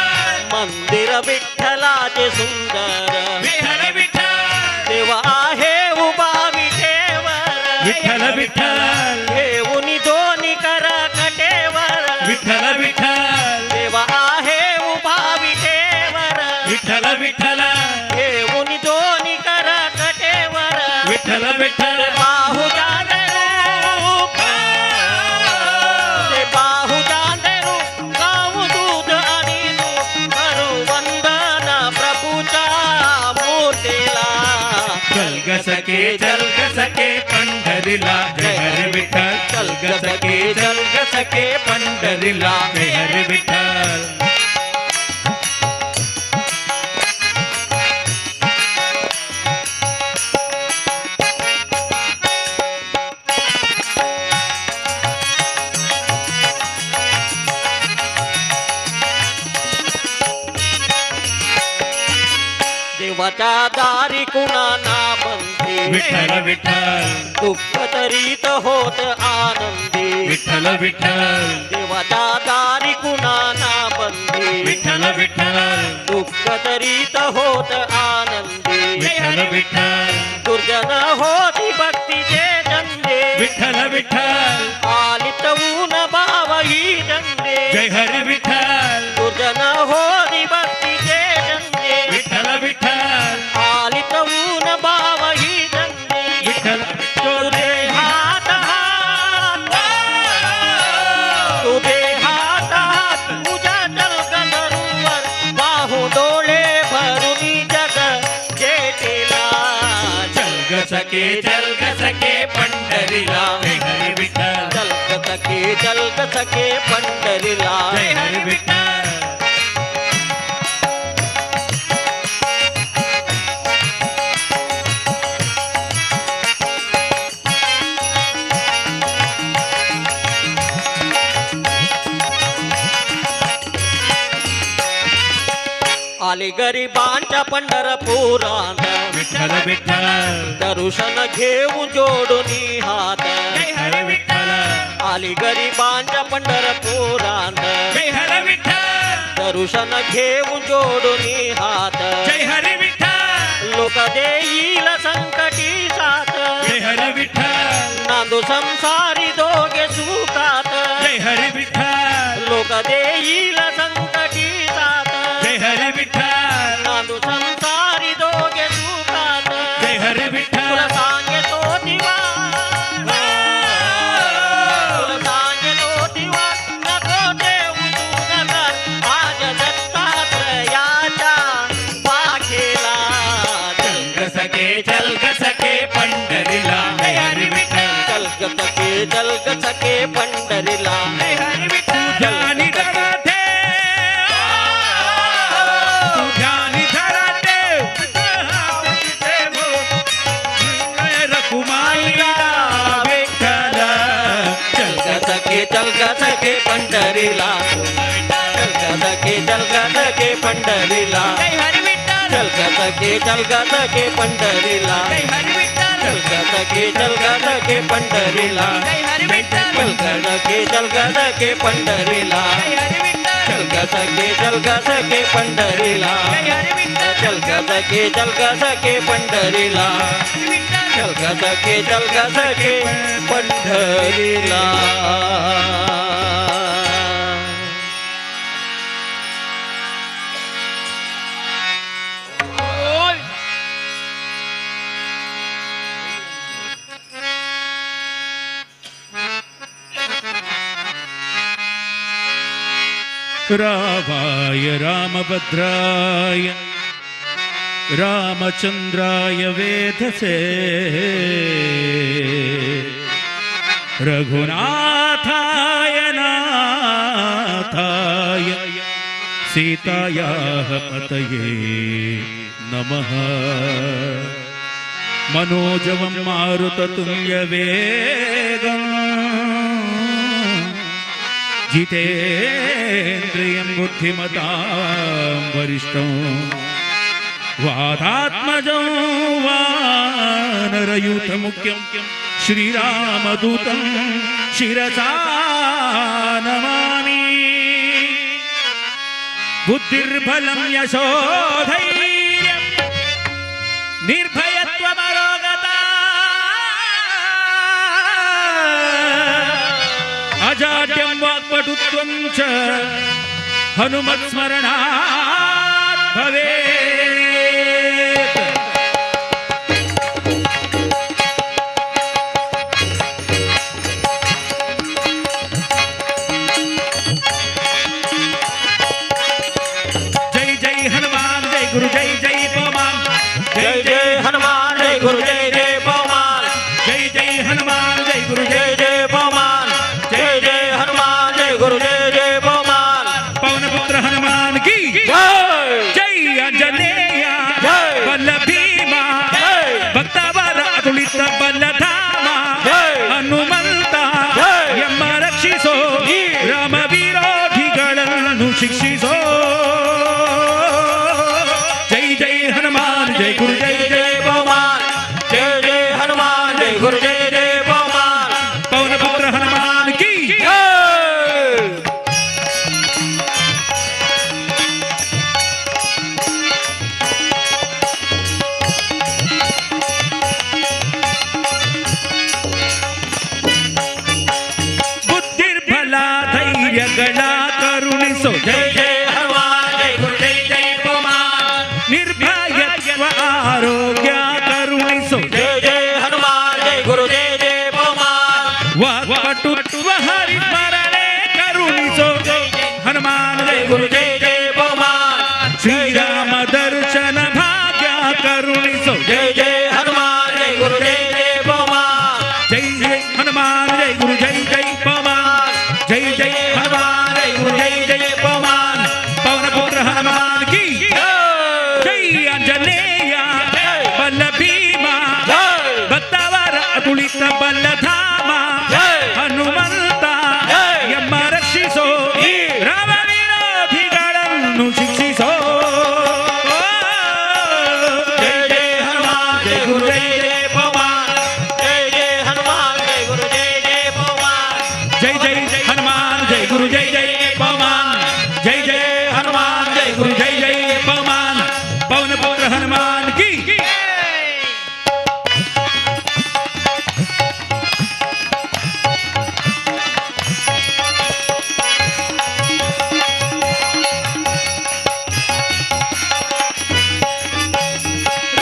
मंदिर विठ्ठलाचे सुंदर विठ्ठल विठ्ठल देव आहे उभा विठेवर विठ्ठल विठ्ठल घेऊन दोन्ही कर कटेवर विठ्ठल विठ्ठल देव आहे उभा विठेवर विठ्ठल विठ्ठल घेऊन दोन्ही कर कटेवर विठ्ठल विठ्ठल बाहू रूप ते बाहू रूप गाऊ दूध आणि तूप करू वंदन प्रभूच्या मूर्तीला चल ग सखे पंढरीला जय हरी विठ्ठल चल ग सखे पंढरीला जय हरी विठ्ठल देवाच्या दारी कुणाना बंदी विठ्ठल विठ्ठल दुःख तरीत होत आनंदी विठ्ठल विठ्ठल देवाच्या दारी कुणाना बंदी विठ्ठल विठ्ठल दुःख तरीत होत आनंदी विठ्ठल विठ्ठल दुर्जन होती भक्तीचे जंदे विठ्ठल विठ्ठल आलित ऊन बावही जंदे जय हरी विठ्ठल दुर्जन होती भक्तीचे जंदे विठ्ठल विठ्ठल आलित ऊन बावही जंदे विठ्ठल तुझे हात तुझे हात तुझ्या जलगंधरूवर बाहू डोळे भरून जग जेटेला चल ग सखे पंढरीला जय हरी विठ्ठल चल ग सखे पंढरीला जय हरी विठ्ठल आले गरिबांच्या पंढरपुरात विठ्ठल विठ्ठल दर्शन घेऊन जोडून हात जय हरी विठ्ठल आली गरिबांच्या पंढरपुरात जय हरी विठ्ठल दर्शन घेऊन जोडून हात जय हरी विठ्ठल लोक देईल संकटी साथ जय हरी विठ्ठल नांदू संसारी दोघे सुखात जय हरी विठ्ठल लोक देईल संकटी साथ जय हरी विठ्ठल नांदू संसारी दोघे सुखात जय हरी तुला विठ्ठल सांगतो दिवा तुला सांगतो दिवा नको देऊ तू नगर आज दत्तात्रयाच्या पाखेला चल ग सखे पंढरीला जय हरी विठ्ठल चल ग सखे पंढरीला जय हरी विठ्ठल ज्ञानी जरा रखुमाईला विठ्ठल चल ग चल चल ग सखे पंढरीला चल ग सखे पंढरीला चल ग सखे पंढरीला चल ग सखे पंढरीला चल ग सखे पंढरीला चल ग सखे पंढरीला चल ग सखे पंढरीला चल ग सखे पंढरीला रामाय रामभद्राय रामचंद्राय वेधसे रघुनाथाय नाथाय सीतायाः पतये नमः मनोजवं मारुततुल्यवेगम् जितेन्द्रियं बुद्धिमतां वरिष्ठं वातात्मजं वानरयूथमुख्यं श्रीरामदूतं शिरसा नमामि बुद्धिर्बलं यशोधैर्यं निर्भयत्वमरोगता अजाड्यं वाक्पटुत्वं च हनुमत्स्मरणात् भवेत्। जय जय हनुमान जय गुरु जय जय पवन जय जय हनुमान जय गुरु जय जय पवन जय जय हनुमान जय गुरु जय जय पवन जय जय हनुमान जय गुरु जय जय पवन पवन पुत्र हनुमान की जय जय अंजनेय जय बल भीमा जय भक्तवर अतुलित बलधामा जय ಹನುಮಂತ ಜೈ. ಎಮ್ಮ ರಕ್ಷಿಸೋ ಜೈ. ರಾಮ ವಿರೋಧಿಗಳನ್ನು ಶಿಕ್ಷಿಸೋ ಜೈ ಜೈ ಹನುಮಾನ್ ಜೈ ಗುರು ಜೈ जय जय पवन जय जय हनुमान जय गुरु जय जय पवन पवन पुत्र हनुमान की जय ಬುದ್ಧಿರ್ಬಲ ಧೈರ್ಯಗಳ ಕರುಣಿಸೋ जय जय हनुमान जय गुरु जय जय पवन ನಿರ್ಭಯತ್ವ ಆರೋಗ್ಯ ಕರುಣಿಸೋ जय जय हनुमान जय गुरु जय जय पवन ವಾಕ್ಪಟುತ್ವ ಹರಿಸ್ಮರಣೆ ಕರುಣಿಸೋ ಹನುಮಾನ್ ಜೈ गुरु जय जय पवन ಶ್ರೀರಾಮ ದರ್ಶನ ಭಾಗ್ಯ ಕರುಣಿಸೋ जय जय हनुमान जय गुरु जय जय पवन जय जय हनुमान जय गुरु जय जय पवन जय जय हनुमान जय गुरु जय जय पवन पवन पुत्र हनुमान की जय अंजनेय बल भीमा जय भक्तवर अतुलित बलधाಮ जय ಹನುಮಂತ ಜೈ. ಎಮ್ಮ ರಕ್ಷಿಸೋ ಜೈ. ರಾಮ ವಿರೋಧಿಗಳನ್ನು ಶಿಕ್ಷಿಸೋ जय जय हनुमान जय गुरु जय जय पवन जय जय हनुमान जय गुरु जय जय पवन जय जय हनुमान जय गुरु जय जय पवन जय जय हनुमान जय गुरु जय जय पवन पवन पुत्र हनुमान की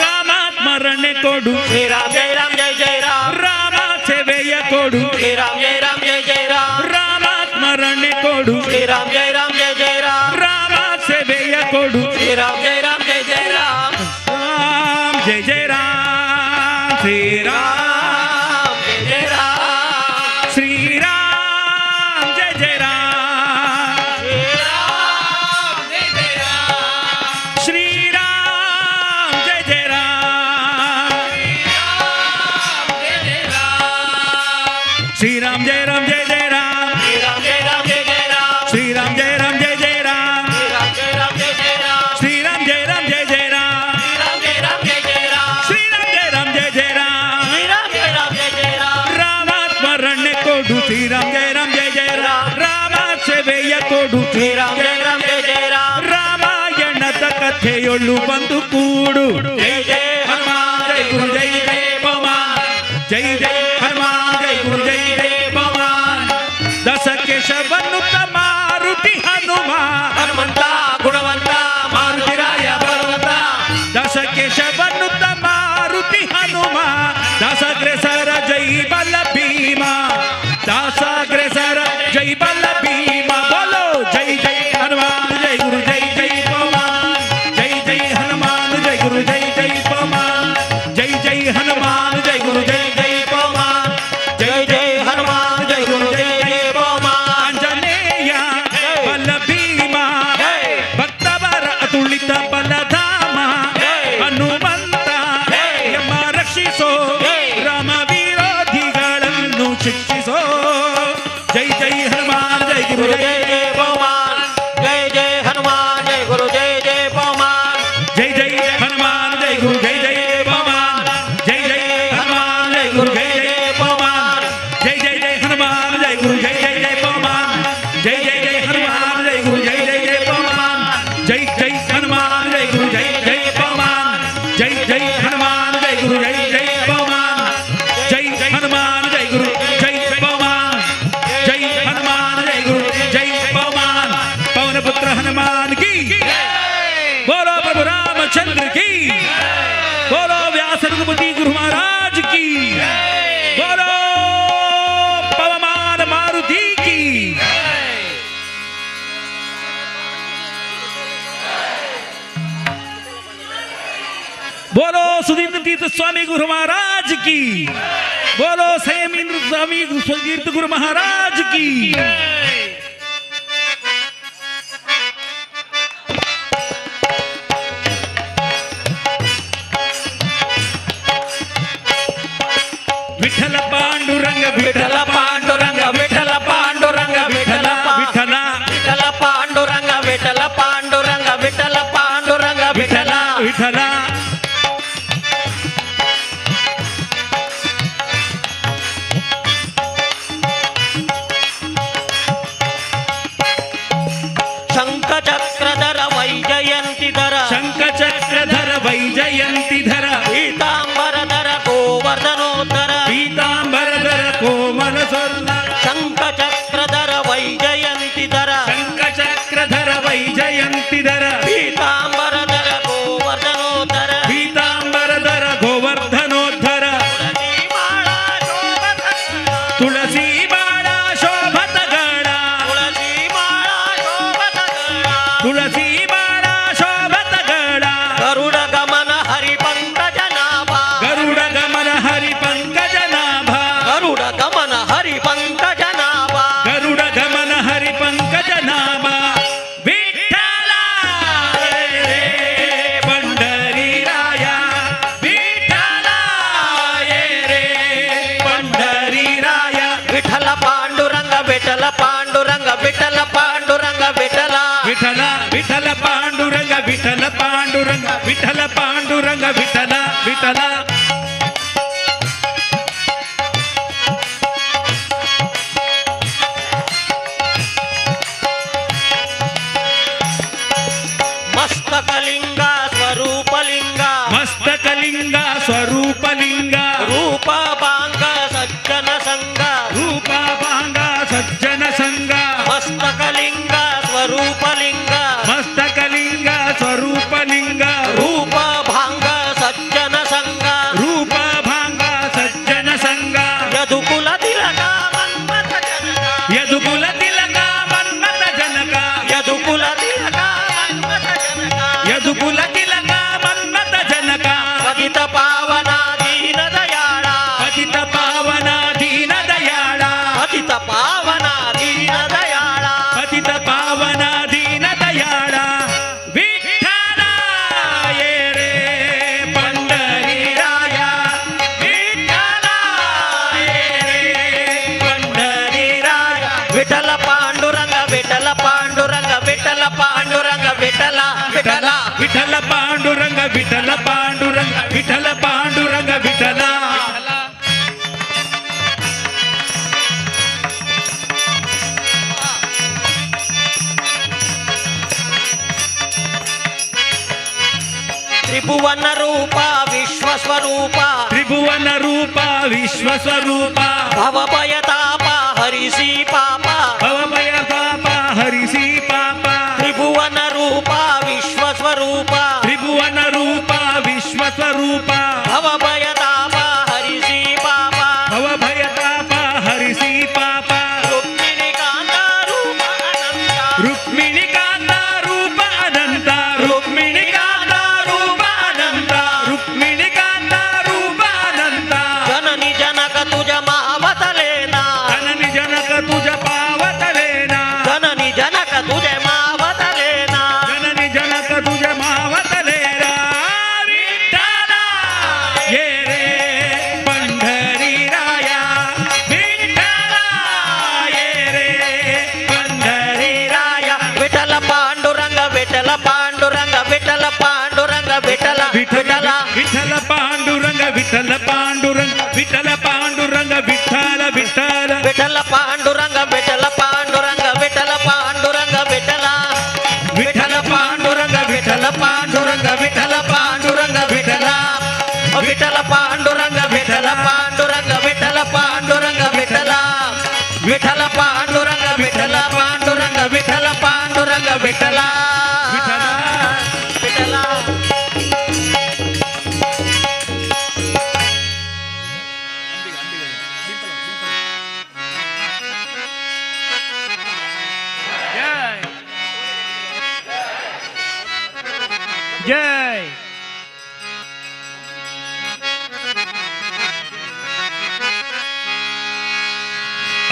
ರಾಮ ಸ್ಮರಣೆ ಕೊಡು श्री राम जय राम जय जय राम ರಾಮ ಸೇವೆಯ ಕೊಡು श्री राम जय राम जय जय राम ರಾಮ ಸ್ಮರಣೆ ಕೊಡು श्री राम जय राम जय जय राम ರಾಮ ಸೇವೆಯ ಕೊಡು श्री राम जय राम जय जय राम राम जय जय राम श्री राम राम जय जय राम श्री राम जय जय राम श्री राम जय जय राम श्री राम जय जय राम श्री राम जय राम जय जय राम श्री राम ಶ್ರೀರಾಮ್ ಜಯ ಜಯ ರಾಮ ರಾಮ ಸೇವೆಯ ಕೊಡು ಶ್ರೀರಾಮ್ ಜಯ ರಾಮ್ ಜಯ ಜಯ ರಾಮ್ ರಾಮಾಯಣದ ಕಥೆಯೊಳ್ಳು ಬಂದು ಕೂಡು ಜಯ ಜಯ ಹನುಮಾನ್ ಜಯ ಗುರು ಜಯ ಜಯ ಪವಮಾನ್ ಜೈ ಜೈ ಹನುಮಾನ್ ಜೈ ಗುರು ಜೈ ಜೈ ಪವಮಾನ್ ದಶಕೇಶವನ್ನು ಮಾರುತಿ ಹನುಮ ಹನುಮಂತ ಗುಣವಂತ ಮಾರುತಿರಾಯ ಬಲವಂತ ದಶಕೇಶವನ್ನು ಮಾರುತಿ ಹನುಮ ದಾಸಗ್ರೇಸರ ಜೈ ಬಲ ಭೀಮ ದಾಸಗ್ರೇಸರ ಜೈ ಬಲ ಭೀಮ ಬೋಲೋ ಜೈ ಜೈ ಹನುಮಾನ್ ಜೈ ಗುರು ಜೈ ಜೈ ಪವಮಾನ್ ಜೈ ಜೈ ಹನುಮಾನ್ ಜೈ ಗುರು ಜೈ ಜೈ ಪವಮಾನ್ ಜೈ ಜೈ ಹನುಮಾನ್ ಜೈ ಗುರು ಜೈ ಜೈ ಪವಮಾನ್ ಜಯ ಜಯ ಹನುಮಾನ್ ಜಯ ಗುರು ಜಯ ಜಯ ಪವಮಾನ್ ಆಂಜನೇಯ ಬಲ ಭೀಮ ಭಕ್ತವರ ಅತುಳಿತ ಬಲಧಾಮ ಹನುಮಂತ ಎಂಬ ರಕ್ಷಿಸೋ ರಾಮ ವಿರೋಧಿಗಳನ್ನು ಶಿಕ್ಷಿಸೋ ಜೈ ಜೈ ಹನುಮಾನ್ ಜೈ ಗುರು ಗುರು ಜೈ ಜಯ ಜಯ ಪವಮಾನ್ ಜಯ ಜಯ ಹನುಮಾನ್ ಜಯ ಗುರು ಜಯ ಜಯ ಪವಮಾನ್ ಜೈ ಜೈ ಹನುಮಾನ್ ಜೈ ಗುರು ಜೈ ಜೈ ಪವಮಾನ್ ಜೈ ಜೈ ಹನುಮಾನ್ ಜೈ ಗುರು ಜೈ ಜೈ ಪವಮಾನ್ ಜೈ ಜೈ ಜೈ ಹನುಮಾನ್ ಜೈ ಗುರು ಜೈ ಜೈ ಜೈ ಪವಮಾನ್ ಜೈ ಜೈ ಜೈ ಹನುಮಾನ್ ಜೈ ಗುರು ಜೈ ಜೈ ಜೈ ಪವಮಾನ್ ಜೈ ಜೈ ಹನುಮಾನ್ ಜೈ ಗುರು ಜೈ ಜೈ ಪವಮಾನ್ ಜೈ ಜೈ ಹನುಮಾನ್ ಜೈ ಗುರು ಜೈ ಜೈ ಪವಮಾನ್ ಜೈ ಹನುಮಾನ್ ಜೈ ಗುರು ಜೈ ಪವಮಾನ್ ಜೈ ಹನುಮಾನ್ ಜೈ ಗುರು ಜೈ ಪವಮಾನ್ ಪವನ ಪುತ್ರ ಹನುಮಾನ್ की बोलो प्रभु रामचंद्र की बोलो व्यास रघुपति गुरु महाराज की बोलो पवमान मारुति की बोलो सुधीर तीर्थ स्वामी गुरु महाराज की बोलो संयमेंद्र स्वामी सुधीर गुरु महाराज की विठ्ठल पांडुरंग ವಿಠಲ ಪಾಂಡುರಂಗ ವಿಠಲ ಪಾಂಡುರಂಗ ವಿಠಲ ವಿಠಲ ವಿಠಲ ಪಾಂಡುರಂಗ ವಿಠಲ ಪಾಂಡುರಂಗ ವಿಠಲ ಪಾಂಡುರಂಗ ವಿಠಲ ವಿಠಲ ಶಂಖ ಚಕ್ರಧರ ವೈಜಯಂತಿಧರ ಶಂಖ ಚಕ್ರಧರ ವೈಜಯಂತಿಧರ ಪೀತಾಂಬರಧರ ಗೋವರ್ಧನೋದ್ಧರ ಪೀತಾಂಬರಧರ ಕೋಮಲ ಸ್ವರ್ಣ ಶಂಖ ಚಕ್ರಧರ ವೈಜಯಂತಿಧರ ಶಂಖ ಚಕ್ರಧರ ವೈಜಯಂತಿಧರ ಪೀತಾಂಬರಧರ ಗೋವರ್ಧನೋದ್ಧರ ಪೀತಾಂಬರಧರ ಗೋವರ್ಧನೋದ್ಧರ ತುಳಸಿ ಮಾಳ ಶೋಭತಗಳ ತುಳಸಿ ಬಾಳ ಶೋಭತಗಳ ತುಳಸಿ ಮಾಳ ಶೋಭತಗಳ ತುಳಸಿ ಬಾಳ ಶೋಭತಗಳ ಗರುಡ ಗಮನ ಹರಿ ಪಂಕಜ ನಾಭ ಗರುಡ ಗಮನ ಹರಿ ಪಂಕಜ ನಾಭ ಗರುಡ ಗಮನ ಹರಿ ಪಂಕಜ ನಾಭ ಗರುಡ ಗಮನ ಹರಿ ಪಂಕಜ ನಾಮ ವಿಠ್ಠಲ ರೇ ಪಂಡರಿ ರಾಯ ವಿಠ್ಠಲ ರೇ ಪಂಡರಿ ರಾಯ ವಿಠಲ ಪಾಂಡುರಂಗ ವಿಠಲ ಪಾಂಡುರಂಗ ವಿಠಲ ಪಾಂಡುರಂಗ ವಿಠಲ ವಿಠಲ ವಿಠಲ ಪಾಂಡುರಂಗ ವಿಠಲ ಪಾಂಡುರಂಗ ವಿಠಲ ಪಾಂಡುರಂಗ ವಿಠಲ ವಿಠಲ ಮಸ್ತಕಲಿಂಗ ಸ್ವರೂಪಲಿಂಗ ಮಸ್ತಕಲಿಂಗ ಸ್ವರೂಪಲಿಂಗ ರೂಪ ಭಾಂಗ ಸಜ್ಜನ ಸಂಗ ರೂಪ ಭಾಂಗ ಸಜ್ಜನ ಸಂಗ ಮಸ್ತಕಲಿಂಗ ಸ್ವರೂಪಲಿಂಗ ಮಸ್ತಕಲಿಂಗ ಸ್ವರೂಪಲಿಂಗ ರೂಪ ಭಾಂಗ ಸಜ್ಜನ ಸಂಗ ರೂಪ ಭಾಂಗ ಸಜ್ಜನ ಸಂಗ ಯದುಕುಲ ತಿಲಕ ಮನ್ಮಥ ಜನಕ ಯದುಕುಲ ತಿಲಕ ಮನ್ಮಥ ಜನಕ ಯದುಕುಲ ತಿಲಕ ಮನ್ಮಥ ಜನಕ ಯದುಕುಲ ತಿಲಕ ಮನ್ಮಥ ಜನಕ ಪತಿತ ಪಾವನ ದೀನ ದಯಾಳ ಪತಿತ ಪಾವನ ದೀನ ತ್ರಿಭುವನ ರೂಪ ವಿಶ್ವಸ್ವರೂಪ ತ್ರಿಭುವನ ರೂಪ ವಿಶ್ವಸ್ವರೂಪ ಭವಭಯತಾಪ ಹರಿಸಿ ಪಾಪ ಭವಭಯ ತಾಪ ಹರಿಸಿ ಪಾಪ ತ್ರಿಭುವನ ರೂಪ ವಿಶ್ವಸ್ವರೂಪ ತ್ರಿಭುವನ ರೂಪ ವಿಶ್ವಸ್ವರೂಪ ಭವಭಯತಾಪ ಹರಿಸಿ ಪಾಪ ಭವಭಯ ತಾಪ ಹರಿಸಿ ಪಾಪ ರುಕ್ಮಿಣಿ ಕಾಂತ ರೂಪ ಅನಂತ ರುಕ್ಮಿಣಿ ಕಾಂತ ರೂಪ ಅನಂತ ರುಕ್ಮಿಣಿ ಕಾಂತ ರೂಪ ಅನಂತ ರುಕ್ಮಿಣಿ ಕಾಂತ ರೂಪ ಅನಂತ ಜನನಿ ಜನಕ ತುಜ ಮಾವತಲೇನ ಜನನಿ ಜನಕ ತುಜ ಪಾವತಲೇನ ಜನನಿ ಜನಕ ತುಜ ಮಾವತಲೇನ ಜನನಿ ಜನಕ ತುಜ ಮಾವತಲೇನ ವಿಠ್ಠಲ ಯೇ ರೇ ಪಂಢರಿ ರಾಯ ವಿಠ್ಠಲ ಯೇ ರೇ ಪಂಢರಿ ರಾಯ ವಿಠಲ ಪಾಂಡುರಂಗ ವಿಠಲ ಪಾಂಡುರಂಗ ವಿಠಲ ಪಾಂಡುರಂಗ ವಿಠಲ ವಿಠಲ ವಿಠಲ ಪಾಂಡುರಂಗ ವಿಠಲ ಪಾಂಡುರಂಗ ವಿಠಲ ಪಾಂಡುರಂಗ ವಿಠಲ ವಿಠಲ ವಿಠಲ ಪಾಂಡುರಂಗ ವಿಠಲ ಪಾಂಡುರಂಗ ವಿಠಲ ಪಾಂಡುರಂಗ ವಿಠಲ ವಿಠಲ ಪಾಂಡುರಂಗ ವಿಠಲ ಪಾಂಡುರಂಗ ವಿಠಲ ಪಾಂಡುರಂಗ ವಿಠಲ ವಿಠಲ ಪಾಂಡುರಂಗ ವಿಠಲ ಪಾಂಡುರಂಗ ವಿಠಲ ಪಾಂಡುರಂಗ ವಿಠಲ ವಿಠಲ ಪಾಂಡುರಂಗ ವಿಠಲ ಪಾಂಡುರಂಗ ವಿಠಲ ಪಾಂಡುರಂಗ ವಿಠಲ ವಿಠಲ ಜೈ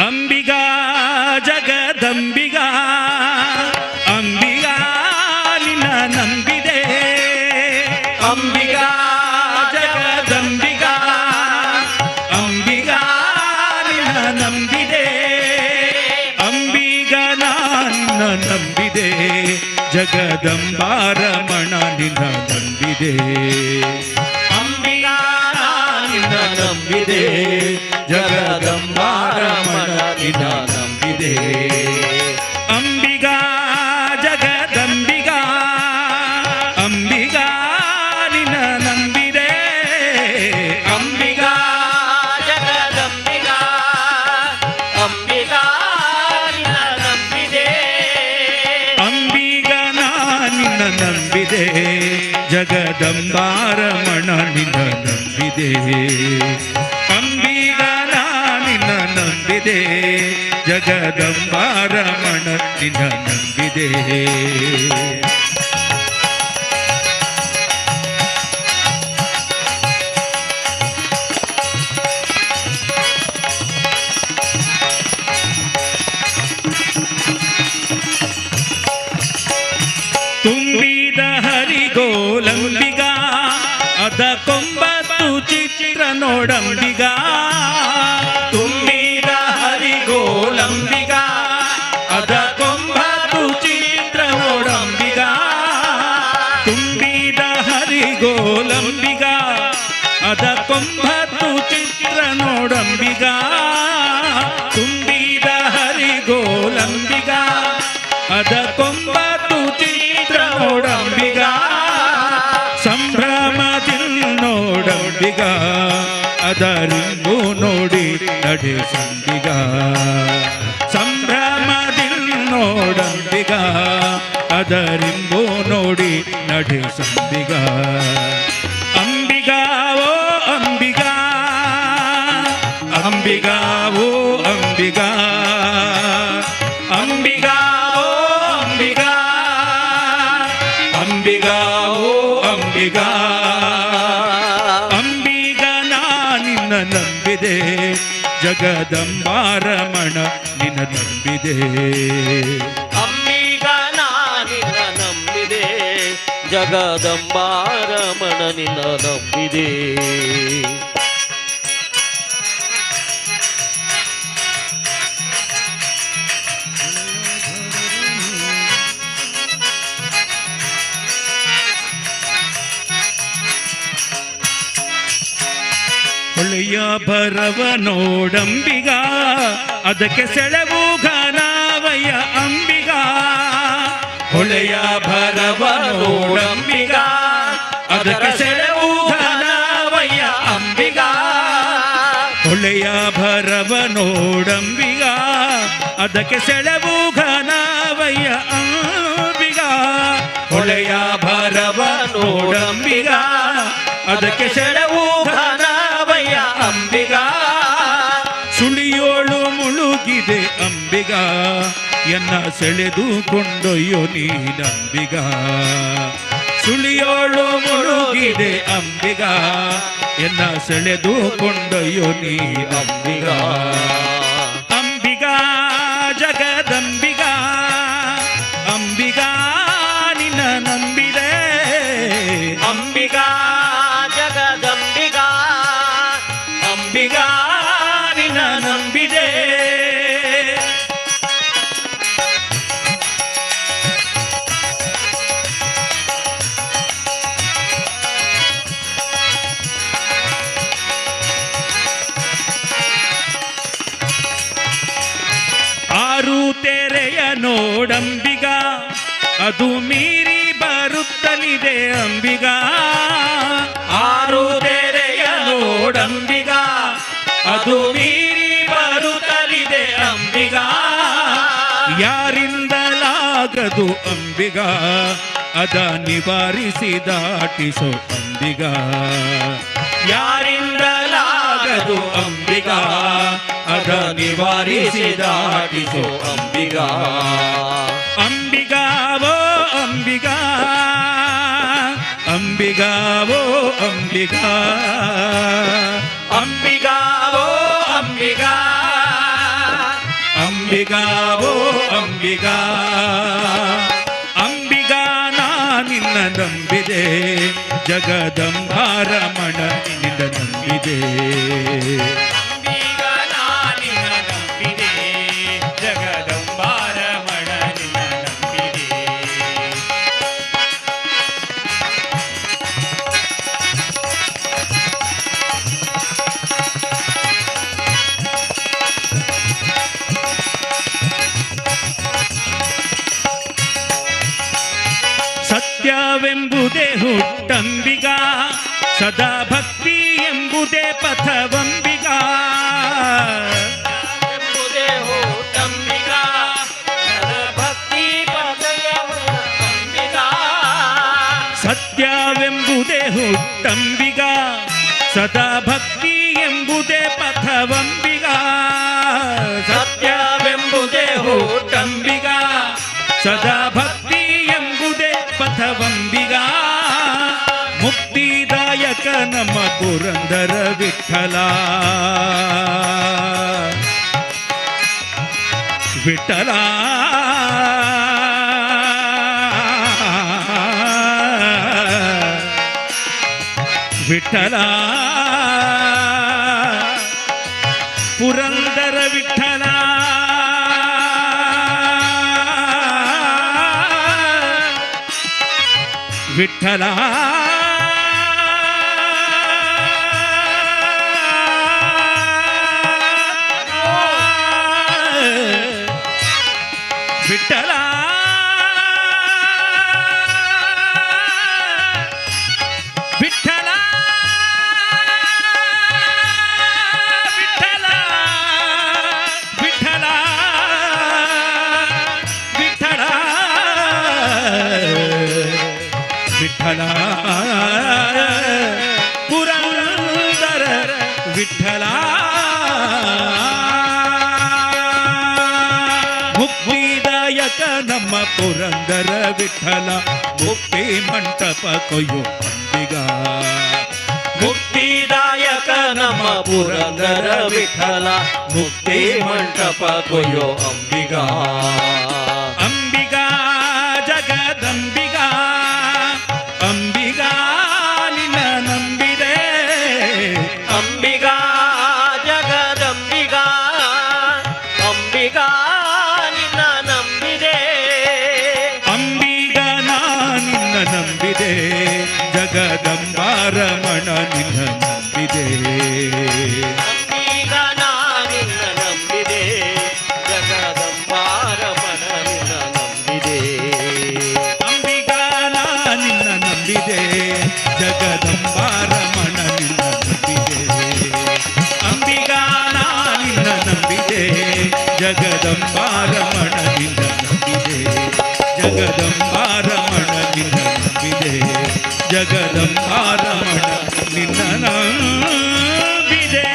ಅಂಬಿಗಾ ಜಗದಂಬಿಗಾ ಅಂಬಿಗಾ ನಿನ್ನ ನಂಬಿದೆ ಅಂಬಿಗಾ ಜಗದಂಬಿಗಾ ಅಂಬಿಗಾ ನಿನ್ನ ನಂಬಿದೆ ಅಂಬಿಗ ನಿನ್ನ ನಂಬಿದೆ ಜಗದಂಬಾರಮಣ ನಿನ್ನ ನಂಬಿದೆ ಅಂಬಿಗಾ ನಿನ್ನ ನಂಬಿದೆ ಜಗದಂಬಾರಮಣ ನಿನ್ನ ನಂಬಿದೆ ಅಂಬಿಗಾ ಜಗದಂಬಿಗಾ ಅಂಬಿಗಾ ನಿನ್ನ ನಂಬಿದೆ ಅಂಬಿಗಾ ಜಗದಂಬಿಗಾ ಅಂಬಿಗಾ ನಿನ್ನ ನಂಬಿದೆ ಅಂಬಿಗ ನಿನ್ನ ನಂಬಿದೆ ಜಗದಂಬಾರಮಣ ನಿನ್ನ ನಂಬಿದೆ ಅಂಬಿಗ ನಿನ್ನ ನಂಬಿದೆ ಜಗದಂಬಾರಮಣ ನಿನ್ನ ನಂಬಿದೆ ತುಂಬಿದ ಹರಿಗೋಲಂಬಿಗ ಅದ ಕೊಂಬತ್ತು ಚಿತ್ರ ನೋಡಂಬಿಗ ತುಂಬಿದ ಹರಿಗೋಲಂಬಿಗ ಅದ ಕೊಂಬತ್ತು ಚಿತ್ರ ನೋಡಂಬಿಗ ತುಂಬಿದ ಹರಿಗೋಲಂಬಿಗ ಅದ ಕೊಂಬತ್ತು ಚಿತ್ರ ನೋಡಂಬಿಗ ತುಂಬಿದ ಹರಿಗೋಲಂಬಿಗ ಅದ ಕೊಂಬತ್ತು ಚಿತ್ರ ನೋಡಂಬಿಗ ಸಂಭ್ರಮದಿಂದ ನೋಡಂಬಿಗ ಅದರಿಂದು ನೋಡಿ ನಡೆ ಸಂಬಿಗ ಸಂಭ್ರಮದಿಂದ ನೋಡಂಬಿಗ ಅದರಿಂದು ನೋಡಿ ನಡೆ ಸಂಬಿಗ ಅಂಬಿಗ ಓ ಅಂಬಿಗ ಅಂಬಿಗ ಓ ಅಂಬಿಗ ಅಂಬಿಗ ಓ ಅಂಬಿಗ ಅಂಬಿಗ ಓ ಅಂಬಿಗ ಅಂಬಿಗ ನಿನ್ನ ನಂಬಿದೆ ಜಗದಂಬಾರಮಣ ನಿನ್ನ ನಂಬಿದೆ ಅಂಬಿಗ ನಿನ್ನ ನಂಬಿದೆ ಜಗದಂಬಾರಮಣ ನಿನ್ನ ನಂಬಿದೆ ಹೊಳೆಯ ಭರವ ನೋಡಂಬಿಗ ಅದಕ್ಕೆ ಸೆಳೆವು ಘನವಯ್ಯ ಅಂಬಿಗ ಹೊಳೆಯ ಭರವ ನೋಡಂಬಿಗ ಅದಕ್ಕೆ ಸೆಳೆ ಹೊಳೆಯ ಭರವ ನೋಡಂಬಿಗ ಅದಕ್ಕೆ ಸೆಳೆವು ಘನವಯ್ಯ ಅಂಬಿಗ ಹೊಳೆಯ ಭರವ ನೋಡಂಬಿಗ ಅದಕ್ಕೆ ಸೆಳೆವು ಘನವಯ್ಯ ಅಂಬಿಗ ಸುಳಿಯೋಳು ಮುಳುಗಿದೆ ಅಂಬಿಗ ಎನ್ನ ಸೆಳೆದು ಕೊಂಡೊಯ್ಯೋ ನೀನಂಬಿಗ ಸುಳಿಯೋಳು ಮುಳುಗಿದೆ ಅಂಬಿಗ ಎನ್ನ ಸೆಳೆದು ಕೊಂಡೊಯ್ಯೋ ನೀ ಅಂಬಿಗ ಅಂಬಿಗ ಜಗದಂಬಿಗ ಅಂಬಿಗ ನಿನ್ನ ನಂಬಿದೆ ಅಂಬಿಗ ಜಗದಂಬಿಗ ಅಂಬಿಗ ನಿನ್ನ ನಂಬಿದೆ ಆರು ತೆರೆಯ ನೋಡಂಬಿಗ ಅದು ಮೀರಿ ಬರುತ್ತಲಿದೆ ಅಂಬಿಗ ಆರು ತೆರೆಯ ನೋಡಂಬಿಗ ಅದು ಮೀರಿ ಬರುತ್ತಲಿದೆ ಅಂಬಿಗ ಯಾರಿಂದಲಾಗದು ಅಂಬಿಗ ಅದ ನಿವಾರಿಸಿ ದಾಟಿಸೋ ಅಂಬಿಗ ಯಾರಿಂದಲಾಗದು ಅಂಬಿಗ ಅದ ನಿವಾರಿಸಿ ದಾಟಿಸೋ ಅಂಬಿಗ ಅಂಬಿಗಾವೋ ಅಂಬಿಗ ಅಂಬಿಗಾವೋ ಅಂಬಿಗ ಅಂಬಿಗಾವೋ ಅಂಬಿಗ ಅಂಬಿಗಾವೋ ಅಂಬಿಗ ಅಂಬಿಗ ನಾ ನಿನ್ನ ನಂಬಿದೆ ಜಗದಂಬಾರಮಣ ನಿನ್ನ ನಂಬಿದೆ ಅಂಬಿಗ ನಾ ನಿನ್ನ ನಂಬಿದೆ ಜಗದಂಬಾರಮಣ ನಿನ್ನ ನಂಬಿದೆ ಸತ್ಯವೆಂಬುದೇ ಹುಟ್ಟಂಬಿಗ ಸದಾ ಭಕ್ತಿ ಎಂಬುದೇ ಪಥವಂಬಿಗ ಎಂಬುದೇ ಹುಟ್ಟಂಬಿಗ ಭಕ್ತಿ ಪದಯಂಬಿಗ ಸತ್ಯವೆಂಬುದೇ ಹುಟ್ಟಂಬಿಗ ಸದಾ ಭಕ್ತಿ ಎಂಬುದೇ ಪಥವಂಬಿಗ ಸತ್ಯವೆಂಬುದೇ ಹುಟ್ಟಂಬಿಗ ಸದಾ ಭಕ್ತಿ ಎಂಬುದೇ ಪಥವಂಬಿಗ ಮುಕ್ತಿದಾಯಕ ನಮ್ಮ ಪುರಂದರ ವಿಠಲ ವಿಠಲ ವಿಠಲ ಪುರಂದರ ವಿಠಲ ವಿಠಲ ವಿಠಲ ವಿಠಲ ವಿಠಲ ವಿಠಲ ವಿಠಲ ವಿಠಲ ಪುರಂದರ ವಿಠಲ ಮುಕ್ತಿದಾಯಕ ನಮ್ಮ ಪುರಂದರ ವಿಠಲ ಮುಕ್ತಿ ಮಂಟಪ ಕೊಯ್ಯೋ ಅಂಬಿಗ ಮುಕ್ತಿದಾಯಕ ನಮ್ಮ ಪುರಂದರ ವಿಠಲ ಮುಕ್ತಿ ಮಂಟಪ ಕೊಯ್ಯೋ ಅಂಬಿಗ ಅಂಬಿಗ ಜಗದಂಬಿಗ ಅಂಬಿಗ ನಿನ್ನ ನಂಬಿದೆ ಅಂಬಿಗ ಜಗದಂಬಿಗ ಅಂಬಿಗ ನಿನ್ನ ನಂಬಿದೆ ಅಂಬಿಗ ನಾ ನಿನ್ನ ನಂಬಿದೆ ಜಗದಂಬಾರಮಣ ನಿನ್ನ ನಂಬಿದೆ ಅಂಬಿಗ ನಾ ನಿನ್ನ ನಂಬಿದೆ ಜಗದಂಬಾರಮಣ ನಿನ್ನ ನಂಬಿದೆ ಅಂಬಿಗ ನಾ ನಿನ್ನ ನಂಬಿದೆ ಜಗದಂಬಾರಮಣ ನಿನ್ನ ನಂಬಿದೆ ಅಂಬಿಗ जगदंबा रमण निंद ನಂಬಿದೆ जगदंबा रमण निंद ನಂಬಿದೆ जगदंबा रमण निंद ನಂಬಿದೆ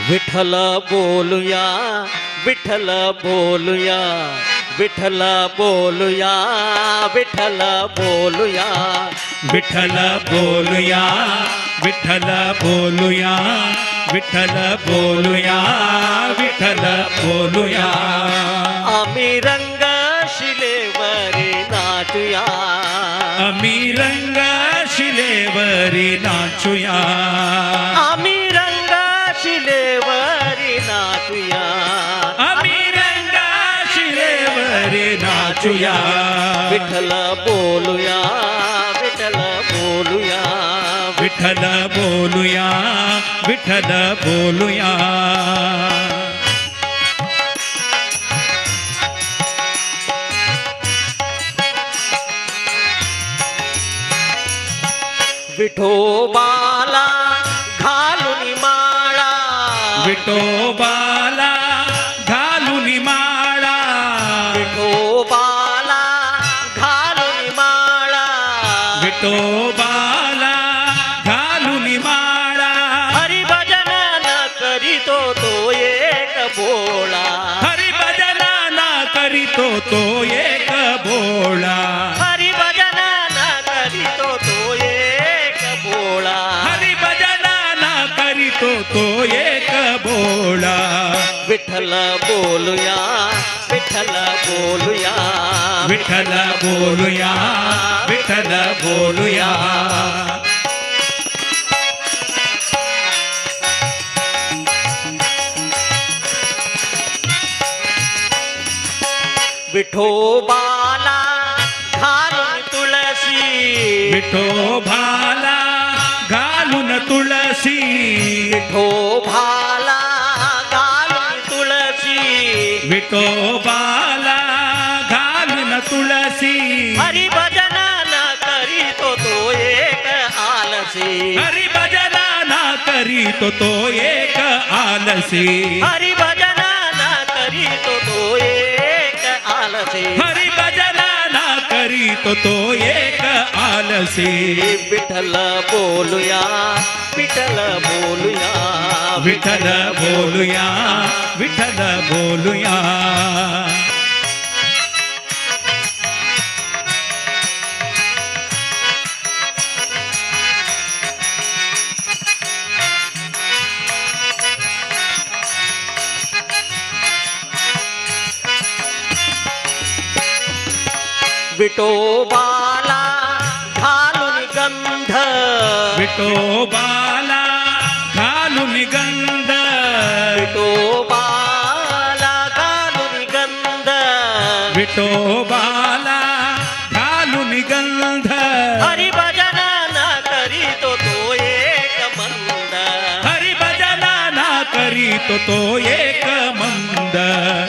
विठ्ठल बोलूया विठ्ठल बोलूया विठ्ठल बोलूया विठ्ठल बोलूया विठ्ठल बोलूया विठ्ठल बोलूया विठ्ठल बोलूया विठ्ठल बोलूया आम्ही रंग शिलेवरी नाचूया आम्ही रंग शिलेवरी नाचूया आम्ही रंग शिलेवरी नाचूया आम्ही रंग शिलेवरी नाचूया विठ्ठल बोलूया विठ्ठल बोलूया विठ्ठल बोलूया विठ्ठल बोलूया विठोबाला घालून माळा विठोबाला घालून माळा विठोबाला घालून माळा विठोबाला घालून माळा हरिभजन न करीतो तो एक भोळा हरिभजना ना करीतो तो एक भोळा हरिभजन न करीतो तो एक भोळा हरिभजना ना करीतो तो एक भोळा विठ्ठल बोलूया विठ्ठल बोलूया विठ्ठल बोलूया विठ्ठल बोलूया विठोबाला घालून तुळशी विठोबाला घालून तुळशी विठोबाला घालून तुळशी विठोबाला घालून तुळशी हरिभजन न करीतो तो एक आलसी हरिभजना ना करीतो तो एक आलसी हरिभजन न करीतो तो एक आलसी हरिभजना ना करीतो तो एक आलसी विठ्ठल बोलूया विठ्ठल बोलूया विठ्ठल बोलूया विठ्ठल बोलूया विठोबाला घालून गंध विठोबाला घालून गंध विठोबाला घालून गंध विठोबाला घालून गंध हरिभजन न करीतो तो एक मंद हरिभजना ना करीतो तो एक मंद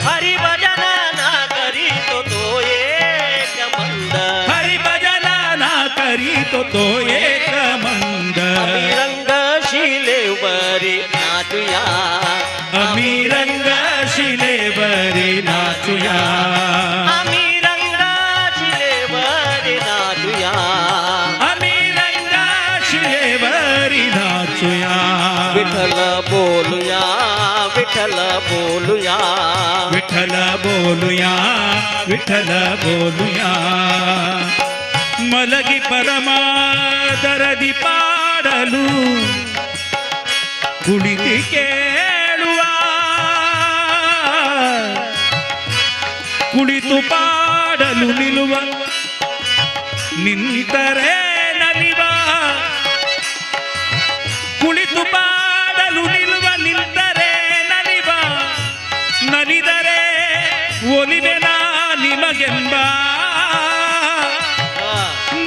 हरिभजन न करीतो तो एक मंद हरिभजना ना करीतो तो एक मंद आम्ही रंग शिलेवरी नाचूया आम्ही रंग शिलेवरी नाचूया आम्ही रंग शिलेवरी नाचूया आम्ही रंग शिलेवरी नाचूया विठ्ठल बोलूया विठ्ठल बोलूया विठ्ठल बोलूया विठ्ठल बोलूया मलगी परमा दरदी पाडलू ಕುಳಿತಿ ಕೇಳುವ ಕುಳಿತು ಪಾಡಲು ನಿಲ್ಲುವ ನಿಂತರೆ ನಲಿವ ಕುಳಿತು ಪಾಡಲು ನಿಲ್ಲುವ ನಿಂತರೆ ನಲಿವ ನಲಿದರೆ ಒಲಿವೆನ ನಿಮಗೆಂಬ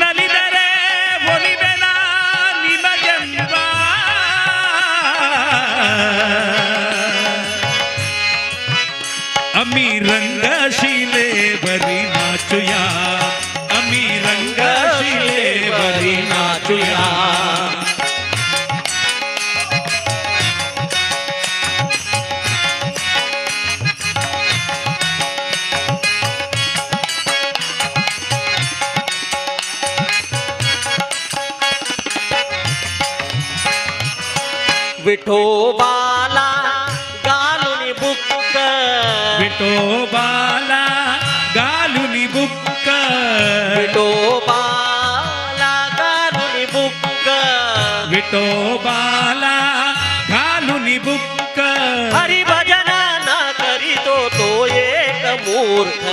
ನಲಿದರೆ ಒಲಿವೆನ ನಿಮಗೆಂಬ विठोबाला घालून बुक्क विठोबाला घालून बुक्क विठोबाला घालून बुक्क विठोबाला घालून बुक्क हरिभजन ना करीतो तो एक मूर्ख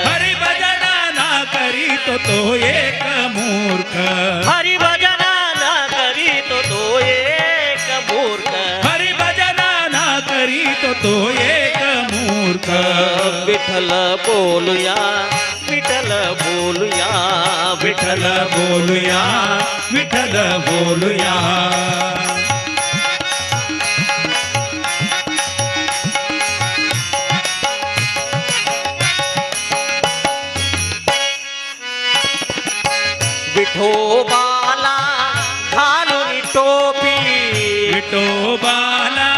हरिभजन ना करीतो तो एक मूर्ख हरिभजन ना करीतो तो एक मूर्ख हरिभजन ना करीतो तो एक मूर्ख विठ्ठल बोलूया विठ्ठल बोलूया विठ्ठल बोलूया विठ्ठल बोलूया विठोबाला घालून टोपी विठोबाला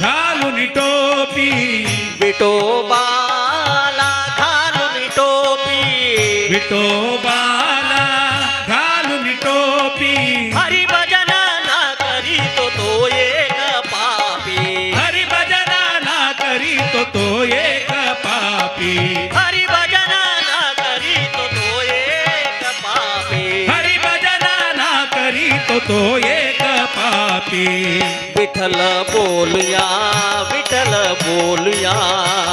घालून टोपी विठोबाला घालून टोपी विठोबाला घालून टोपी हरिभजन ना करीतो तो एक पापी हरिभजन ना करीतो तो एक पापी हरिभजन ना करीतो तो एक पापी हरिभजन ना करीतो तो एक पापी विठ्ठल बोलूया विठ्ठल बोलूया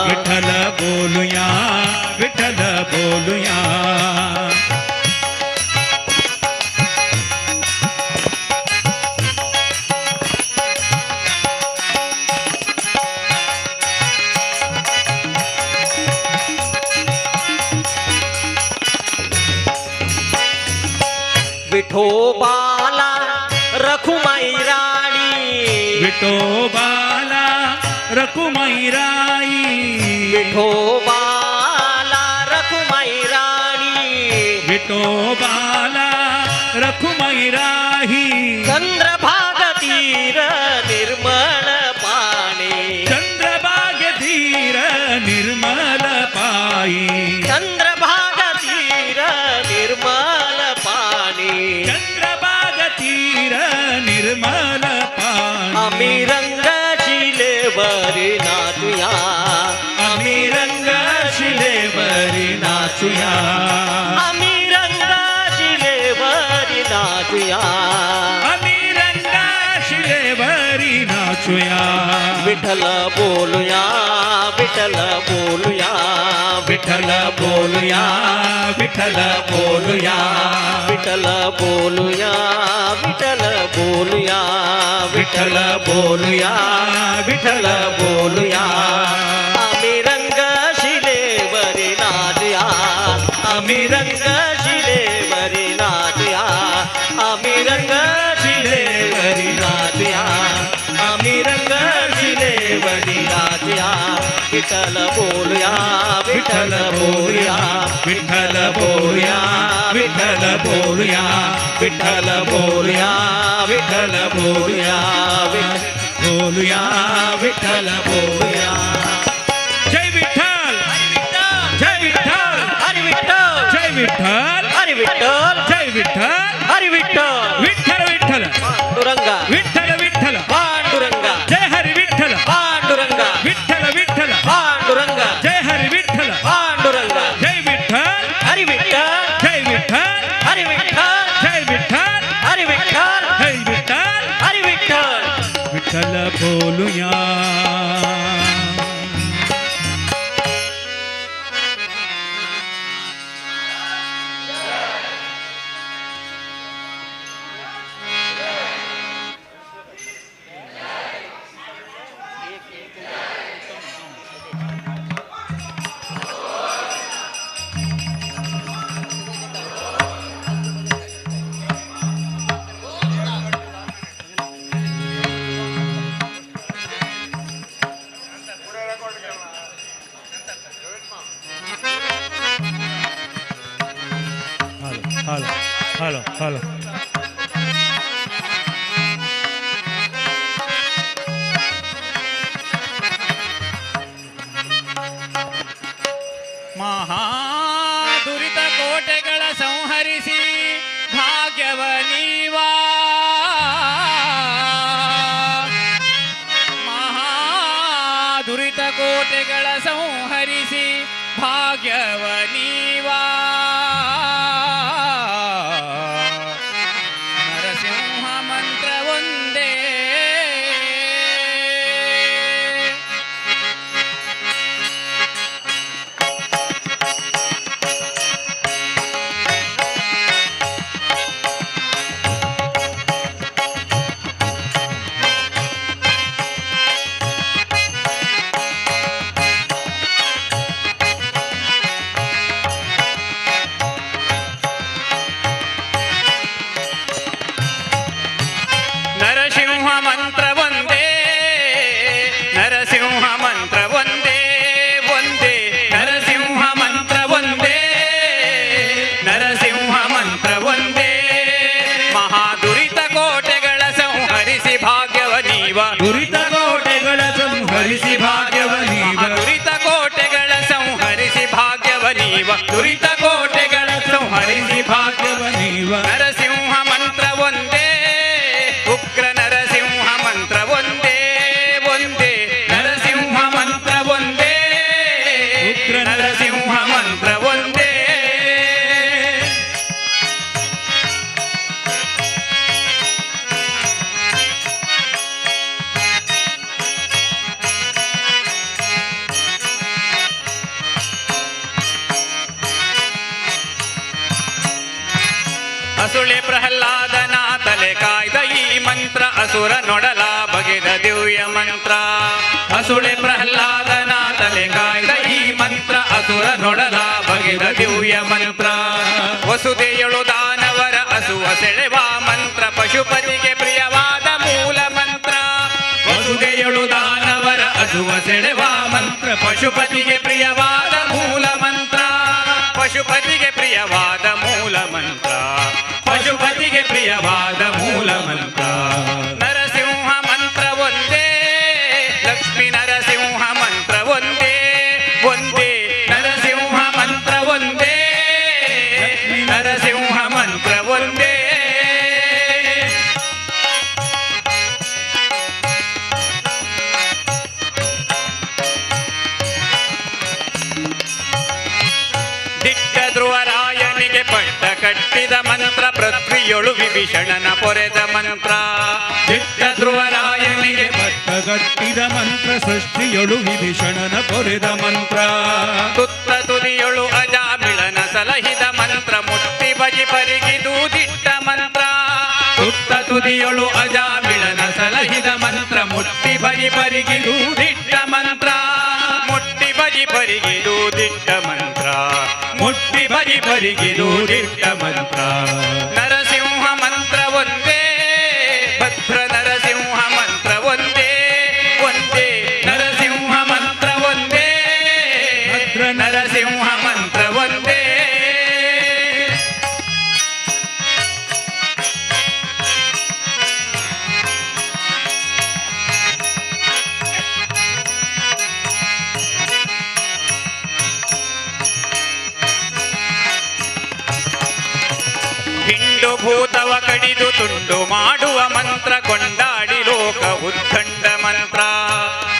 विठ्ठल बोलूया विठ्ठल बोलूया विठोबाला रखुमाई राणी विठोबाला रखुमाई राई विठोबाला रखुमाई राणी विठोबाला रखुमाई राही चंद्रभाग तीर निर्मळ पाणी चंद्रबाग धीर निर्मल पायी चंद्रभाग तीर निर्मल पाणी चंद्रबाग तीर निर्मल पाणी आम्ही रंग शिलेवरी नाचूया आम्ही रंग शिलेवरी नाचूया आम्ही रंग शिलेवरी नाचूया आम्ही रंग शिलेवरी नाचूया विठ्ठल बोलूया विठ्ठल बोलूया विठ्ठल बोलूया विठ्ठल बोलूया विठ्ठल बोलूया विठ्ठल बोलूया विठ्ठल बोलूया विठ्ठल बोलूया आम्ही रंग शिलेवरी नाचूया आम्ही रंग शिलेवरी नाचूया आम्ही रंग शिलेवरी नाचूया आम्ही रंग शिलेवरी नाचूया विठ्ठल बोलूया विठ्ठल बोलूया विठ्ठल बोलूया विठ्ठल बोलूया विठ्ठल बोलूया विठ्ठल बोलूया बोलूया विठ्ठल बोलूया जय विठ्ठल जय विठ्ठल हरी विठ्ठल जय विठ्ठल हरी विठ्ठल जय विठ्ठल हरी विठ्ठल विठ्ठल विठ्ठल पांडुरंगा विठ्ठल विठ्ठल पांडुरंगा जय हरी विठ्ठल पांडुरंगा विठ्ठल विठ्ठल पांडुरंगा जय हरी विठ्ठल पांडुरंगा जय विठ्ठल हरी विठ्ठल जय विठ्ठल हरी विठ्ठल जय विठ्ठल हरी विठ्ठल जय विठ्ठल हरी विठ्ठल विठ्ठल बोलूया हॅलो हॅलो हॅलो ಮಹಾದುರಿತ ಕೋಟೆಗಳ ಸಂಹರಿಸಿ ಭಾಗ್ಯವನೀವಾ ಕೋಟೆಗಳ ಸಂಹರಿಸಿ ಭಾಗ್ಯವ ನೀವಾ ನರಸಿಂಹ ಮಂತ್ರ ಒಂದೇ ನರಸಿಂಹ ಮಂತ್ರ ಒಂದೇ ನರಸಿಂಹ ಮಂತ್ರ ಒಂದೇ ಒಂದೇ ನರಸಿಂಹ ಮಂತ್ರ ಒಂದೇ ನರಸಿಂಹ ಮಂತ್ರ ಒಂದೇ ಮಹಾದುರಿತ ಕೋಟೆಗಳ ಸಂಹರಿಸಿ ಭಾಗ್ಯವ ನೀವ ದುರಿತ ಕೋಟೆಗಳ ಸಂಹರಿಸಿ ಭಾಗ್ಯವ ನೀವ ದುರಿತ ಕೋಟೆಗಳ ಸಂಹರಿಸಿ ಭಾಗ್ಯವ ನೀವ ದುರಿತ ಕೋಟೆಗಳ ಸಂಹರಿಸಿ ಭಾಗ್ಯವ ನೀವ ನರಸಿಂಹ ಮಂತ್ರ ಒಂದೇ ಉಗ್ರ ನರಸಿಂಹ ಮಂತ್ರ ಒಂದೇ ಒಂದೇ ನರಸಿಂಹ ಮಂತ್ರ ಒಂದೇ ಉಗ್ರ ನರಸಿಂಹ ಮಂತ್ರ ಒಂದೇ ಅಸುಳೆ ಪ್ರಹ್ಲಾದನ ತಲೆ ಕಾಯ್ದ ಈ ಮಂತ್ರ ಅಸುರ ನೊಡಲ ಬಗೆದ ದಿವ್ಯ ಮಂತ್ರ ಅಸುಳೆ ಪ್ರಹ್ಲಾದನ ತಲೆ ಕಾಯ್ದ ಈ ಮಂತ್ರ ಅಸುರ ನೊಡಲ ಬಗೆದ ದಿವ್ಯ ಮಂತ್ರ ವಸುದೆಯಳು ದಾನವರ ಅಸುವ ಸೆಳೆವ ಮಂತ್ರ ಪಶುಪತಿಗೆ ಪ್ರಿಯವಾದ ಮೂಲ ಮಂತ್ರ ವಸುದೆಯಳು ದಾನವರ ಅಸುವ ಸೆಳೆವ ಮಂತ್ರ ಪಶುಪತಿಗೆ ಪ್ರಿಯವಾದ ಮೂಲ ಮಂತ್ರ ಪಶುಪತಿಗೆ ಪ್ರಿಯವಾದ ಮೂಲ ಮಂತ್ರ ಪಶುಪತಿಗೆ ಪ್ರಿಯವಾದ ಮೂಲ ಮಂತ್ರ ನರಸಿಂಹ ಮಂತ್ರ ಒಂದೇ ಲಕ್ಷ್ಮೀ ನರಸಿಂಹ ಮಂತ್ರ ಒಂದೇ ಒಂದೇ ನರಸಿಂಹ ಮಂತ್ರ ಒಂದೇ ನರಸಿಂಹ ಮಂತ್ರ ಒಂದೇ ದಿಟ್ಟ ಧ್ರುವರಾಯನಿಗೆ ಪಟ್ಟ ಕಟ್ಟಿದ ಮಂತ್ರ ಪೃಥ್ವಿಯೊಳು ವಿಭೀಷಣನ ಪೊರೆದ ಮಂತ್ರ ದಿಟ್ಟ ಧ್ರುವರಾಯನಿಗೆ ಪಟ್ಟ ಕಟ್ಟಿದ ಮಂತ್ರ ಸೃಷ್ಟಿಯೊಳು ವಿಭೀಷಣನ ಪೊರೆದ ಮಂತ್ರ ತುತ್ತ ತುದಿಯೊಳು ಅಜಾಮಿಳನ ಸಲಹಿದ ಮಂತ್ರ ಮುಟ್ಟಿ ಬಜಿ ಪರಿಗಿದು ದಿಟ್ಟ ಮಂತ್ರ ತುತ್ತ ತುದಿಯೊಳು ಅಜಾಮಿಳನ ಸಲಹಿದ ಮಂತ್ರ ಮುಟ್ಟಿ ಬಜಿ ಪರಿಗಿದು ದಿಟ್ಟ ಮಂತ್ರ ಮುಟ್ಟಿ ಬಜಿ ಪರಿಗಿದು ದಿಟ್ಟ ಮಂತ್ರ ಮುಟ್ಟಿ ಬಜಿ ಪರಿಗಿದು ದಿಟ್ಟ ಮಂತ್ರ ನರಸಿಂಹ ಮಂತ್ರ ಒಂದೇ ಭದ್ರ ನರಸಿಂಹ ಮಂತ್ರ ಒಂದೇ ಒಂದೇ ನರಸಿಂಹ ಮಂತ್ರ ಒಂದೇ ಭದ್ರ ನರಸಿಂಹ ಮಂತ್ರ ಒಂದೇ ಹಿಂಡು ಭೂತವ ಕಡಿದು ತುಂಡು ಮಾಡುವ ಮಂತ್ರ ಕೊಂಡಾಡಿ ಲೋಕ ಉದ್ದಂಡ ಮಂತ್ರ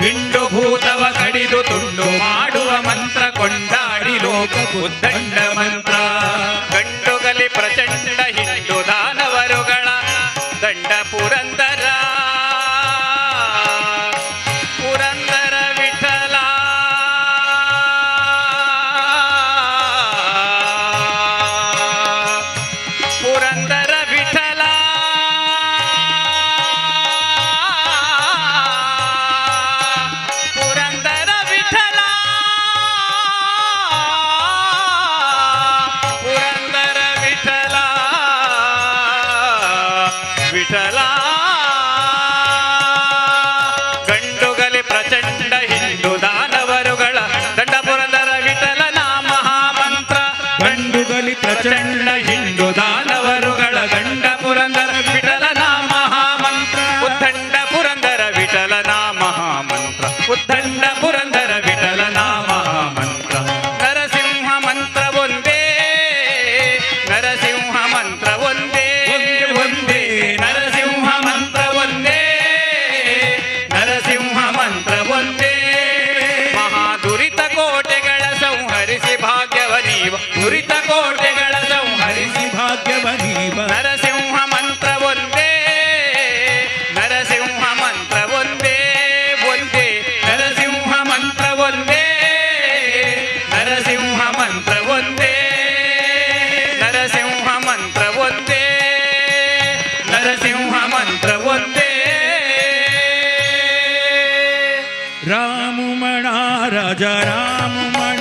ಹಿಂಡು ಭೂತವ ಕಡಿದು ತುಂಡು ಮಾಡುವ ಮಂತ್ರ ಕೊಂಡಾಡಿ ಲೋಕ ಉದ್ದಂಡ ಮಂತ್ರ ಗಂಡುಗಲಿ ಪ್ರಚಂಡ ಹಿಂಡು ದಾನವರುಗಳ ದಂಡ ಪುರಂದರ ಪುರಂದರ ವಿಠಲ ಪುರಂದರ ವಿಠಲ ಪುರಂದರ ವಿಠಲ राम म्हणा राजा राम म्हणा